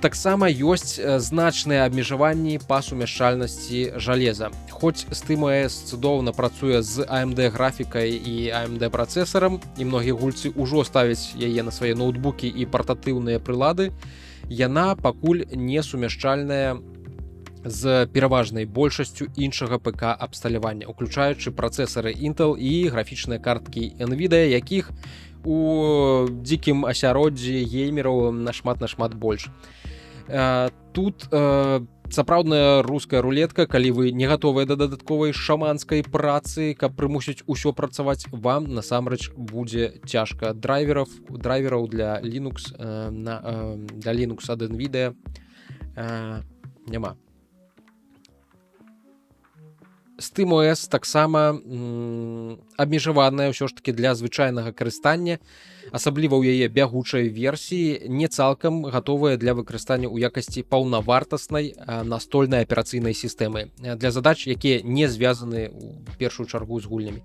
Таксама ёсць значныя абмежаванні па сумяшчальнасці жалеза. Хоць SteamOS цудоўна працуе з AMD графікай і AMD працэсарам, і многія гульцы ўжо ставяць яе на свае ноутбукі і партатыўныя прылады, яна пакуль не сумяшчальная з пераважнай большасцю іншага ПК абсталявання, уключаючы працэсары Intel і графічныя карткі NVIDIA, якіх у дзікім асяроддзі геймераў нашмат больш. тут сапраўдная руская рулетка, калі вы не гатовыя да дадатковай шаманскай працы, каб прымусіць усё працаваць, вам насамрэч будзе цяжка. Драйвераў для Linux для Linux ад NVIDIA няма. SteamOS таксама абмежаваная ўсё ж таки для звычайнага карыстання, асабліва ў яе бягучай версіі, не цалкам гатовая для выкарыстання ў якасці паўнавартаснай настольнай аперацыйнай сістэмы для задач, якія не звязаны ў першую чаргу з гульнямі.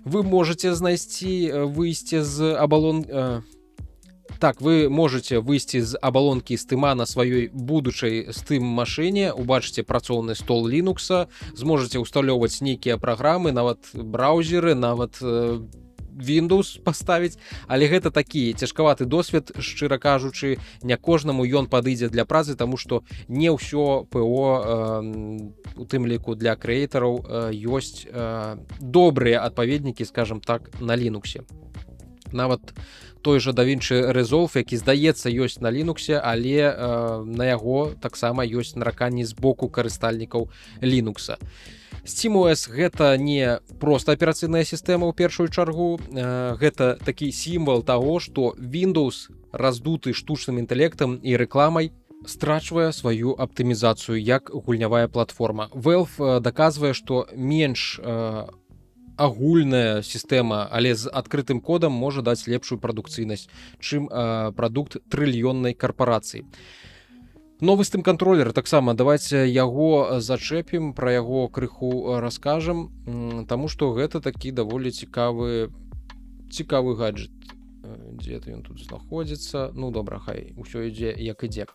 Вы можете выйсці з вы можете выйсці з абалонкі Steam на сваёй будучай Steam машыне, убачыце працоўны стол Linux, зможаце ўсталёўваць нейкія праграмы, нават браузеры, нават Windows паставіць, але гэта такі цяжкаваты досвед, шчыра кажучы, не кожнаму ён падыдзе для працы, таму што не ўсё ПО, у тым ліку для крэатараў, ёсць добрыя адпаведнікі, скажем так, на Linux. Нават той жа DaVinci Resolve, які, здаецца, ёсць на Linux, але на яго таксама ёсць нараканні з боку карыстальнікаў Linux. SteamOS гэта не проста аперацыйная сістэма ў першую чаргу, гэта такі сімвал таго, што Windows, раздуты штучным інтэлектам і рэкламай, страчвае сваю аптымізацыю як гульнявая платформа. Valve даказвае, што менш агульная сістэма, але з адкрытым кодам можа даць лепшую прадукцыйнасць, чым прадукт трыльённай карпорацыі. Новы Steam кантролер, таксама давайте яго зачэпім, пра яго крыху раскажам, таму што гэта такі даволі цікавы гаджет. Дзе-то ён тут знаходзіцца. Ну добра, хай усё ідзе як ідзе.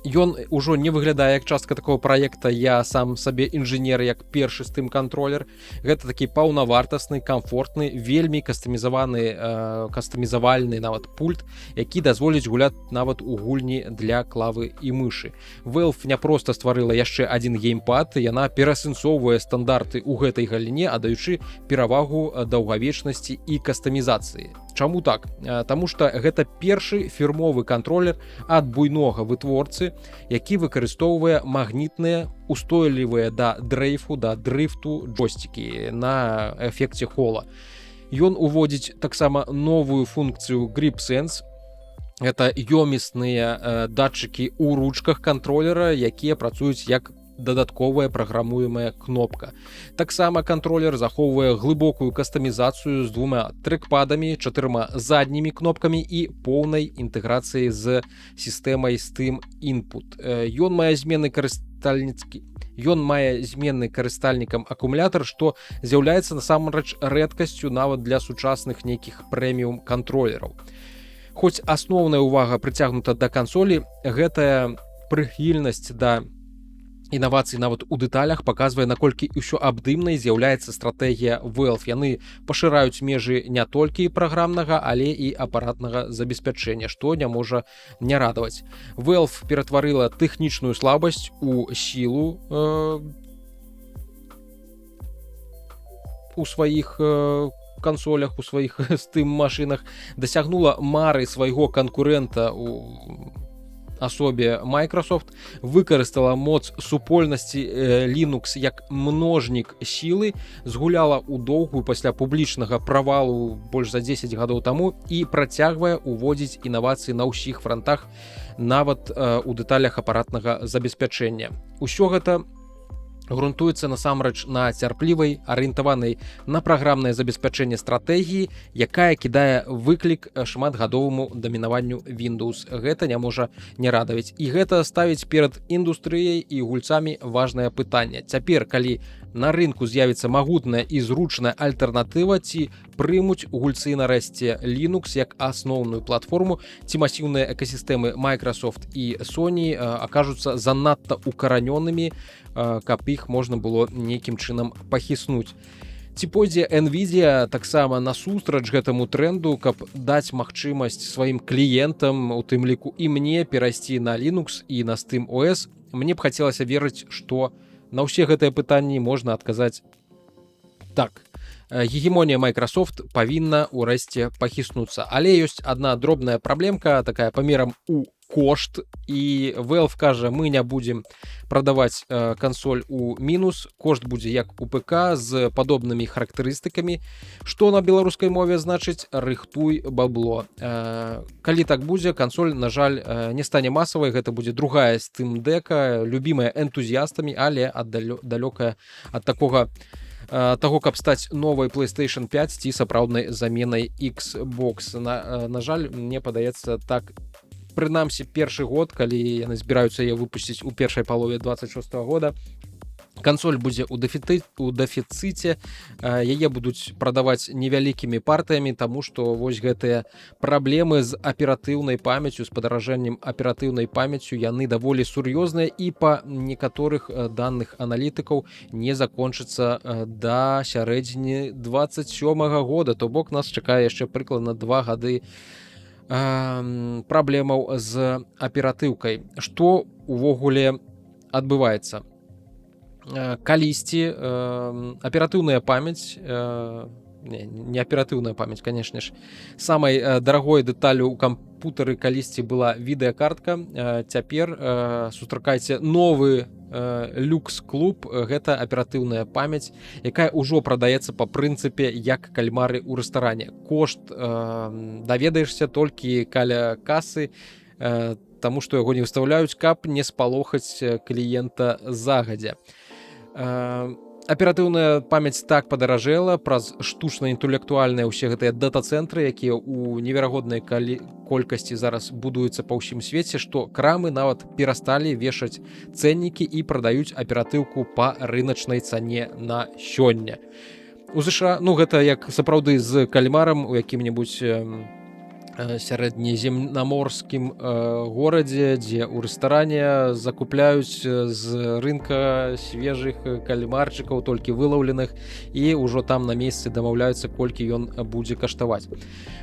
Ён ужо не выглядае як частка такого праекта «Я сам сабе інжынер», як першы Steam кантролер. Гэта такі паўнавартасны, камфортны, вельмі кастамізавальны нават пульт, які дазволіць гуляць нават у гульні для клавы і мышы. Valve не проста стварыла яшчэ адзін геймпад, яна перасэнсоўвае стандарты ў гэтай галіне, адаючы перавагу даўгавечнасці і кастамізацыі. Чаму так? Таму што гэта першы фірмовы кантролер ад буйнога вытворцы, які выкарыстоўвае магнітныя, устойлівыя да дрыфту джойстыкі на эфекце хола. Ён уводзіць таксама новую функцыю GripSense. Гэта ёмісныя датчыкі ў ручках кантролера, якія працуюць як дадатковая праграмуемая кнопка. Таксама кантролер захоўвае глыбокую кастамізацыю з 2 трэкпадамі, 4 заднімі кнопкамі і поўнай інтэграцыяй з сістэмай Steam Input. Ён мае зменны карыстальнікам акумулятар, што з'яўляецца насамрэч рэдкасцю нават для сучасных нейкіх прэміум кантролераў. Хоць асноўная ўвага прыцягнута да кансолі, гэтая прыхільнасць да інавацый нават у дэталях паказвае, наколькі ўсё абдымнай з'яўляецца стратэгія Valve. Яны пашыраюць межы не толькі праграмнага, але і апаратнага забеспячэння, што не можа не радаваць. Valve ператварыла тэхнічную слабасць у сілу у сваіх кансолях, у сваіх Steam машынах, дасягнула мары свайго канкурэнта у асобе Microsoft, выкарыстала моц супольнасці Linux як множнік сілы, згуляла ў доўгую пасля публічнага правалу больш за 10 гадоў таму і працягвае уводзіць інавацыі на ўсіх франтах, нават у дэталях апаратнага забеспячэння. Усё гэта грунтуецца насамрэч на цярплівай, арыентаванай на праграмнае забеспячэнне стратэгіі, якая кідае выклік шматгадоваму дамінаванню Windows. Гэта не можа не радаваць. І гэта ставіць перад індустрыяй і гульцамі важнае пытанне. Цяпер, калі на рынку з'явіцца магутная і зручная альтэрнатыва, ці прымуць гульцы нарэшце Linux як асноўную платформу, ці масіўныя экасістэмы Microsoft і Sony акажуцца занадта укаранёнымі, каб іх можна было нейкім чынам пахіснуць. Ці пойдзе NVIDIA таксама насустрач гэтаму тренду, каб даць магчымасць сваім кліентам, у тым ліку і мне, перайсці на Linux і на SteamOS. Мне б хацелася верыць, што на ўсе гэтыя пытанні можна адказаць так. Гегемонія Microsoft павінна ўрэшце пахіснуцца. Але ёсць адна дробная праблемка, такая памерам у кошт, і Valve кажа, мы не будзем прадаваць кансоль у мінус, кошт будзе як у ПК з падобнымі характарыстыкамі. Што на беларускай мове значыць рыхтуй бабло. Калі так будзе, кансоль, на жаль, не стане масавай, гэта будзе другая Steam Deck, любімая энтузіястамі, але далёкая ад таго, каб стаць новай PlayStation 5 ці сапраўднай заменай Xbox. На жаль, мне падаецца так, прынамсі першы год, калі яны збіраюцца яе выпусціць у першай палове 26 года, кансоль будзе ў дэфіцыце, яе будуць прадаваць невялікімі партыямі, таму што вось гэтыя праблемы з аператыўнай памяццю, з падаражэннем аператыўнай памяццю, яны даволі сур'ёзныя і па некаторых даных аналітыкаў не закончыцца да сярэдзіны 27 года, то бок нас чакае яшчэ прыкладна 2 гады праблемаў з аператыўкай. Што увогуле адбываецца? Калісьці аператыўная памяць, не аператыўная памяць, канешне ж, самай дарагой дэталю ў кампутары калісьці была відэакартка. Цяпер сустракайце новы люкс-клуб, гэта аператыўная памяць, якая ўжо прадаецца па прынцыпе як кальмары ў рэстаране. Кошт даведаешся толькі каля касы, таму што яго не выстаўляюць, каб не спалохаць кліента загадзя. Аператыўная памяць так падаражэла праз штучна-інтэлектуальныя ўсе гэтыя дата-цэнтры, якія ў неверагоднай колькасці зараз будуюцца па ўсім свеце, што крамы нават перасталі вешаць цэннікі і прадаюць аператыўку па рыначнай цане на сёння. У ЗША, гэта як сапраўды з кальмарам у якім-небудзь сярэднеземнаморскім горадзе, дзе ў рэстаране закупляюць з рынка свежых кальмарчыкаў, толькі вылаўленых, і ўжо там на месцы дамаўляюцца, колькі ён будзе каштаваць.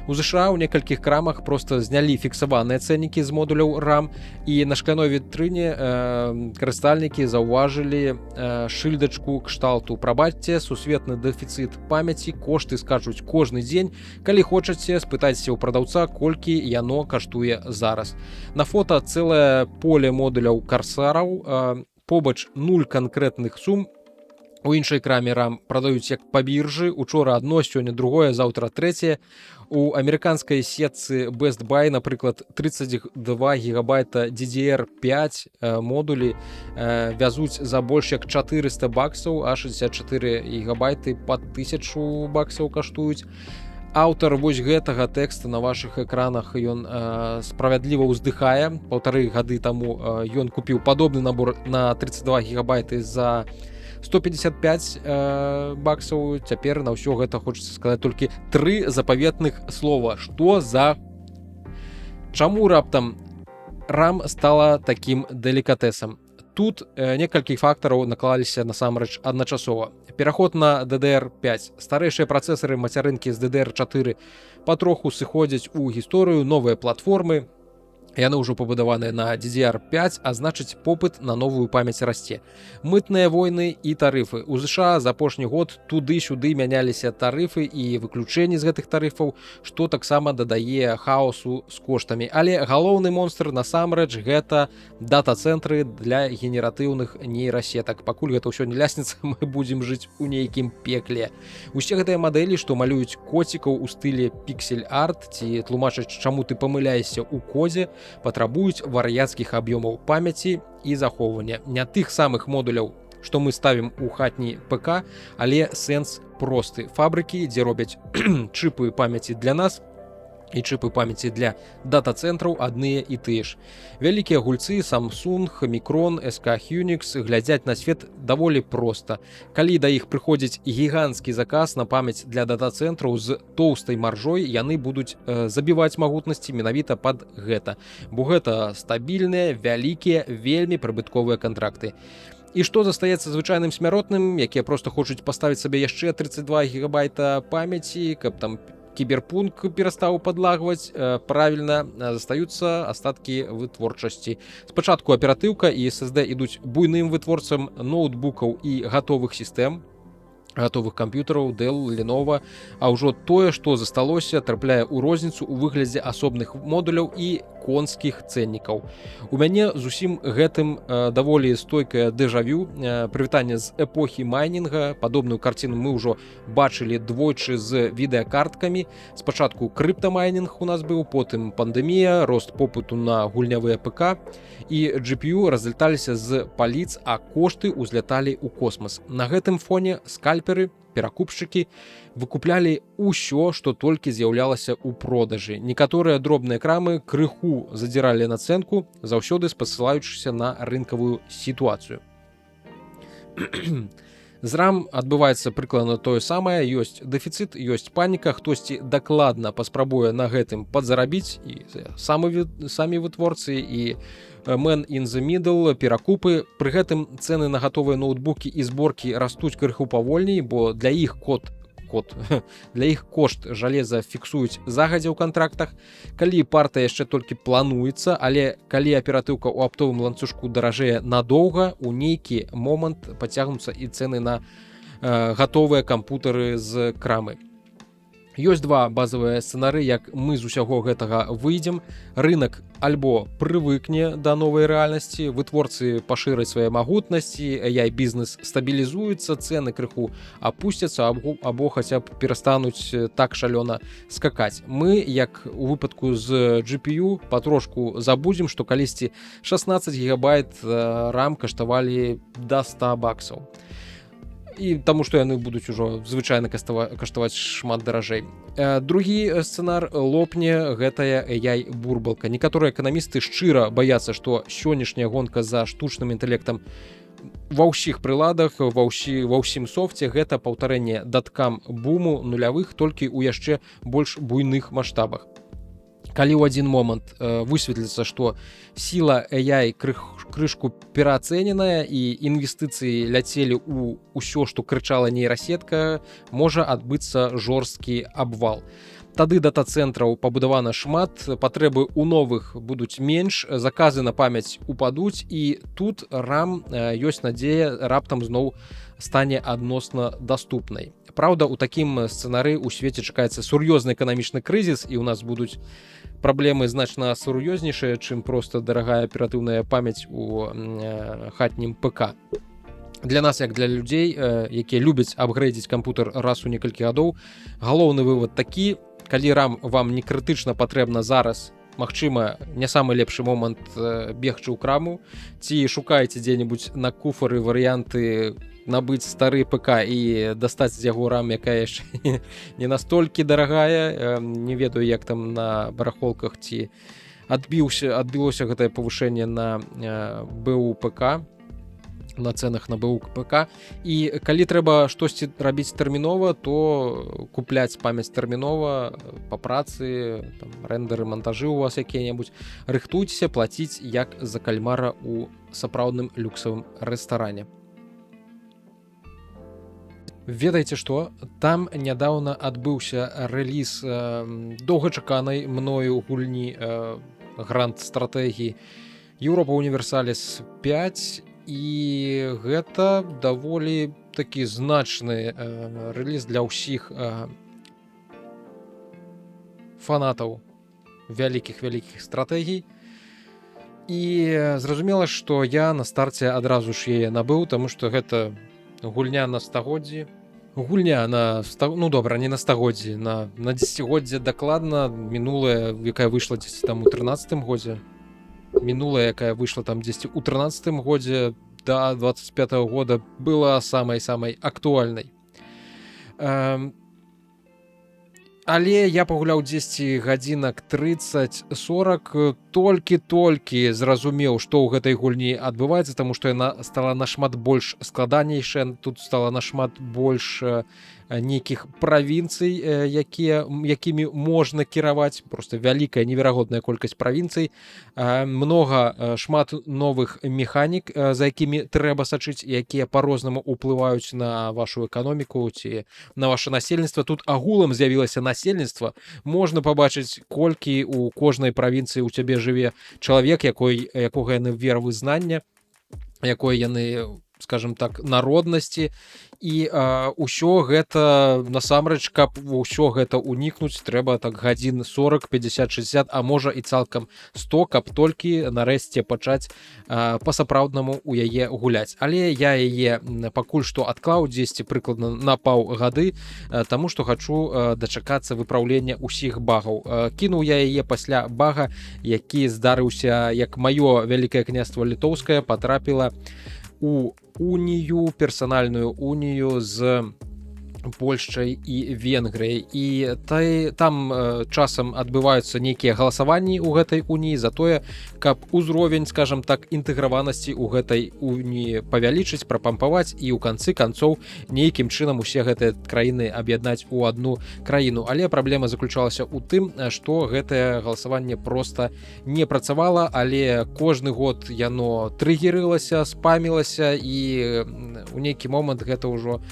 У ЗША ў некалькіх крамах проста знялі фіксаваныя цэннікі з модуляў RAM, і на шкляной вітрыне карыстальнікі заўважылі шыльдачку кшталту: прабачце, сусветны дэфіцыт памяці, кошты скачуць кожны дзень. Калі хочаце, спытайце ў прадаўца, колькі яно каштуе зараз. На фота цэлае поле модуляў карсараў, побач 0 канкрэтных сум. У іншай краме RAM прадаюць як па біржы, учора адно, сёння другое, заўтра трэцяе. У амерыканскай сетцы Best Buy, напрыклад, 32 гигабайта DDR5 модулі вязуць за больш як $400, а 64 гигабайты пад $1000 каштуюць. Аўтар вось гэтага тэкста на вашых экранах, ён справядліва ўздыхае. 1,5 гады таму ён купіў падобны набор на 32 гигабайты за $155. Цяпер на ўсё гэта хочацца сказаць толькі 3 запаветных слова. Што за... Чаму раптам RAM стала такім делікатэсам? Тут некалькі фактараў наклаліся насамрэч адначасова. Пераход на DDR5. Старэйшыя працэсары мацярынкі з DDR4 патроху сыходзяць у гісторыю, новыя платформы. Яны ўжо пабудаваныя на DDR5, а значыць, попыт на новую памяць расце. Мытныя войны і тарыфы. У ЗША за апошні год туды-сюды мяняліся тарыфы і выключэнні з гэтых тарыфаў, што таксама дадае хаосу з коштамі. Але галоўны монстр насамрэч гэта дата-цэнтры для генератыўных нейрасетак. Пакуль гэта ўсё не лясніца, мы будзем жыць у нейкім пекле. Усе гэтыя мадэлі, што малююць коцікаў у стылі піксель-арт ці тлумачаць, чаму ты памыляешся ў кодзе, патрабуюць вар'яцкіх аб'ёмаў памяці і захоўвання. Не тых самых модуляў, што мы ставім у хатні ПК, але сэнс просты. Фабрыкі, дзе робяць чыпы памяці для нас і чыпы памяці для дата-цэнтраў адныя і тыя ж. Вялікія гульцы Samsung, Micron, SK Hynix глядзяць на свет даволі проста. Калі да іх прыходзіць гіганцкі заказ на памяць для дата-цэнтраў з тоўстай маржой, яны будуць забіваць магутнасці менавіта пад гэта. Бо гэта стабільныя, вялікія, вельмі прыбытковыя кантракты. І што застаецца звычайным смяротным, якія проста хочуць паставіць сабе яшчэ 32 гигабайта памяці, каб там кіберпунк перастаў падлагваць, правільна, застаюцца астаткі вытворчасці. Спачатку аператыўка і SSD ідуць буйным вытворцам ноутбукаў і гатовых сістэм, гатовых камп'ютараў, Dell, Lenovo, а ўжо тое, што засталося, трапляе ў розніцу ў выглядзе асобных модуляў і конскіх цэннікаў. У мяне з усім гэтым даволі стойкае дэжавю, прывітанне з эпохі майнінга. Падобную карціну мы ўжо бачылі двойчы з відэакарткамі. Спачатку крыптамайнінг у нас быў, потым пандэмія, рост попыту на гульнявыя ПК, і GPU разлеталіся з паліц, а кошты ўзляталі ў космас. На гэтым фоне скальперы, перакупшчыкі выкуплялі ўсё, што толькі з'яўлялася ў продажы. Некаторыя дробныя крамы крыху задзіралі нацэнку, заўсёды спасылаючыся на рынкавую сітуацыю. З RAM адбываецца прыкладна тое самае, ёсць дэфіцыт, ёсць паніка, хтосьці дакладна паспрабуе на гэтым падзарабіць, і самі вытворцы, і man in the middle, перакупы. Пры гэтым цэны на гатовыя ноутбукі і зборкі растуць крыху павольней, бо для іх для іх кошт жалеза фіксуюць загадзя ў кантрактах. Калі партыя яшчэ толькі плануецца, але калі аператыўка ў аптовым ланцужку даражэе надоўга, у нейкі момант пацягнуцца і цэны на гатовыя кампутары з крамы. Ёсць два базавыя сцэнары, як мы з усяго гэтага выйдзем. Рынак альбо прывыкне да новай рэальнасці, вытворцы пашыраць свае магутнасці, AI-бізнес стабілізуецца, цэны крыху апусцяцца або хаця б перастануць так шалёна скакаць. Мы, як у выпадку з GPU, патрошку забудзем, што калісьці 16 гігабайт RAM каштавалі да $100. І таму што яны будуць ужо звычайна каштаваць шмат даражэй. Другі сцэнар лопне гэтая AI-бурбалка. Некаторыя эканамісты шчыра баяцца, што сённяшняя гонка за штучным інтэлектам ва ўсіх прыладах, ва ўсім софце гэта паўтарэнне даткам буму нулявых, толькі ў яшчэ больш буйных маштабах. Калі ў адзін момант высветліцца, што сіла AI крышку пераацэненая і інвестыцыі ляцелі ў ўсё, што крычала нейрасетка, можа адбыцца жорсткі абвал. Тады дата-цэнтраў пабудавана шмат, патрэбы ў новых будуць менш, заказы на памяць упадуць, і тут RAM ёсць надзея раптам зноў стане адносна даступнай. Праўда, у такім сцэнары ў свеце чакаецца сур'ёзны эканамічны крызіс, і ў нас будуць праблемы значна сур'ёзнейшыя, чым проста дарагая аператыўная памяць у хатнім ПК. Для нас, як для людзей, якія любяць апгрэйдзіць кампутер раз у некалькі гадоў, галоўны вывад такі: калі RAM вам не крытычна патрэбна зараз, магчыма, не самы лепшы момант бегчы ў краму, ці шукаеце дзе-небудзь на куфары варыянты набыць стары ПК і дастаць з яго RAM, якая яшчэ не настолькі дарагая. Не ведаю, як там на барахолках, ці адбілося гэтае павышэнне на БУ ПК, на цэнах на БУ ПК. І калі трэба штосьці рабіць тэрмінова, то купляць памяць тэрмінова па працы, там, рэндеры, монтажы у вас якія-небудзь. Рыхтуйцеся плаціць як за кальмара ў сапраўдным люксавым рэстаране. Ведаеце што? Там нядаўна адбыўся рэліз доўгачаканай мною гульні гранд стратэгіі Europa Universalis 5, і гэта даволі такі значны рэліз для ўсіх фанатаў вялікіх стратэгій. І зразумела, што я на старце адразу ж яе набыў, таму што гэта гульня на стагоддзі. Гульня на не на стагоддзі, на дзесяцігоддзе дакладна, мінулая, якая выйшла дзесьці там у 13-м годзе, мінулая, якая выйшла там дзесьці у 13-м годзе да 25-го года, была самай актуальнай. Але я пагуляў дзесьці гадзінак 30-40, толькі зразумеў, што ў гэтай гульні адбываецца, таму што яна стала нашмат больш складанейшая, тут стала нашмат больш нейкіх правінцый, якімі можна кіраваць, просто вялікая неверагодная колькасць правінцый, шмат новых механік, за якімі трэба сачыць, якія па-рознаму ўплываюць на вашу эканоміку ці на ваше насельніцтва. Тут агулам з'явілася насельніцтва, можна пабачыць, колькі у кожнай правінцыі у цябе жыве чалавек, якога яны веравызнання, якое яны скажем так, народнасці, і ўсё гэта насамрэч, каб ўсё гэта унікнуць, трэба так гадзін 40, 50, 60, а можа і цалкам 100, каб толькі нарэшце пачаць па-сапраўднаму у яе гуляць. Але я яе пакуль што адклаў дзесьці прыкладна на паўгады, таму што хачу дачакацца выпраўлення ўсіх багаў. Кінуў я яе пасля бага, які здарыўся, як маё Вялікае княства Літоўскае патрапіла у унію, персанальную унію з Польшчай і Венгрыяй. І там часам адбываюцца нейкія галасаванні ў гэтай уніі за тое, каб узровень, скажем так, інтэграванасці ў гэтай уніі павялічыць, прапампаваць і ў канцы канцоў нейкім чынам усе гэтыя краіны аб'яднаць у адну краіну. Але праблема заключалася ў тым, што гэтае галасаванне проста не працавала, але кожны год яно трыгерылася, спамілася, і ў нейкі момант гэта ўжо...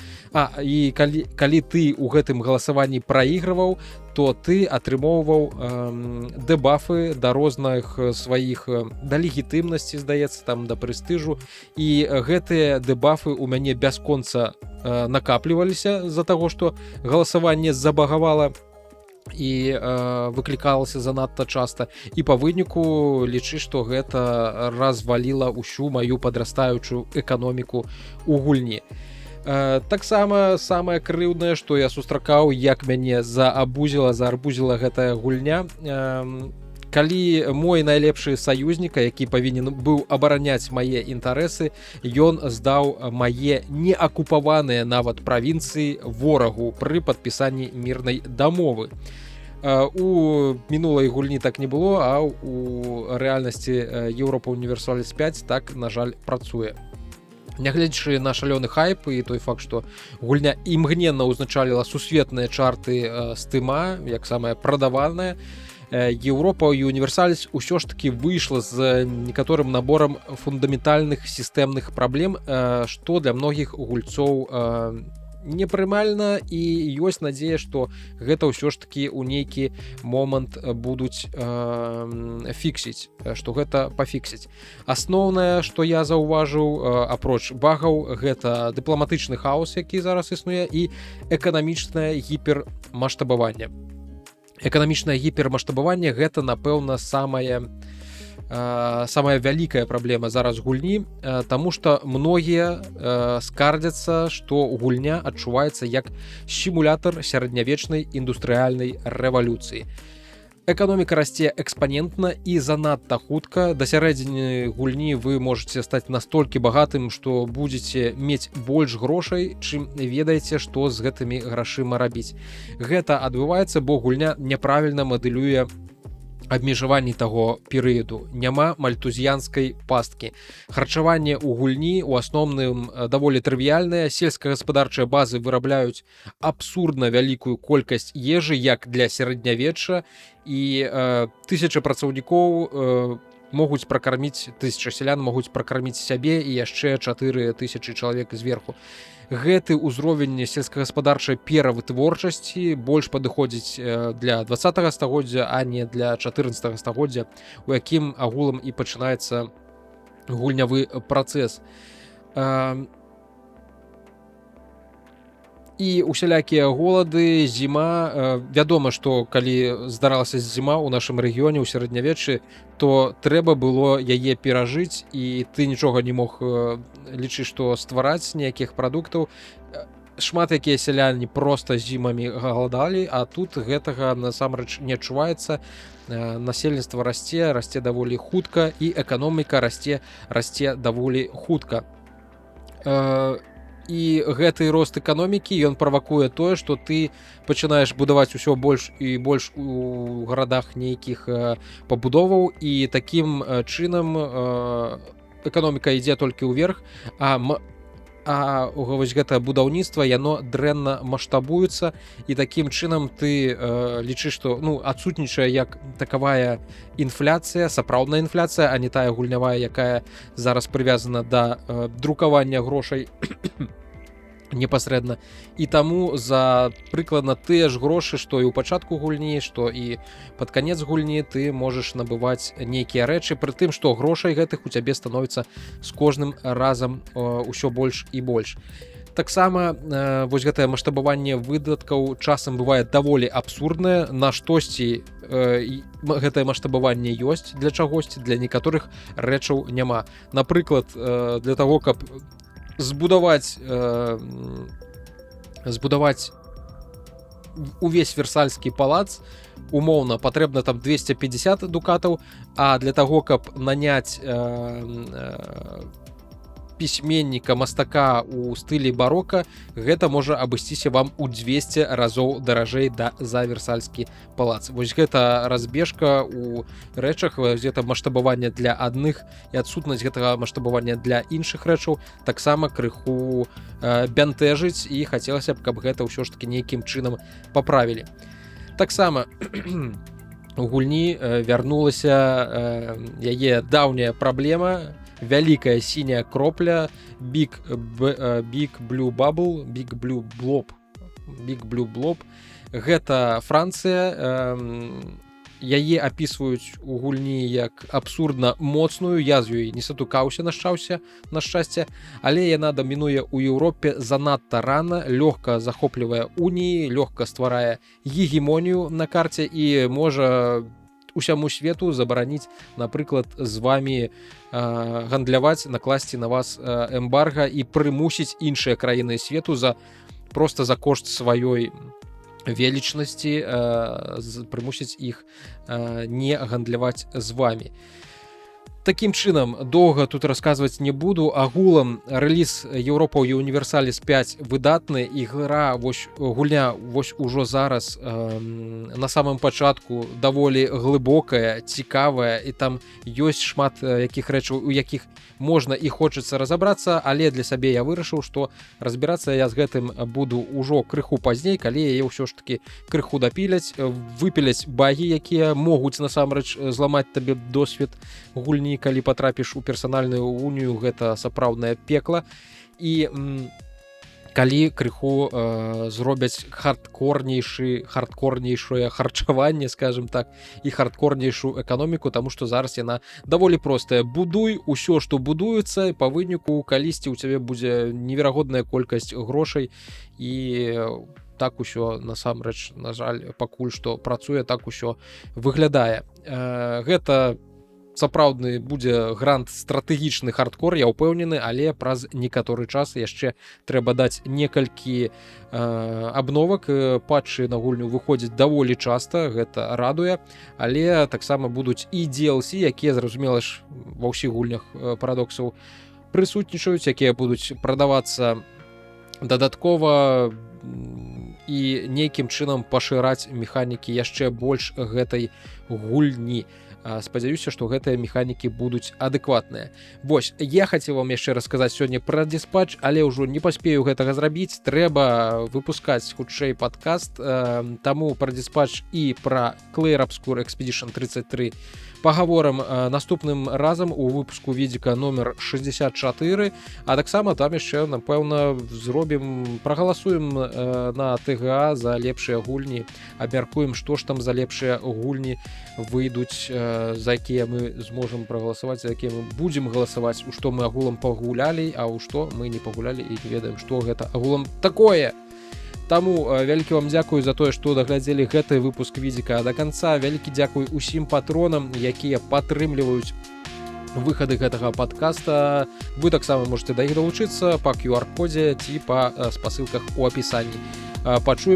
І калі ты ў гэтым галасаванні праігрываў, то ты атрымоўваў дэбафы да розных сваіх, да легітымнасці, здаецца, там, да прэстыжу, і гэтыя дэбафы ў мяне бясконца накапліваліся з-за таго, што галасаванне забагавала і выклікалася занадта часта, і па выніку лічы, што гэта разваліла ўсю маю падрастаючую эканоміку ў гульні. Таксама самае крыўднае, што я сустракаў, як мяне заарбузіла гэтая гульня. Калі мой найлепшы саюзнік, які павінен быў абараняць мае інтарэсы, ён здаў мае неакупаваныя нават правінцыі ворагу пры падпісанні мірнай дамовы. У мінулай гульні так не было, а у рэальнасці Europa Universalis 5 так, на жаль, працуе. Нягледзячы на шалёны хайп і той факт, што гульня імгненна ўзначаліла сусветныя чарты Steam, як самая прадаваная, Europa Universalis ўсё ж такі выйшла з некаторым наборам фундаментальных сістэмных праблем, што для многіх гульцоў непрымальна, і ёсць надзея, што гэта ўсё ж такі ў нейкі момант будуць фіксіць, што гэта пафіксіць. Асноўнае, што я заўважыў, апроч багаў, гэта дыпламатычны хаос, які зараз існуе, і эканамічнае гіпермаштабаванне. Эканамічнае гіпермаштабаванне — гэта, напэўна, самая вялікая праблема зараз гульні, таму што многія скардзяцца, што гульня адчуваецца як сімулятар сярэднявечнай індустрыяльнай рэвалюцыі. Эканоміка расце экспанентна і занадта хутка. Да сярэдзіны гульні вы можаце стаць настолькі багатым, што будзеце мець больш грошай, чым ведаеце, што з гэтымі грашыма рабіць. Гэта адбываецца, бо гульня няправільна мадэлюе абмежаванні таго перыяду. Няма мальтузіянскай пасткі. Харчаванне ў гульні ў асноўным даволі трывіяльнае. Сельскагаспадарчыя базы вырабляюць абсурдна вялікую колькасць ежы, як для сярэднявечча, і 1000 працаўнікоў могуць пракарміць, 1000 сялян могуць пракарміць сябе і яшчэ 4000 чалавек зверху. Гэты ўзровень сельскагаспадарчай перавытворчасці больш падыходзіць для 20-го стагоддзя, а не для 14-го стагоддзя, у якім агулам і пачынаецца гульнявы працэс. І усялякія голады, зіма. Вядома, што калі здаралася зіма ў нашым рэгіёне ў сярэднявеччы, то трэба было яе перажыць, і ты нічога не мог лічыць, што ствараць ніякіх прадуктаў. Шмат якія сяляне проста зімамі галадалі, а тут гэтага насамрэч не адчуваецца. Насельніцтва расце даволі хутка, і эканоміка расце даволі хутка. І гэты рост эканомікі, ён правакуе тое, што ты пачынаеш будаваць усё больш і больш у гарадах нейкіх пабудоваў, і такім чынам эканоміка ідзе толькі ўверх, а вось гэта будаўніцтва, яно дрэнна маштабуецца, і такім чынам ты лічыш, што адсутнічае як такавая інфляцыя, сапраўдная інфляцыя, а не тая гульнявая, якая зараз прывязана да друкавання грошай. непасрэдна, і таму за прыкладна тыя ж грошы, што і ў пачатку гульні, што і пад канец гульні ты можаш набываць нейкія рэчы, пры тым што грошай гэтых у цябе становіцца з кожным разам усё больш і больш. Таксама вось гэтае маштабаванне выдаткаў часам бывае даволі абсурднае, на штосьці гэтае маштабаванне ёсць для чагосьці, для некаторых рэчаў няма. Напрыклад, для таго, каб збудаваць увесь версальскі палац, умоўна патрэбна там 250 дукатаў, а для таго, каб наняць пісьменніка, мастака у стылі барока, гэта можа абысціся вам у 200 разоў даражэй за версальскі палац. Вось гэта разбежка у рэчах, гэта маштабаванне для адных і адсутнасць гэтага маштабавання для іншых рэчаў таксама крыху бянтэжыць, і хацелася б, каб гэта ўсё ж таки нейкім чынам паправілі. Таксама у гульні вярнулася яе даўняя праблема, вялікая сіняя кропля, Big Blue Blob. Гэта Францыя, яе апісваюць у гульні як абсурдна моцную, я з ёй не сатукаўся на шчасце, але яна дамінуе ў Еўропе занадта рана, лёгка захоплівае уніі, лёгка стварае гегемонію на карце і можа усяму свету забараніць, напрыклад, з вами гандляваць, накласці на вас эмбарга і прымусіць іншыя краіны свету просто за кошт сваёй велічнасці прымусіць іх не гандляваць з вами. Такім чынам, доўга тут расказваць не буду. Агулам рэліз Еўропа ў Універсаліс 5 выдатны, і гульня вось ужо зараз на самым пачатку даволі глыбокая, цікавая, і там ёсць шмат якіх рэчаў, у якіх можна і хочацца разабрацца, але для сябе я вырашыў, што разбірацца я з гэтым буду ўжо крыху пазней, калі яе ўсё ж таки крыху дапіляць, выпіляць багі, якія могуць насамрэч зламаць табе досвед гульні, калі патрапіш у персанальную унію, гэта сапраўднае пекла. І калі крыху зробяць хардкорнейшае харчаванне, скажем так, і хардкорнейшую эканоміку, таму што зараз яна даволі простая. Будуй усё, што будуецца, па выніку калісьці ў цябе будзе неверагодная колькасць грошай, і так усё насамрэч, на жаль, пакуль што працуе, так усё выглядае. Гэта сапраўдны будзе гранд стратэгічны хардкор, я ўпэўнены, але праз некаторы час яшчэ трэба даць некалькі абновак. Патчы на гульню выходзяць даволі часта, гэта радуе, але таксама будуць і DLC, якія, зразумела ж, ва ўсіх гульнях парадоксаў прысутнічаюць, якія будуць прадавацца дадаткова і нейкім чынам пашыраць механікі яшчэ больш гэтай гульні. Спадзяюся, што гэтыя механікі будуць адэкватныя. Вось, я хацеў вам яшчэ расказаць сёння пра Dispatch, але ўжо не паспею гэтага зрабіць. Трэба выпускаць хутчэй падкаст, таму пра Dispatch і пра Clair Obscur Expedition 33 пагаворам наступным разам у выпуску відзіка номер 64, а таксама там яшчэ, напэўна, прагаласуем на ТГА за лепшыя гульні, абмяркуем, што ж там за лепшыя гульні выйдуць, за якія мы зможам прагаласаваць, за якія мы будзем галасаваць, у што мы агулам пагулялі, а ў што мы не пагулялі і не ведаем, што гэта агулам такое. Таму вялікі вам дзякую за тое, што даглядзелі гэты выпуск відзіка да канца. Вялікі дзякуй усім патронам, якія падтрымліваюць выхады гэтага падкаста. Вы таксама можете да іх далучыцца па QR-кодзе ці па спасылках у апісанні. Пачуем